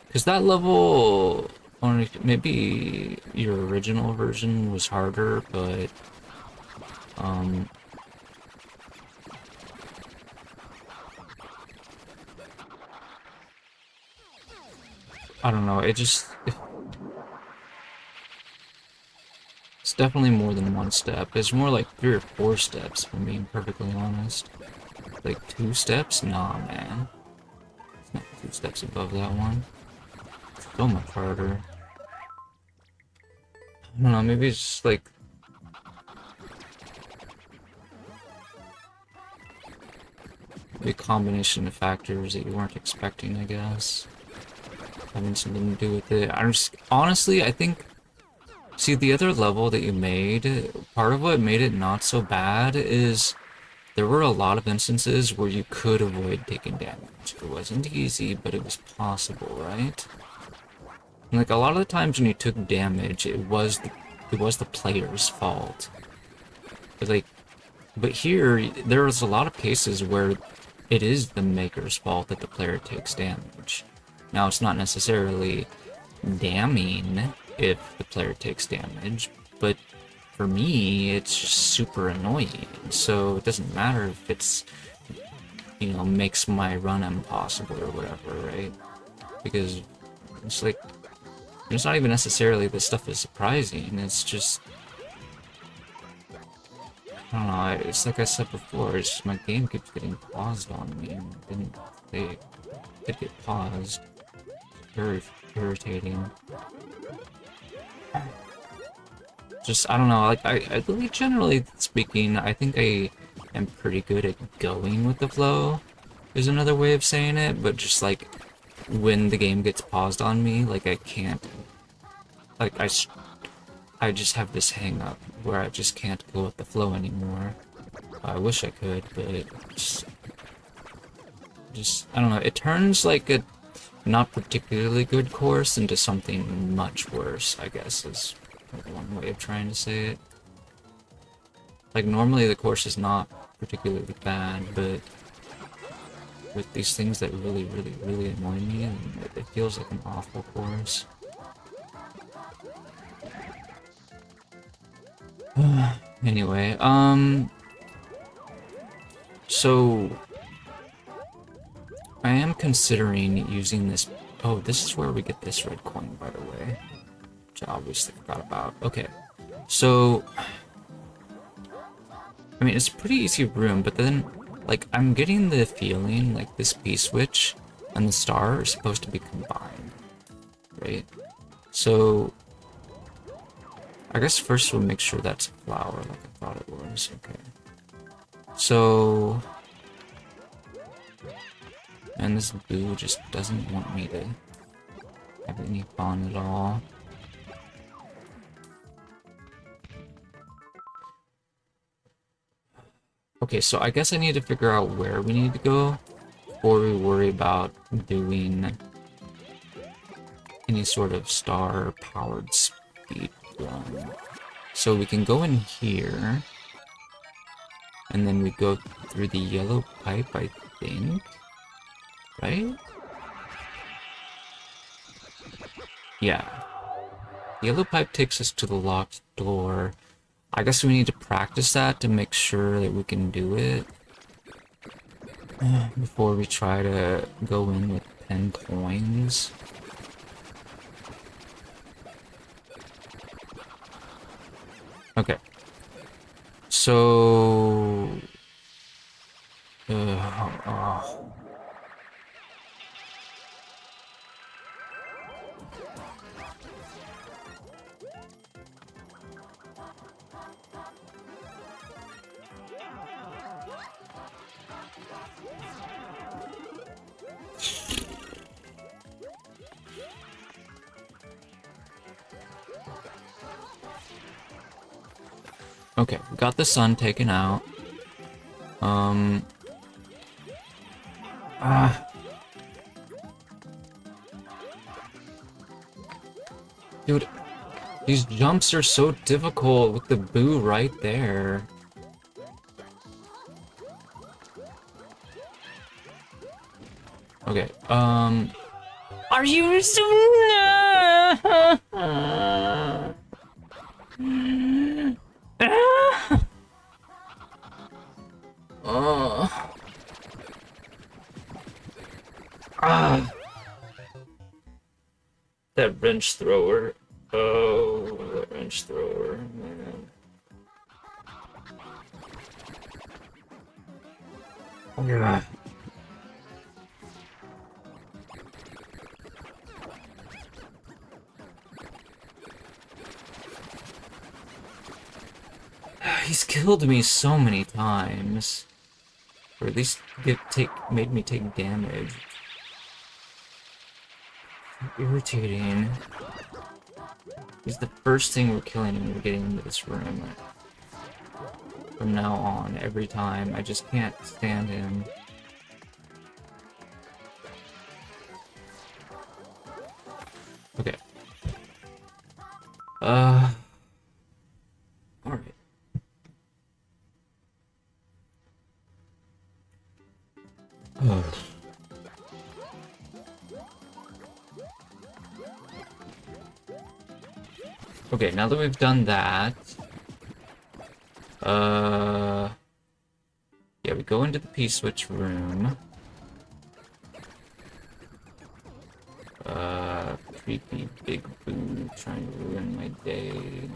Because that level, maybe your original version was harder, but I don't know, it's definitely more than one step. It's more like 3 or 4 steps, if I'm being perfectly honest. Like 2 steps? Nah, man. It's not 2 steps above that one. It's so much harder. I don't know, maybe it's just like... a combination of factors that you weren't expecting, I guess. Having something to do with it. Honestly, I think... See, the other level that you made, part of what made it not so bad is there were a lot of instances where you could avoid taking damage. It wasn't easy, but it was possible, right? And, like, a lot of the times when you took damage, it was the player's fault. But, like, but here, there's a lot of cases where it is the maker's fault that the player takes damage. Now, it's not necessarily damning if the player takes damage, but for me, it's just super annoying. So it doesn't matter if it's, makes my run impossible or whatever, right? Because it's like, it's not even necessarily this stuff is surprising, it's just, I don't know, it's like I said before, it's just my game keeps getting paused on me, and it didn't, it did get paused. Very irritating. Just, I don't know, like, I believe generally speaking, I think I am pretty good at going with the flow, is another way of saying it, but just, like, when the game gets paused on me, like, I can't, like, I just have this hang up where I just can't go with the flow anymore. I wish I could, but just, I don't know, it turns, like, a not particularly good course into something much worse, I guess, is one way of trying to say it. Like, normally the course is not particularly bad, but with these things that really, really, really annoy me, and it feels like an awful course. Anyway, so I am considering using this. Oh, this is where we get this red coin, by the way, which I obviously forgot about. Okay, so I mean, it's a pretty easy room, but then, like, I'm getting the feeling like this B-switch and the star are supposed to be combined, right? So I guess first we'll make sure that's a flower, like I thought it was. Okay. So, and this boo just doesn't want me to have any fun at all. Okay, so I guess I need to figure out where we need to go before we worry about doing any sort of star-powered speed run. So we can go in here, and then we go through the yellow pipe, I think, right? Yeah. The yellow pipe takes us to the locked door. I guess we need to practice that to make sure that we can do it before we try to go in with 10 coins. Okay. So... oh. Okay, we got the sun taken out. Dude, these jumps are so difficult with the boo right there. Okay, are you so... That wrench thrower. Oh, that wrench thrower, man. Yeah. He's killed me so many times. Or at least made me take damage. Irritating. He's the first thing we're killing when we're getting into this room. From now on, every time. I just can't stand him. Okay. Uh, alright. Okay, now that we've done that, yeah, we go into the P-switch room. Creepy big boo trying to ruin my day.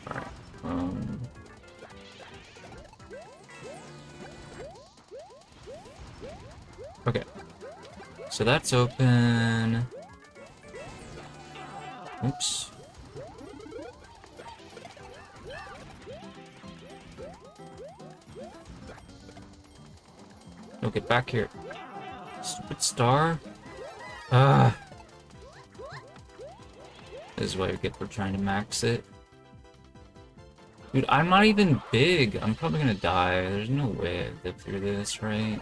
Alright, okay. So that's open. Oops. No, get back here. Stupid star. Ah. This is what I get for trying to max it. Dude, I'm not even big. I'm probably gonna die. There's no way I live through this, right?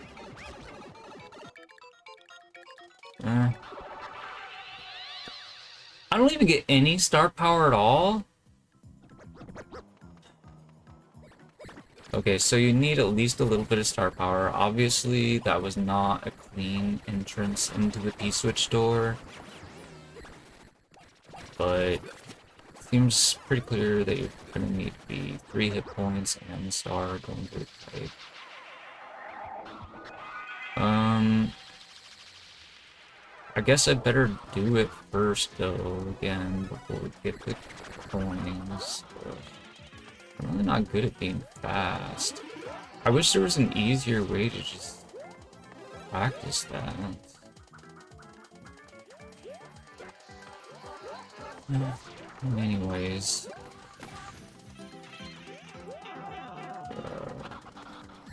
I don't even get any star power at all? Okay, so you need at least a little bit of star power. Obviously, that was not a clean entrance into the P-switch door. But it seems pretty clear that you're gonna need the 3 hit points and the star going through the pipe. I guess I better do it first, though, again, before we get the coins. I'm really not good at being fast. I wish there was an easier way to just practice that. Anyways.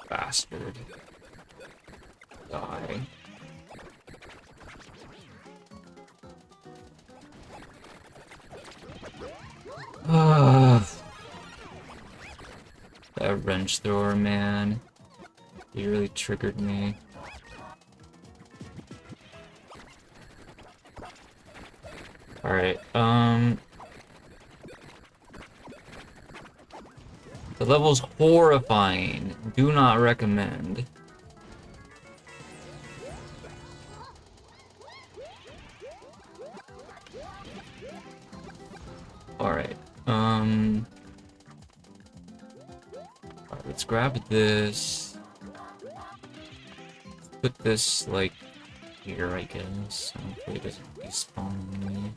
Bastard. Die. That wrench thrower, man. He really triggered me. Alright, the level's horrifying. Do not recommend. Alright, let's grab this. Put this, like, here, I guess. Hopefully it doesn't respawn me.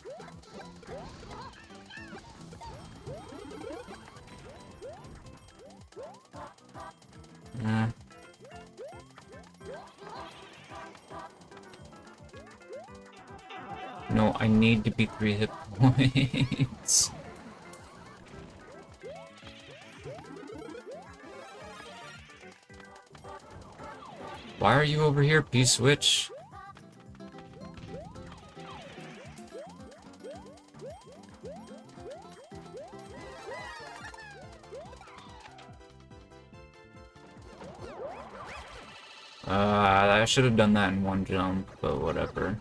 No, I need to be 3 hit points. Why are you over here, P-switch? I should have done that in one jump, but whatever.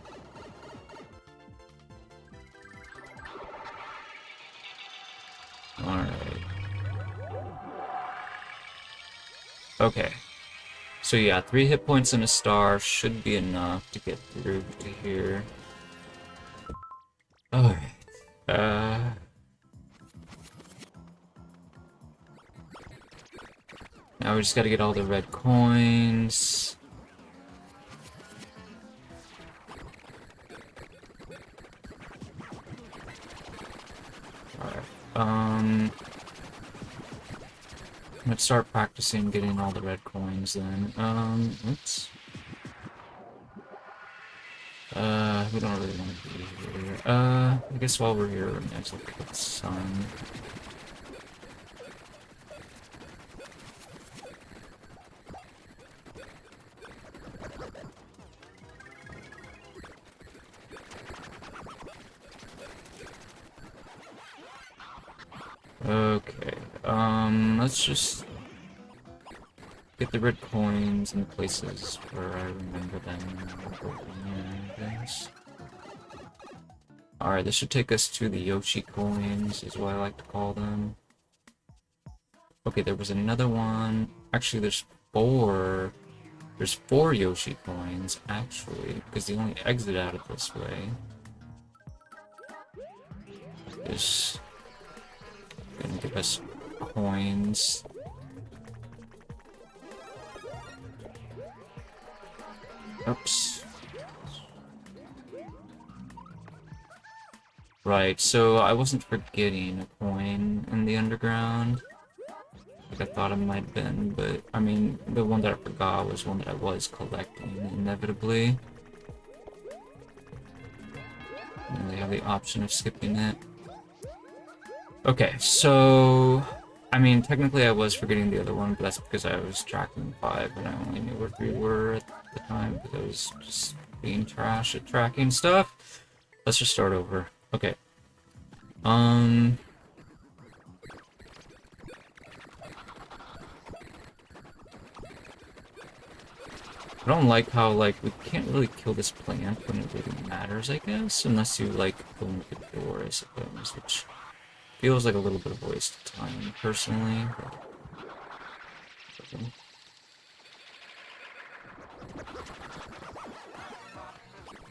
Alright. Okay. So yeah, 3 hit points and a star should be enough to get through to here. Alright. Now we just gotta get all the red coins. Alright, let's start practicing getting all the red coins then. Oops. We don't really want to be here. I guess while we're here, we might as well pick up the sun. Okay, let's just get the red coins in places where I remember them. Yeah, I guess. Alright, this should take us to the Yoshi coins, is what I like to call them. Okay, there was another one. Actually, there's four. There's 4 Yoshi coins, actually, because the only exit out of this way is gonna give us coins. Oops. Right, so I wasn't forgetting a coin in the underground. Like I thought it might have been, but I mean, the one that I forgot was one that I was collecting, inevitably. And they have the option of skipping it. Okay, so... I mean, technically I was forgetting the other one, but that's because I was tracking 5, and I only knew where 3 were at the time, because I was just being trash at tracking stuff. Let's just start over. Okay. I don't like how, like, we can't really kill this plant when it really matters, I guess, unless you, like, go into the door, I suppose, which feels like a little bit of a waste of time, personally. But...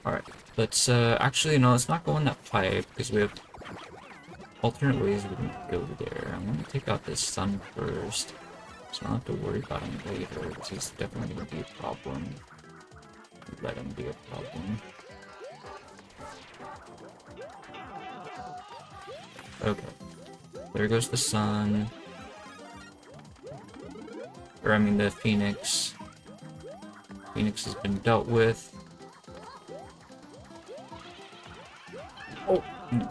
Alright, let's, actually, no, let's not go in that pipe, because we have alternate ways we can go there. I'm gonna take out this sun first, so I don't have to worry about him later, because he's definitely gonna be a problem. Let him be a problem. Okay. There goes the sun. Or, I mean, the Phoenix. Phoenix has been dealt with. Oh!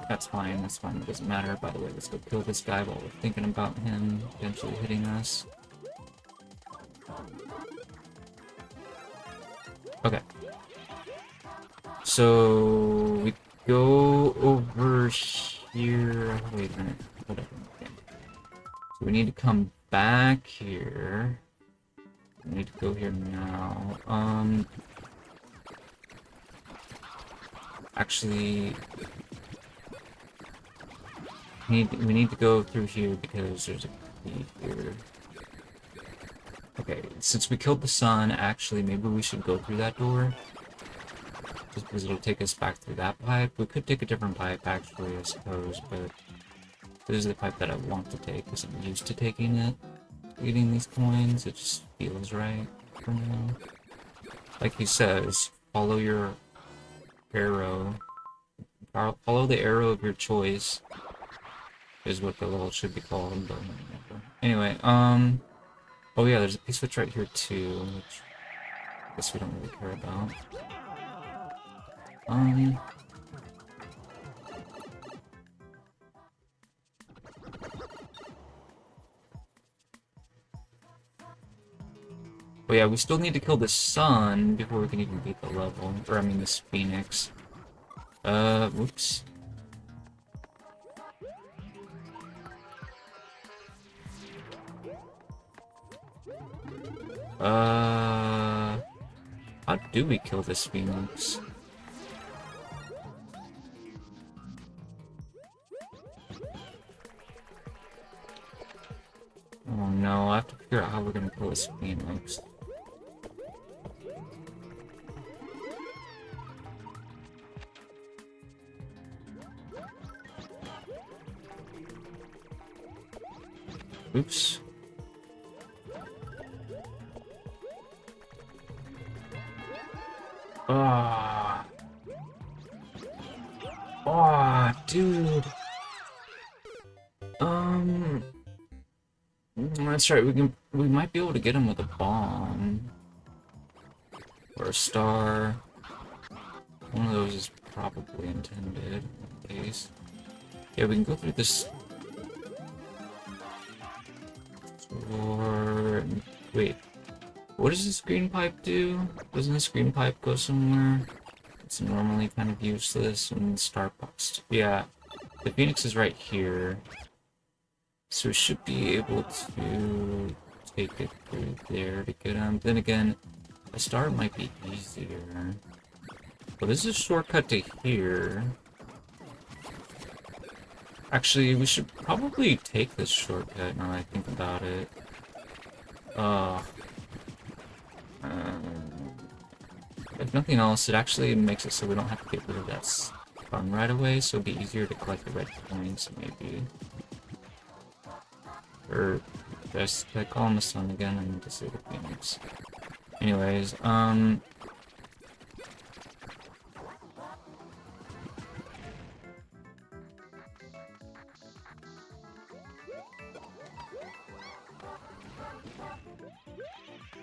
That's fine, that's fine. It doesn't matter. By the way, let's go kill this guy while we're thinking about him potentially hitting us. Okay. So we go over here. Wait a minute. Whatever. Okay. So we need to come back here. We need to go here now. Actually, we need to go through here because there's a key here. Okay, since we killed the sun, actually, maybe we should go through that door. Just because it'll take us back through that pipe. We could take a different pipe, actually, I suppose, but this is the pipe that I want to take because I'm used to taking it. Getting these coins, it just feels right for now. Like he says, follow your arrow. Follow the arrow of your choice is what the level should be called, but whatever. Anyway, oh yeah, there's a P-switch right here too, which I guess we don't really care about. But yeah, we still need to kill the sun before we can even beat the level. Or, I mean, this Phoenix. Whoops. How do we kill this Phoenix? Oh no, I have to figure out how we're gonna kill this Phoenix. Oops. Ah. Oh, dude. That's right. We might be able to get him with a bomb or a star. One of those is probably intended. In case. Yeah, we can go through this. Or wait, what does this green pipe do? Doesn't this green pipe go somewhere? It's normally kind of useless and Starbucks. Yeah, the Phoenix is right here. So we should be able to take it through there to get him. Then again, a star might be easier. But this is a shortcut to here. Actually, we should probably take this shortcut now that I think about it. Uh, if nothing else, it actually makes it so we don't have to get rid of that stun right away, so it'd be easier to collect the red coins, maybe. Or, did I call him the sun again? I need to say the phoenix. Anyways,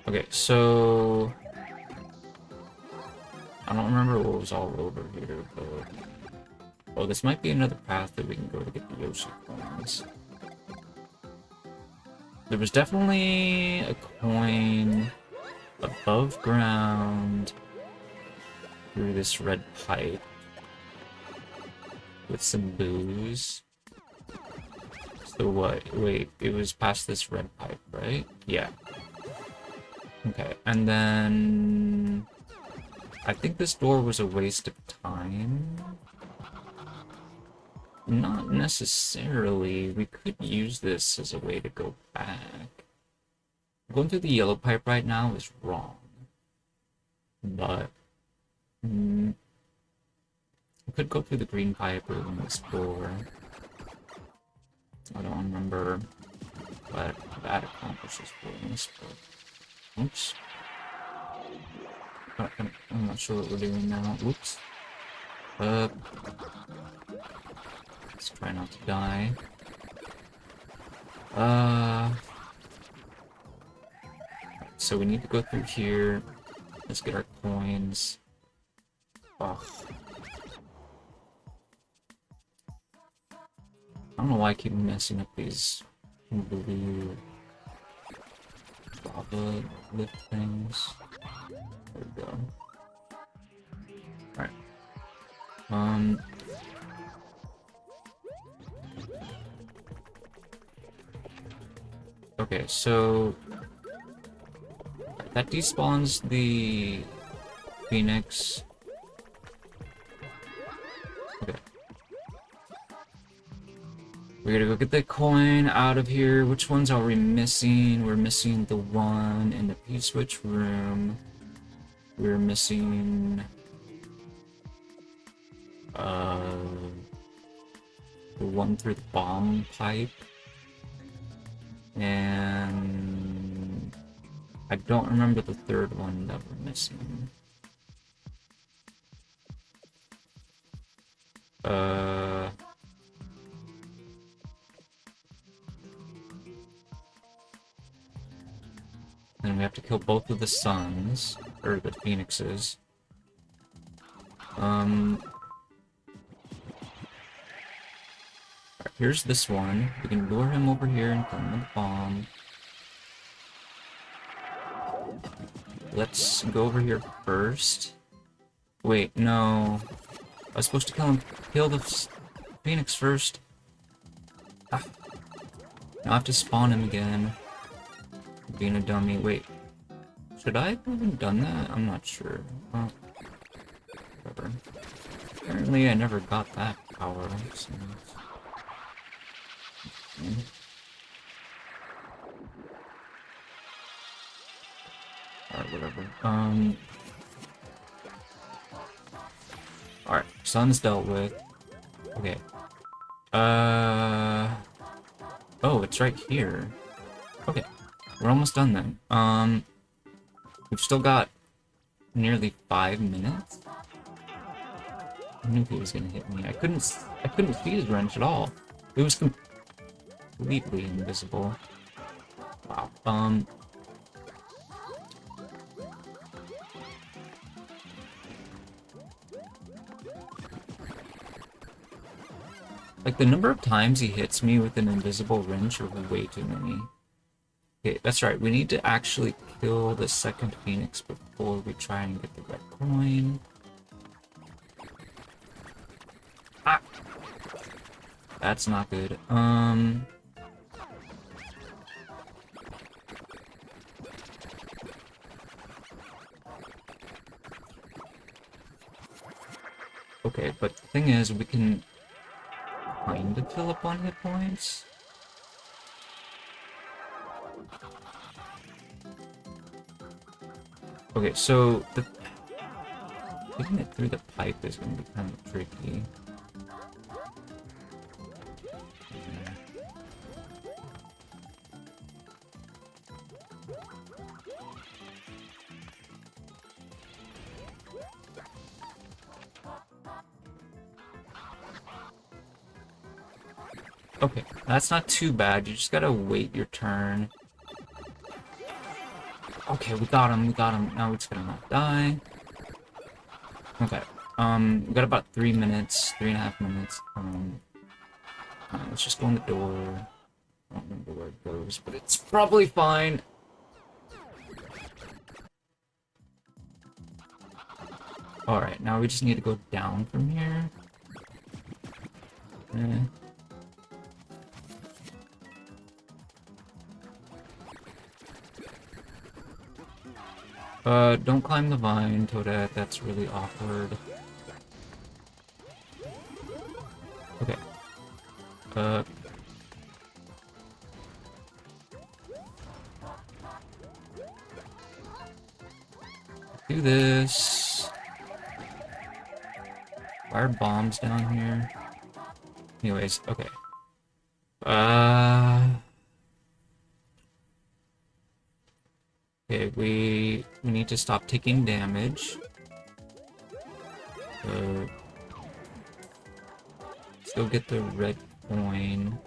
okay, so I don't remember what was all over here, but oh, this might be another path that we can go to get the Yoshi coins. There was definitely a coin above ground through this red pipe with some booze. So what? Wait, it was past this red pipe, right? Yeah. Okay, and then I think this door was a waste of time. Not necessarily. We could use this as a way to go back. Going through the yellow pipe right now is wrong. But we could go through the green pipe or explore. I don't remember what that accomplishes for us, but oops. I'm not sure what we're doing now. Oops. Let's try not to die. So we need to go through here. Let's get our coins. Oh. I don't know why I keep messing up these blue lava lift things. There we go. Alright. Okay, so that despawns the Phoenix. Okay. We gotta go get the coin out of here. Which ones are we missing? We're missing the one in the P-switch room. We're missing the one through the bomb pipe. And I don't remember the third one that we're missing. Then we have to kill both of the suns, or the phoenixes. Here's this one. We can lure him over here and kill him with a bomb. Let's go over here first. Wait, no. I was supposed to kill the Phoenix first. Ah. Now I have to spawn him again. Being a dummy. Wait. Should I have even done that? I'm not sure. Well, whatever. Apparently I never got that power. So. Alright, whatever. Alright, sun's dealt with. Okay. Oh, it's right here. Okay. We're almost done then. We've still got nearly 5 minutes. I knew he was gonna hit me. I couldn't see his wrench at all. It was completely invisible. Wow. Like, the number of times he hits me with an invisible wrench are way too many. Okay, that's right. We need to actually kill the second Phoenix before we try and get the red coin. Ah! That's not good. Okay, but the thing is, we can kind of fill up on hit points. Okay, so getting it through the pipe is going to be kind of tricky. Okay, that's not too bad. You just gotta wait your turn. Okay, we got him, Now we're just gonna not die. Okay, we got about 3 minutes, 3.5 minutes. Let's just go in the door. I don't remember where it goes, but it's probably fine. Alright, now we just need to go down from here. Don't climb the vine, Toadette. That's really awkward. Okay. Do this. Fire bombs down here. Anyways, okay. Okay, we need to stop taking damage. Let's go get the red coin.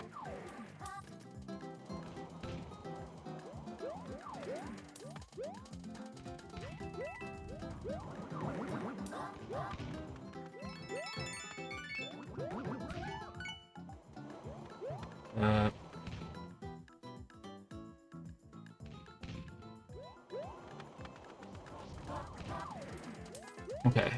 Okay,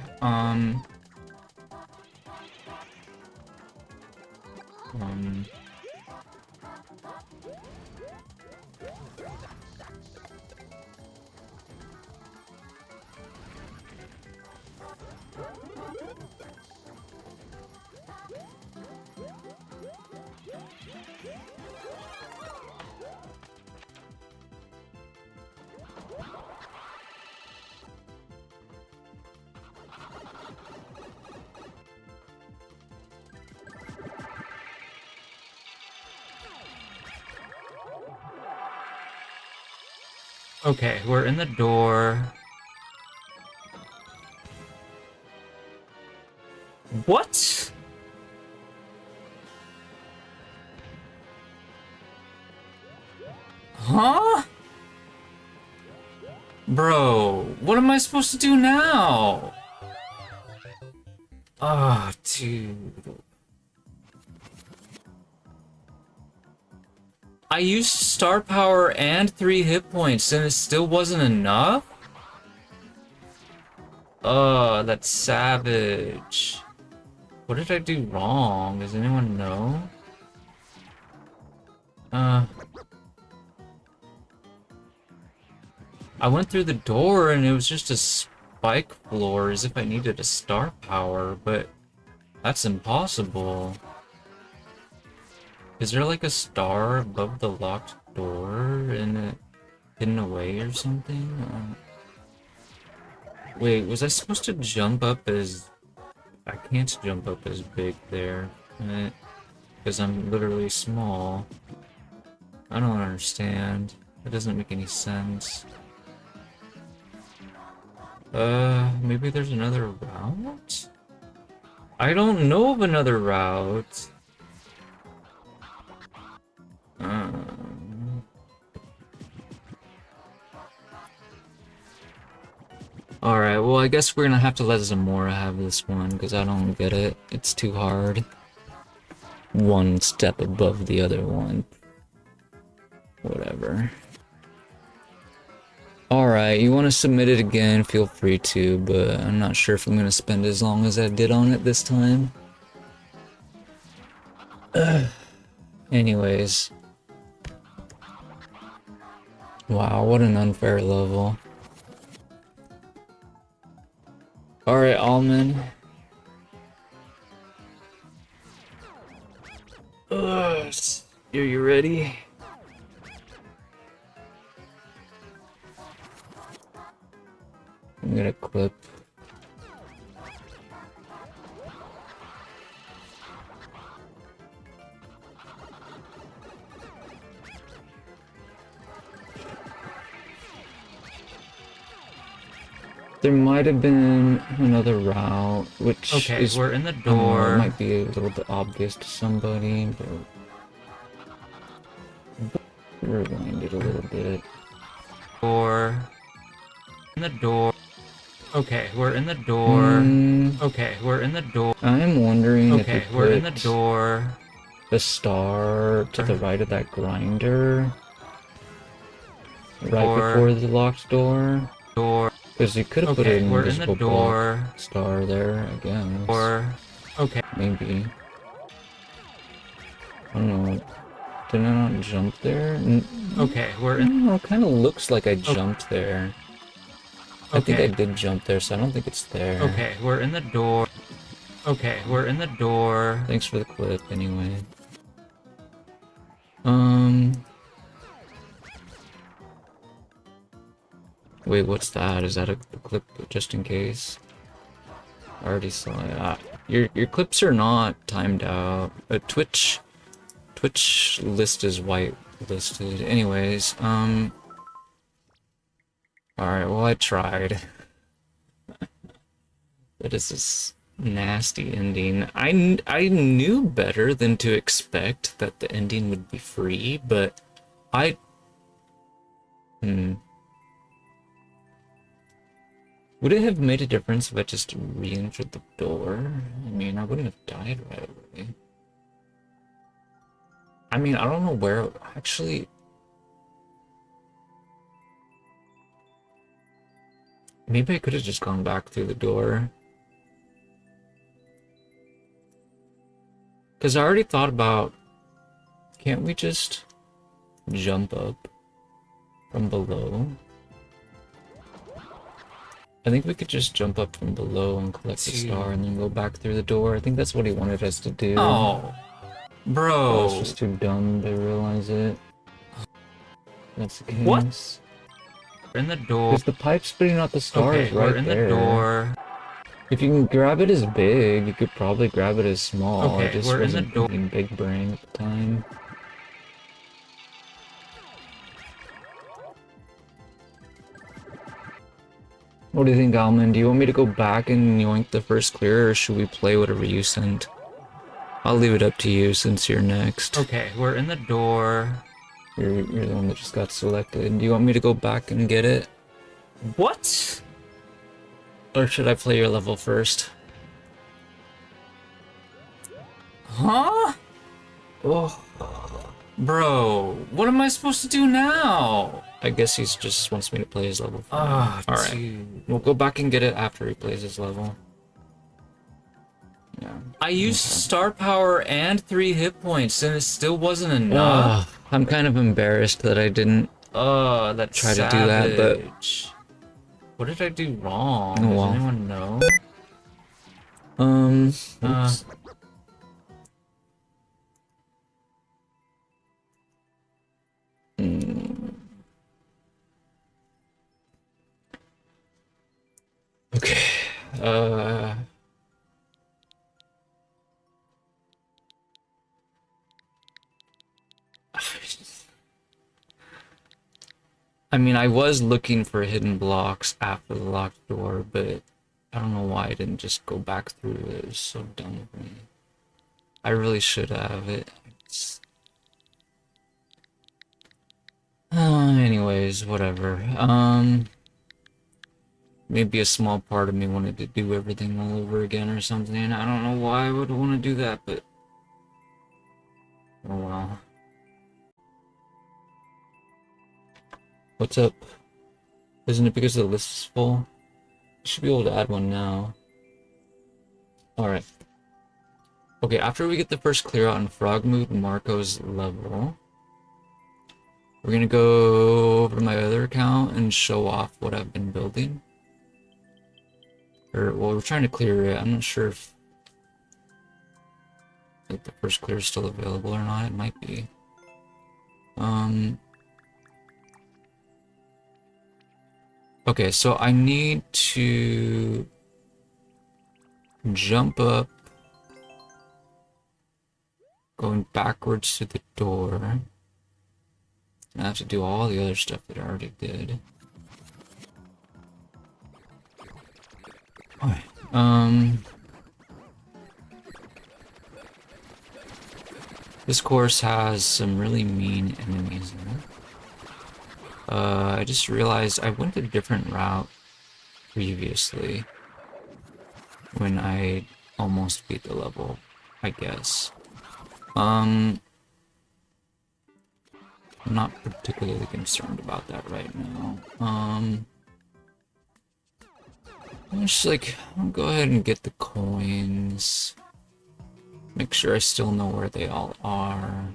okay, we're in the door. What? Huh? Bro, what am I supposed to do now? Ah, dude. I used star power and 3 hit points and it still wasn't enough? Oh, that's savage. What did I do wrong? Does anyone know? I went through the door and it was just a spike floor as if I needed a star power, but that's impossible. Is there like a star above the locked door and it hidden away or something? Wait, was I supposed to jump up as... I can't jump up as big there, right? Because I'm literally small. I don't understand. That doesn't make any sense. Maybe there's another route? I don't know of another route. Alright, well I guess we're gonna have to let Zamora have this one, because I don't get it. It's too hard. One step above the other one. Whatever. Alright, you want to submit it again, feel free to, but I'm not sure if I'm gonna spend as long as I did on it this time. Anyways. Wow, what an unfair level. Alright, Almond. Are you ready? I'm gonna clip. There might have been another route, which Okay, is, we're in the I don't know, door. it might be a little bit obvious to somebody, but rewind it a little bit. Door. In the door. Okay, we're in the door. Okay, we're in the door. I'm wondering if you Okay, we're in the put door. the star to the right of that grinder, right before the locked door. Door. Because you could have put Okay, an we're in the invisible door. block star there, I guess. Door. Okay. Maybe. I don't know. Did I not jump there? Okay, we're I in. don't know, it kind of looks like I jumped there. I think I Okay. did jump there, so I don't think it's there. Okay, we're in the door. Okay, we're in the door. Thanks for the clip, anyway. Wait, what's that? Is that a clip just in case? I already saw it. Your clips are not timed out. Twitch list is white listed. Anyways, alright, well I tried. That is this nasty ending. I knew better than to expect that the ending would be free, but would it have made a difference if I just re-entered the door? I mean, I wouldn't have died right away. I mean, I don't know where... Actually... Maybe I could have just gone back through the door. Because I already thought about... Can't we just jump up from below? I think we could just jump up from below and collect the star and then go back through the door. I think that's what he wanted us to do. Oh. Bro. I was just too dumb to realize it. That's the case. What? We're in the door. Because the pipe spitting out the star is right we're in there. the door. If you can grab it as big, you could probably grab it as small. Okay, It just we're in the wasn't door. thinking big brain at the time. What do you think, Alman? Do you want me to go back and yoink the first clear, or should we play whatever you sent? I'll leave it up to you since you're next. Okay, we're in the door. You're the one that just got selected. Do you want me to go back and get it? What? Or should I play your level first? Huh? Oh. Bro, what am I supposed to do now? I guess he just wants me to play his level. Ah, alright. dude. We'll go back and get it after he plays his level. Yeah. I used star power and 3 hit points and it still wasn't enough. I'm kind of embarrassed that I didn't That's try to do that, but... What did I do wrong? Oh, well. Does anyone know? Oops. Okay. I mean, I was looking for hidden blocks after the locked door, but I don't know why I didn't just go back through it. It was so dumb of me. I really should have it. Anyways, whatever. Maybe a small part of me wanted to do everything all over again or something. I don't know why I would want to do that, but... Oh well. What's up? Isn't it because the list is full? You should be able to add one now. Alright. Okay, after we get the first clear out on TwoMoodMarco's level, we're gonna go over to my other account and show off what I've been building. Or, well, we're trying to clear it. I'm not sure if like, the first clear is still available or not. It might be. Okay, so I need to jump up, going backwards to the door. I have to do all the other stuff that I already did. Okay. This course has some really mean enemies in it. I just realized I went a different route previously when I almost beat the level, I guess. I'm not particularly concerned about that right now. I'm just like, I'll go ahead and get the coins. Make sure I still know where they all are.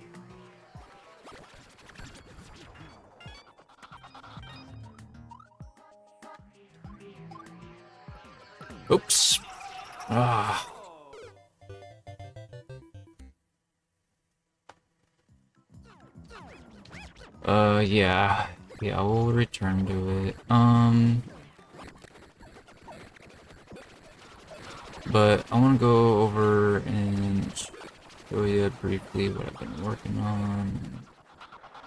Oops. Ah. Yeah. Yeah, we'll return to it. But I want to go over and show you briefly what I've been working on.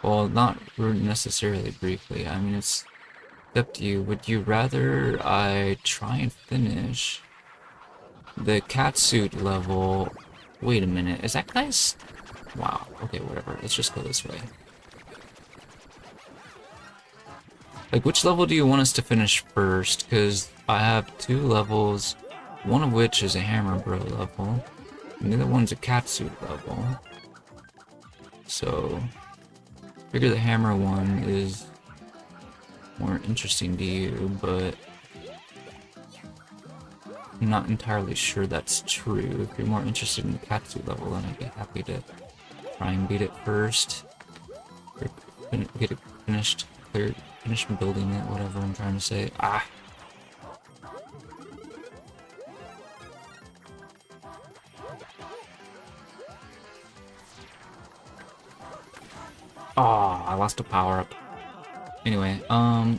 Well, not necessarily briefly. I mean, it's up to you. Would you rather I try and finish the catsuit level? Wait a minute. Is that guy's... Wow. Okay, whatever. Let's just go this way. Like, which level do you want us to finish first? Because I have 2 levels, one of which is a Hammer Bro level, and the other one's a catsuit level. So, I figure the Hammer one is more interesting to you, but I'm not entirely sure that's true. If you're more interested in the catsuit level, then I'd be happy to try and beat it first. Or get it finished, cleared. Finish building it, whatever I'm trying to say. Ah! Oh, I lost a power-up. Anyway, what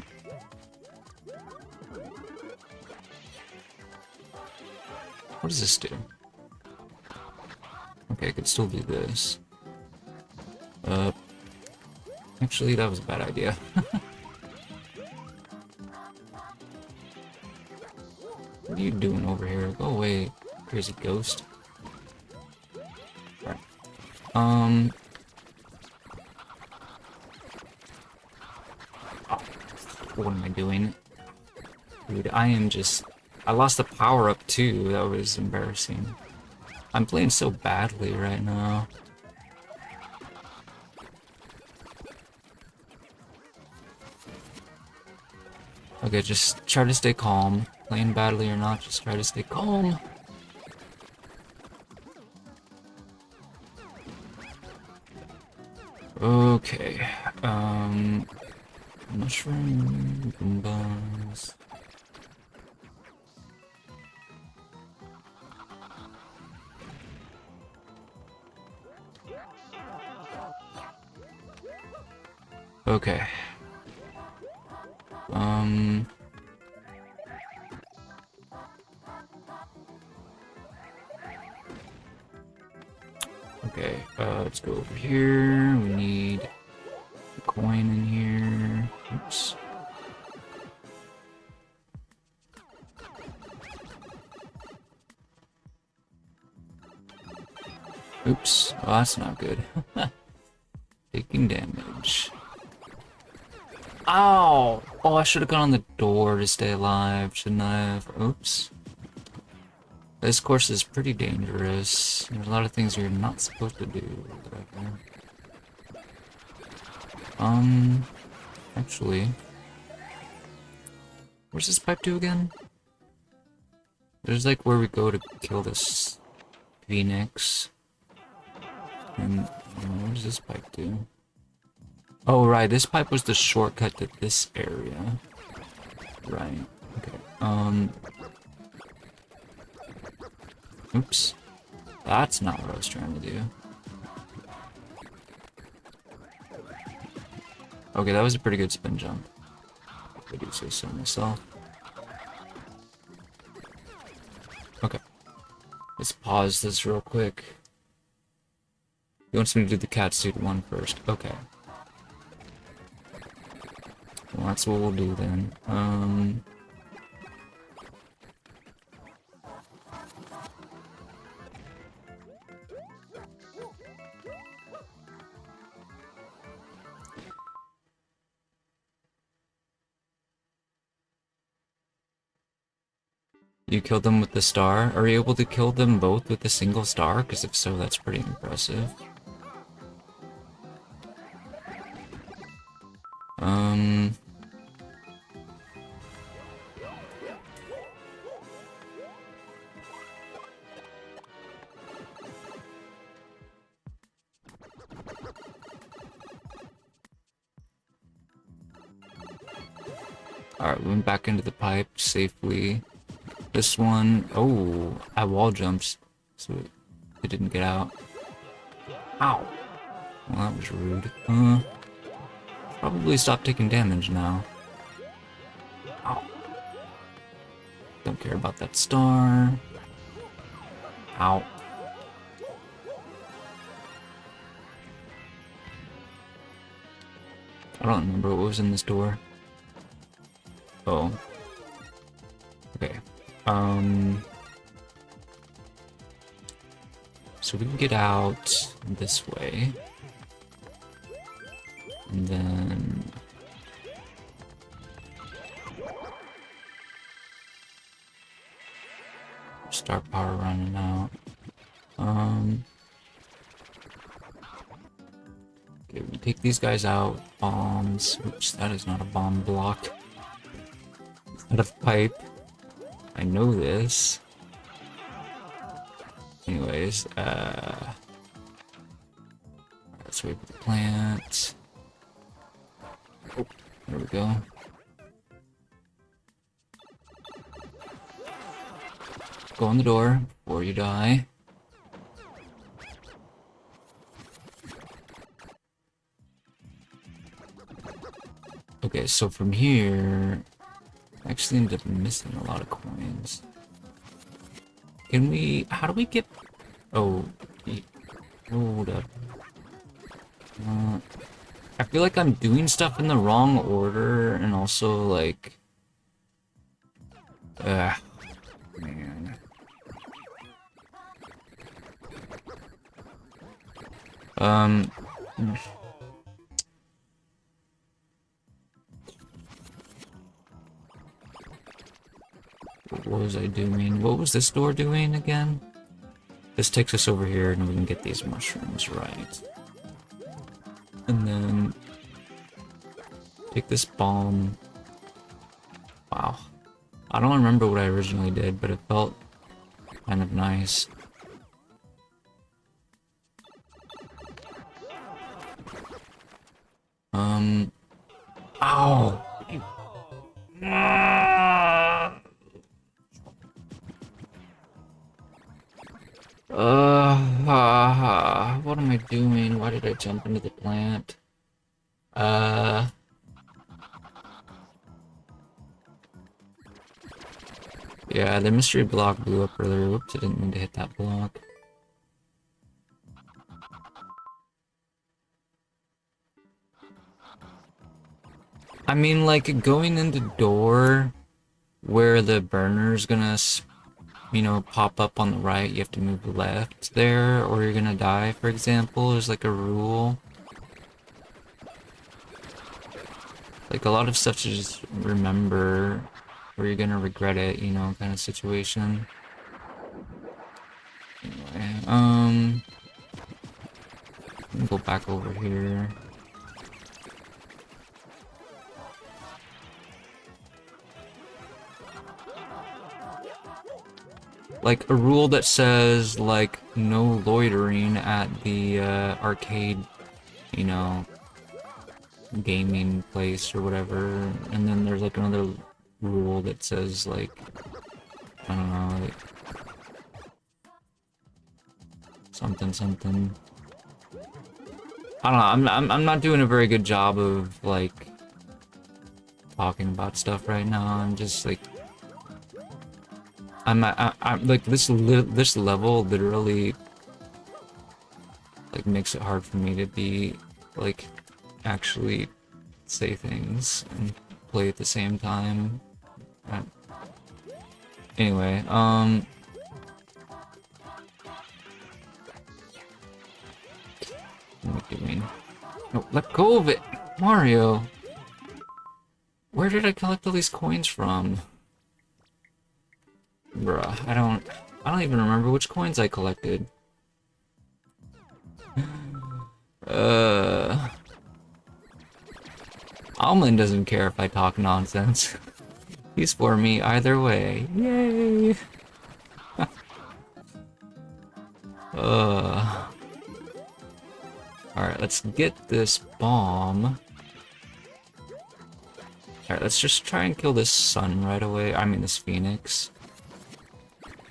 does this do? Okay, I could still do this. Actually, that was a bad idea. What are you doing over here? Go away, crazy ghost. Alright. Oh, what am I doing? Dude, I am just... I lost the power-up too, that was embarrassing. I'm playing so badly right now. Okay, just try to stay calm. Playing badly or not, just try to stay calm. Okay, mushroom goombas. Okay. Okay, let's go over here. We need a coin in here. Oops. Oops. Oh, that's not good. Taking damage. Ow! Oh, I should have gone on the door to stay alive, shouldn't I have? Oops. This course is pretty dangerous. There's a lot of things you're not supposed to do. Whatever. Actually... Where's this pipe to again? There's like where we go to kill this Phoenix. And what does this pipe do? Oh, right, this pipe was the shortcut to this area. Right, okay. Oops. That's not what I was trying to do. Okay, that was a pretty good spin jump. If I do say so myself. Okay. Let's pause this real quick. He wants me to do the cat suit one first. Okay. Well, that's what we'll do then. You killed them with the star? Are you able to kill them both with a single star? Because if so, that's pretty impressive. Alright, we went back into the pipe safely. This one, oh, I wall jumps, so it didn't get out. Ow! Well, that was rude. Probably stop taking damage now. Ow. Don't care about that star. Ow. I don't remember what was in this door. Oh. Okay. So we can get out this way. And then... star power running out. Okay, we take these guys out. Bombs. Oops, that is not a bomb block. Out of pipe. I know this. Anyways, let's wait for the plant. Oh, there we go. Go on the door before you die. Okay, so from here, I actually ended up missing a lot of coins. Can we, how do we get, oh, hold up. I feel like I'm doing stuff in the wrong order, and also, like, man. What was I doing? What was this door doing again? This takes us over here and we can get these mushrooms, right? And then take this bomb. Wow. I don't remember what I originally did, but it felt kind of nice. Ow! What am I doing? Why did I jump into the plant? Yeah, the mystery block blew up earlier. Whoops, I didn't mean to hit that block. I mean, like, going into door where the burner's gonna, you know, pop up on the right, you have to move left there, or you're gonna die, for example. There's like a rule. Like, a lot of stuff to just remember, or you're gonna regret it, you know, kind of situation. Anyway, let me go back over here. Like, a rule that says, like, no loitering at the, arcade, you know, gaming place or whatever. And then there's, like, another rule that says, like, I don't know, like, something. I don't know. I'm not doing a very good job of like talking about stuff right now. I'm just like I'm like this level literally like makes it hard for me to be like actually say things and play at the same time. Uh, Anyway, what am I doing? No, let go of it, Mario. Where did I collect all these coins from? Bruh, I don't even remember which coins I collected. Uh, Almond doesn't care if I talk nonsense. He's for me either way. Yay! Uh, Alright, let's get this bomb. Alright, let's just try and kill this sun right away. I mean, this phoenix.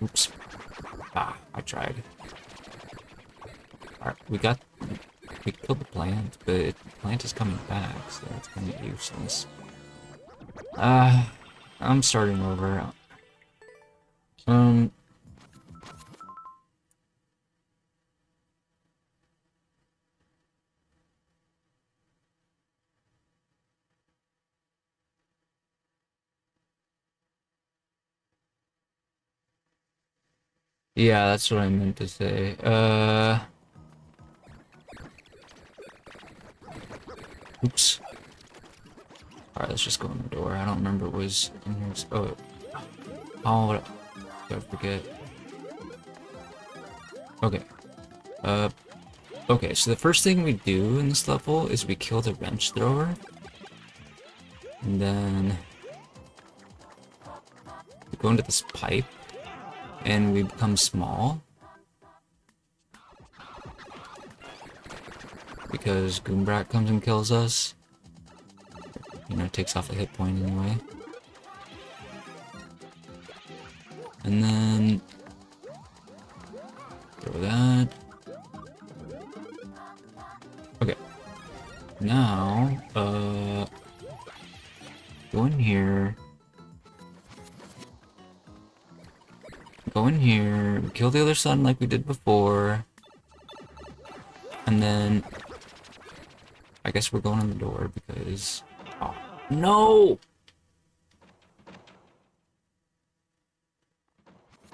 Oops. Ah, I tried. Alright, we killed the plant, but the plant is coming back, so that's kind of useless. I'm starting over. Um, yeah, that's what I meant to say. Oops. Alright, let's just go in the door. I don't remember it was in here. Oh, I forget. Okay. Uh, okay, so the first thing we do in this level is we kill the wrench thrower. And then we go into this pipe and we become small. Because Goombrat comes and kills us. You know, takes off a hit point anyway. And then throw that. Okay. Now, go in here. Go in here, kill the other sun like we did before. And then I guess we're going in the door because oh no!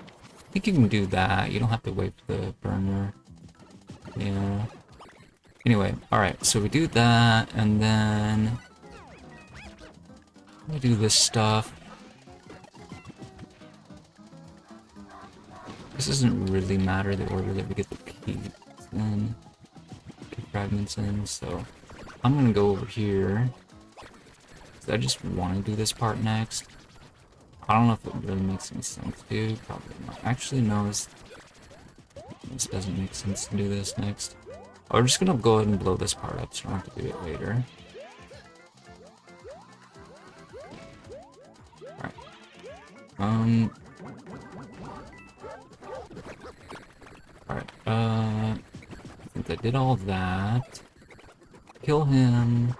I think you can do that. You don't have to wait for the burner. Yeah. Anyway, alright, so we do that, and then we do this stuff. This doesn't really matter the order that we get the keys in, key fragments in, so I'm gonna go over here. I just want to do this part next. I don't know if it really makes any sense to. Probably not. Actually, no, this doesn't make sense to do this next. We're just gonna go ahead and blow this part up so I don't have to do it later. Alright. Alright, since I did all that, kill him.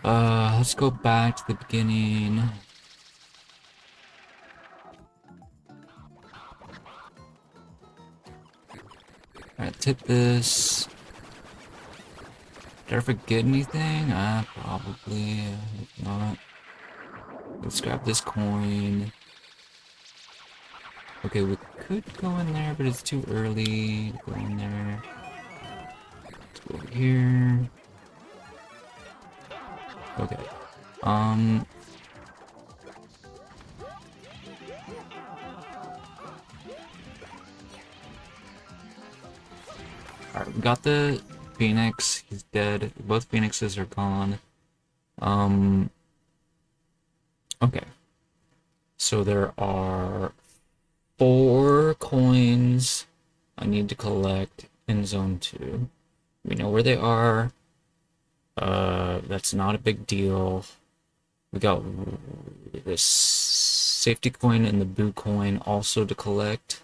Let's go back to the beginning. Alright, tip this. Did I forget anything? Probably. If not. Let's grab this coin. Okay, we could go in there, but it's too early to go in there. Let's go over here. Okay. Alright, we got the Phoenix. He's dead. Both Phoenixes are gone. Okay. So there are 4 coins I need to collect in Zone 2. We know where they are. That's not a big deal. We got this safety coin and the boo coin also to collect.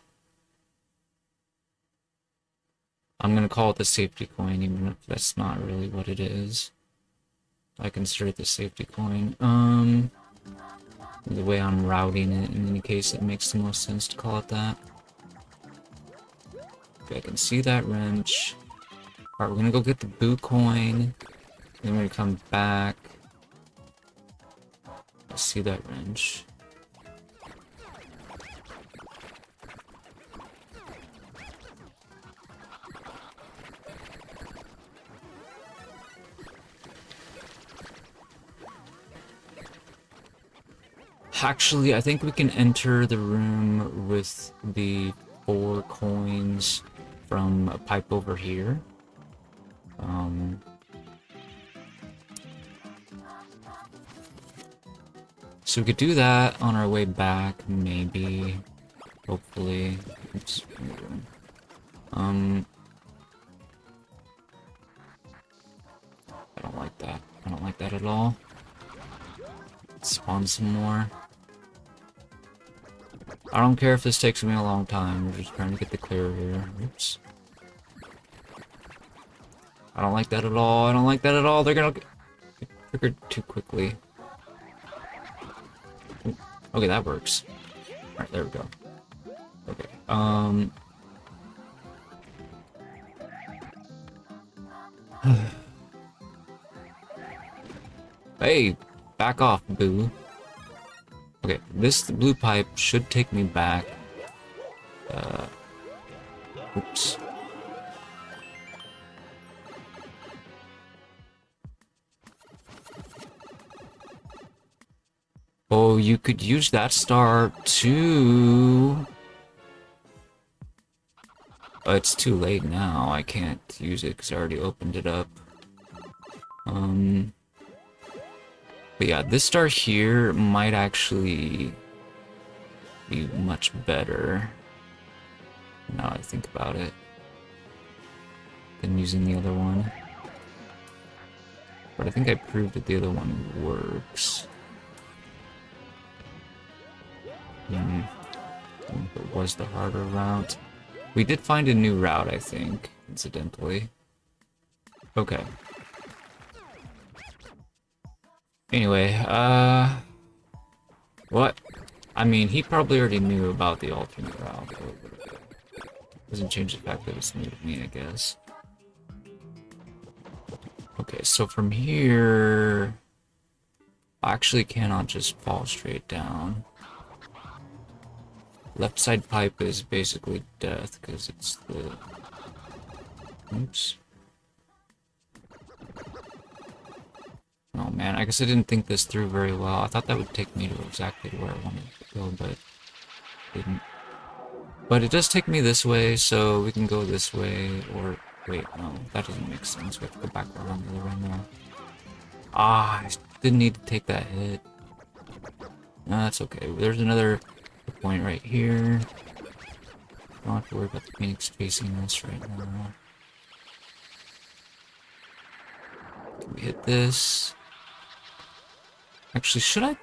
I'm gonna call it the safety coin, even if that's not really what it is. I consider it the safety coin. The way I'm routing it, in any case, it makes the most sense to call it that. Okay, I can see that wrench. Alright, we're gonna go get the boo coin. Then we're gonna come back. I see that wrench. Actually, I think we can enter the room with the 4 coins from a pipe over here. So we could do that on our way back, maybe. Hopefully. Oops. I don't like that. I don't like that at all. Let's spawn some more. I don't care if this takes me a long time. We're just trying to get the clear here. Oops. I don't like that at all. I don't like that at all. They're gonna get triggered too quickly. Okay, that works. Alright, there we go. Okay, Hey! Back off, boo. Okay, this blue pipe should take me back. Oops. Oh, you could use that star too. Oh, it's too late now. I can't use it because I already opened it up. But yeah, this star here might actually be much better, now I think about it, than using the other one. But I think I proved that the other one works. It was the harder route. We did find a new route, I think, incidentally. Okay. Anyway, what? I mean, he probably already knew about the alternate route. Doesn't change the fact that it's new to me, I guess. Okay, so from here... I actually cannot just fall straight down. Left side pipe is basically death, because it's the... Oops. Oh man, I guess I didn't think this through very well. I thought that would take me to exactly where I wanted to go, but it didn't. But it does take me this way, so we can go this way, or... Wait, no, that doesn't make sense. We have to go back around the other way now. Ah, I didn't need to take that hit. No, that's okay. There's another point right here. Don't have to worry about the Phoenix chasing us right now. Can we hit this? Actually, should I?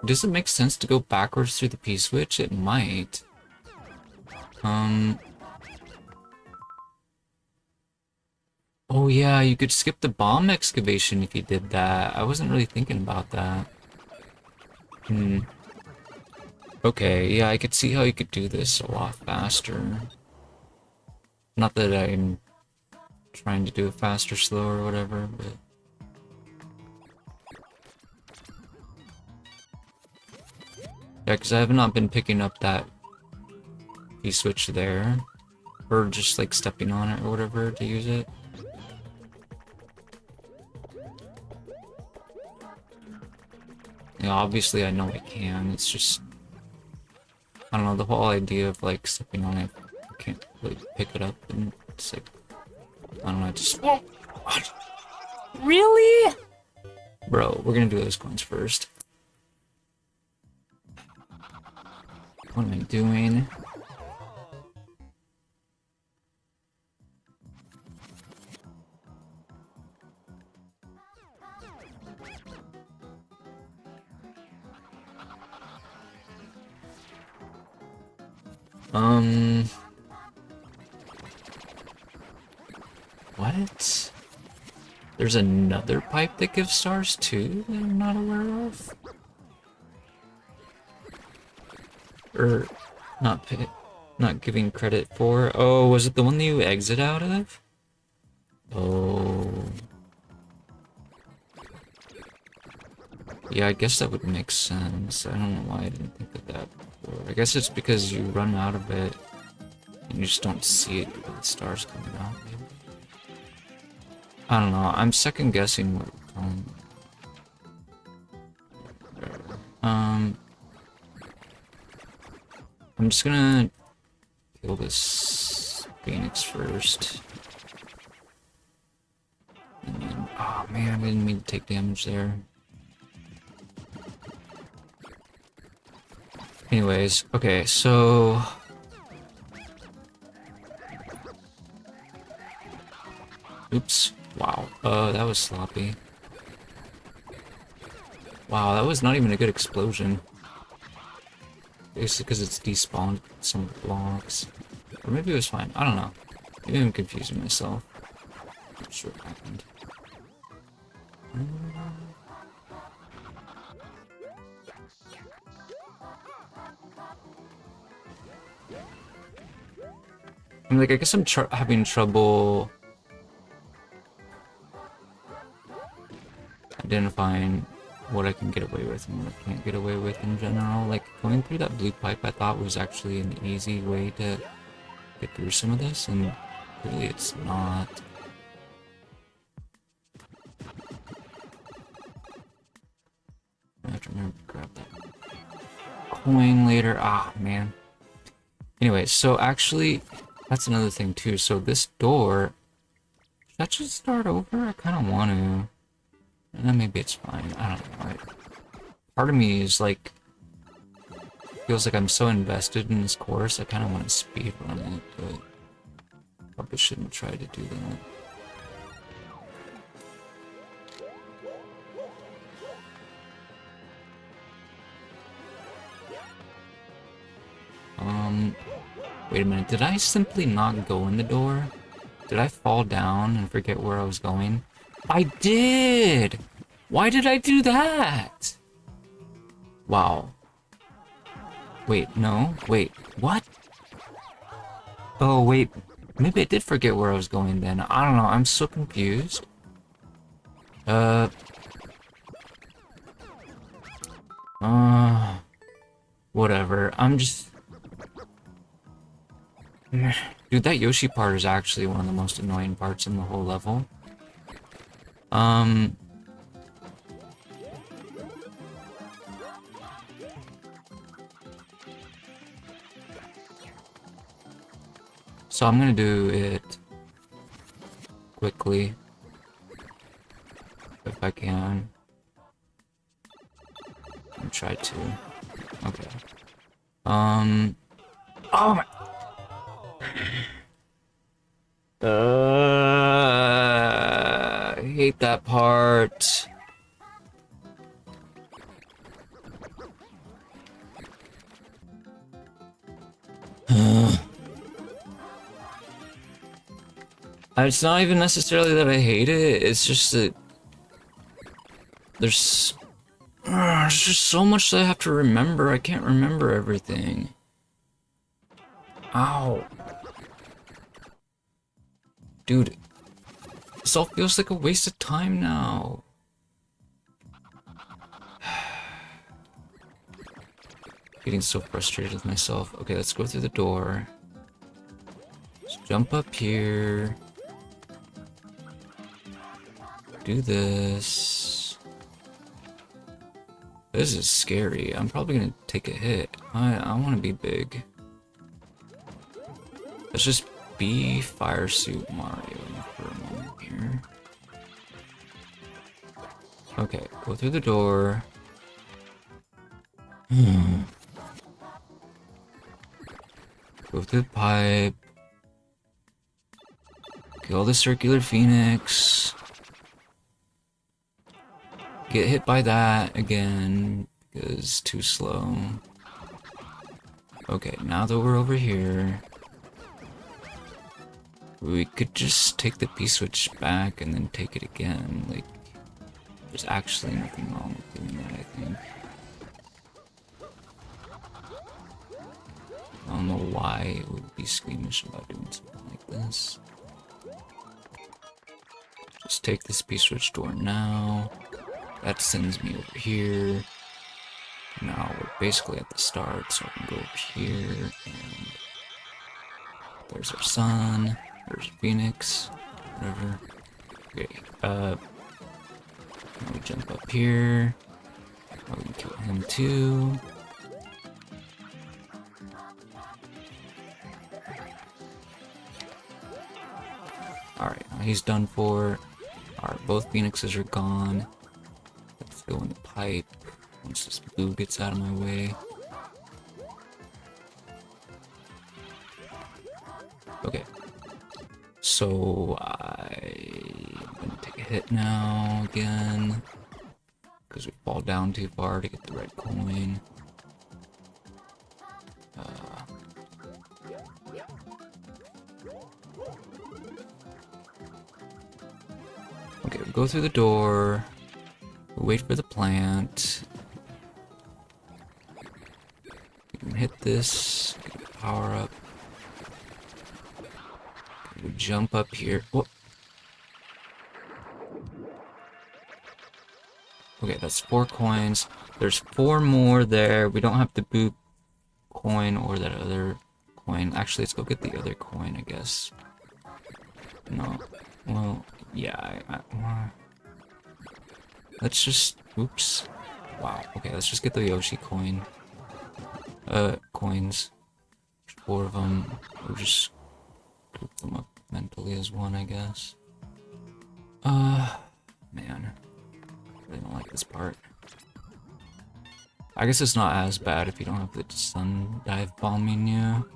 Does it make sense to go backwards through the P-switch? It might. Oh yeah, you could skip the bomb excavation if you did that. I wasn't really thinking about that. Okay, yeah, I could see how you could do this a lot faster. Not that I'm trying to do it fast or slow or whatever, but... Yeah, because I have not been picking up that P-switch there. Or just, like, stepping on it or whatever to use it. Yeah, obviously I know I can, it's just... I don't know, the whole idea of, like, stepping on it, I can't really pick it up, and it's like... I don't know, just... What? Really? Bro, we're gonna do those coins first. What am I doing? What? There's another pipe that gives stars too that I'm not aware of? Or not giving credit for? Oh, was it the one that you exit out of? Oh. Yeah, I guess that would make sense. I don't know why I didn't think of that before. I guess it's because you run out of it and you just don't see it with the stars coming out. Maybe. I don't know. I'm second guessing what we're calling it. I'm just gonna kill this Phoenix first. And then, oh man, I didn't mean to take damage there. Anyways, okay, so... Oops. Wow. That was sloppy. Wow, that was not even a good explosion. Basically because it's despawned some blocks. Or maybe it was fine. I don't know. Maybe I'm confusing myself. Not sure what happened. I mean, like, I guess I'm having trouble identifying what I can get away with and what I can't get away with in general. Like, going through that blue pipe I thought was actually an easy way to get through some of this, and really it's not. I have to remember to grab that coin later. Ah, man. Anyway, so actually, that's another thing too. So this door, should I just start over? I kind of want to. And then maybe it's fine. I don't know. Part of me is like, feels like I'm so invested in this course, I kind of want to speedrun it, but probably shouldn't try to do that. Wait a minute, did I simply not go in the door? Did I fall down and forget where I was going? I did! Why did I do that? Wow. Wait, no, wait, what? Oh, wait, maybe I did forget where I was going then. I don't know, I'm so confused. Whatever, I'm just... Dude, that Yoshi part is actually one of the most annoying parts in the whole level. So I'm gonna do it quickly, if I can. I'll try to. Okay. Oh my... I hate that part. It's not even necessarily that I hate it, it's just that there's just so much that I have to remember. I can't remember everything. Ow. Dude, this all feels like a waste of time now. Getting so frustrated with myself. Okay, let's go through the door. Let's jump up here. Do this. This is scary. I'm probably gonna take a hit. I want to be big. Let's just be Fire Suit Mario for a moment here. Okay, go through the door. Go through the pipe. Kill the circular phoenix. Get hit by that again, because too slow. Okay, now that we're over here. We could just take the P-switch back and then take it again. Like, there's actually nothing wrong with doing that, I think. I don't know why it would be squeamish about doing something like this. Just take this P-switch door now. That sends me over here. Now we're basically at the start, so I can go over here, and there's our sun, there's Phoenix, whatever. Okay, now we jump up here. Now we can kill him too. Alright, now he's done for. Alright, both Phoenixes are gone. Let's go in the pipe once this blue gets out of my way. Okay. So I'm gonna take a hit now again. Because we fall down too far to get the red coin. Okay, we go through the door. We wait for the plant. We can hit this. Get the power up. We jump up here. Whoa. Okay, that's 4 coins. There's 4 more there. We don't have the boot coin or that other coin. Actually, let's go get the other coin, I guess. No. Well, yeah, let's just... Oops. Wow. Okay, let's just get the Yoshi coin. Coins. 4 of them. We'll just group them up mentally as one, I guess. Man. I really don't like this part. I guess it's not as bad if you don't have the sun dive bombing you.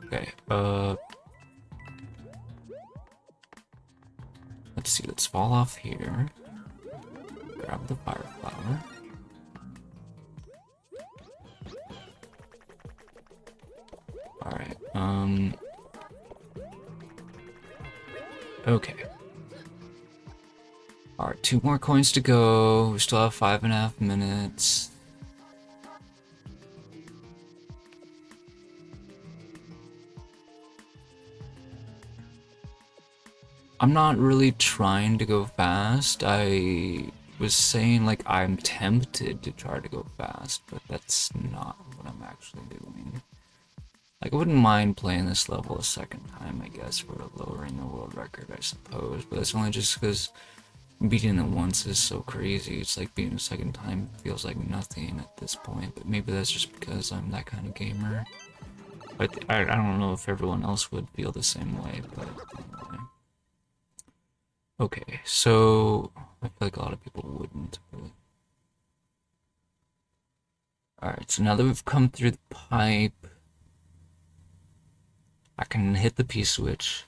Okay, let's see, let's fall off here. Grab the fire flower. Alright, okay. Alright, 2 more coins to go. We still have 5.5 minutes. I'm not really trying to go fast. I was saying, like, I'm tempted to try to go fast, but that's not what I'm actually doing. Like, I wouldn't mind playing this level a second time, I guess, for lowering the world record, I suppose, but that's only just because beating it once is so crazy. It's like beating a second time feels like nothing at this point, but maybe that's just because I'm that kind of gamer. But I don't know if everyone else would feel the same way, but anyway. Okay, so I feel like a lot of people wouldn't, but... Alright, so now that we've come through the pipe, I can hit the P-switch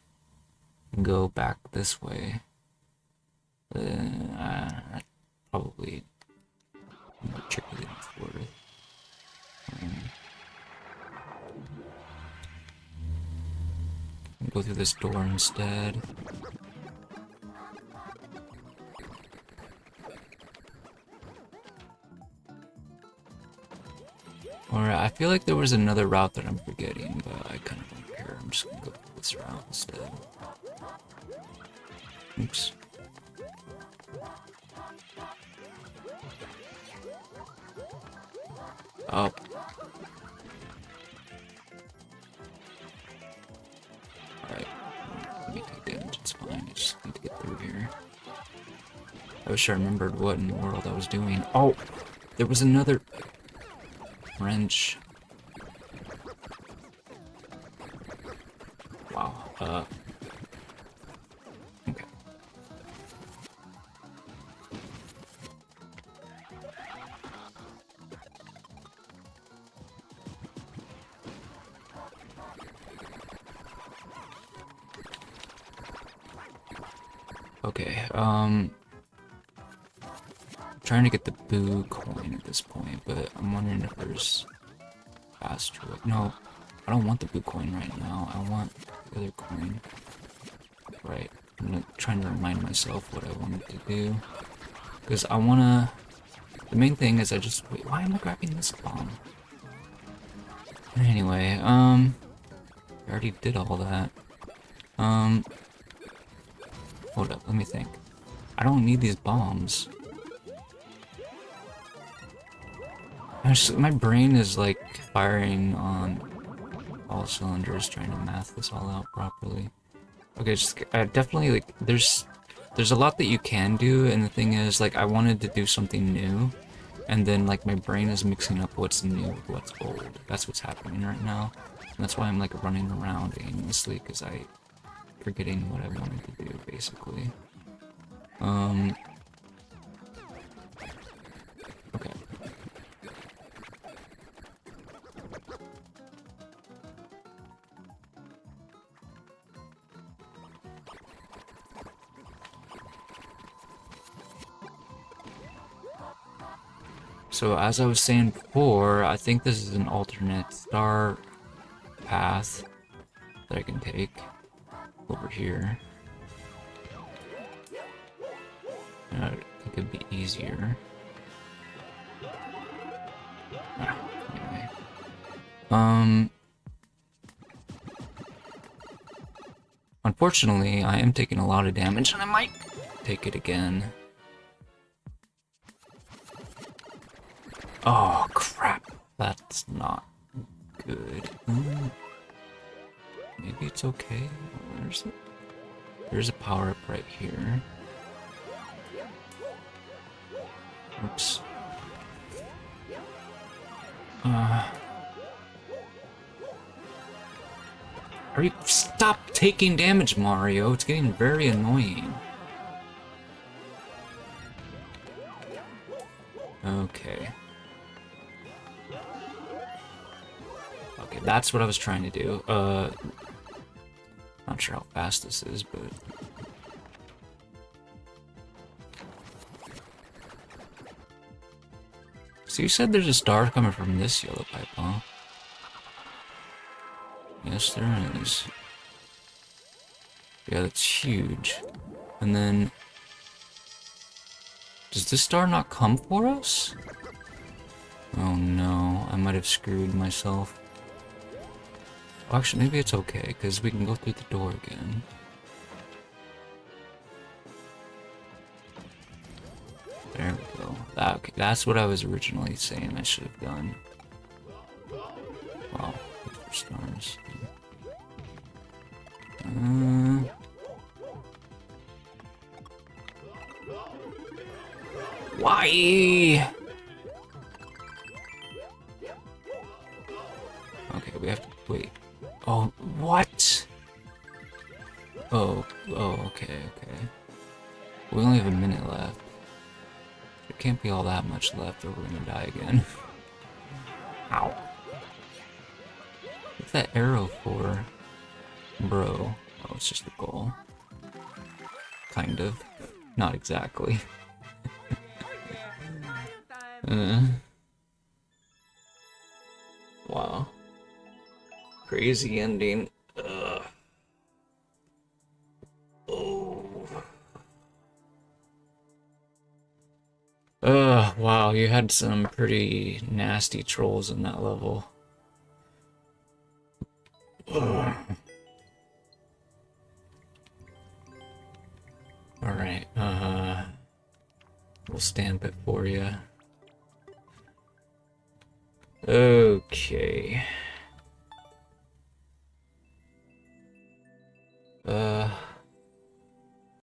and go back this way. Probably more tricky than before. Go through this door instead. Alright, I feel like there was another route that I'm forgetting, but I kind of don't care. I'm just gonna go this route instead. Oops. Oh. Alright. Let me take damage, it's fine. I just need to get through here. I wish I remembered what in the world I was doing. Oh! There was another... wrench. Wow, okay. Okay, trying to get the boo coin at this point, but I'm wondering if there's faster way. No, I don't want the blue coin right now. I want the other coin. Right. I'm trying to remind myself what I wanted to do. Because I want to... The main thing is I just... Wait, why am I grabbing this bomb? Anyway, I already did all that. Hold up, let me think. I don't need these bombs. My brain is like firing on all cylinders, trying to math this all out properly. Okay, just definitely like there's a lot that you can do, and the thing is like I wanted to do something new, and then like my brain is mixing up what's new with what's old. That's what's happening right now, and that's why I'm like running around aimlessly because I'm forgetting what I wanted to do basically. Okay. So as I was saying before, I think this is an alternate star path that I can take over here. And I think it'd be easier. Anyway. Unfortunately, I am taking a lot of damage, and I might take it again. Oh, crap. That's not good. Maybe it's okay. Where's it? There's a power-up right here. Oops. Stop taking damage, Mario. It's getting very annoying. Okay. Okay, that's what I was trying to do. Not sure how fast this is, but... So you said there's a star coming from this yellow pipe, huh? Yes, there is. Yeah, that's huge. And then... Does this star not come for us? Oh no, I might have screwed myself. Well, actually, maybe it's okay, because we can go through the door again. There we go. Okay, that's what I was originally saying I should have done. Wow, look for stars. Why? Okay, we have to wait. Oh, what? Oh, okay. We only have a minute left. There can't be all that much left or we're gonna die again. Ow. What's that arrow for? Bro. Oh, it's just a goal. Kind of. Not exactly. Wow. Crazy ending. Ugh. Oh. Wow, you had some pretty nasty trolls in that level. Ugh. Alright, we'll stamp it for you. Okay.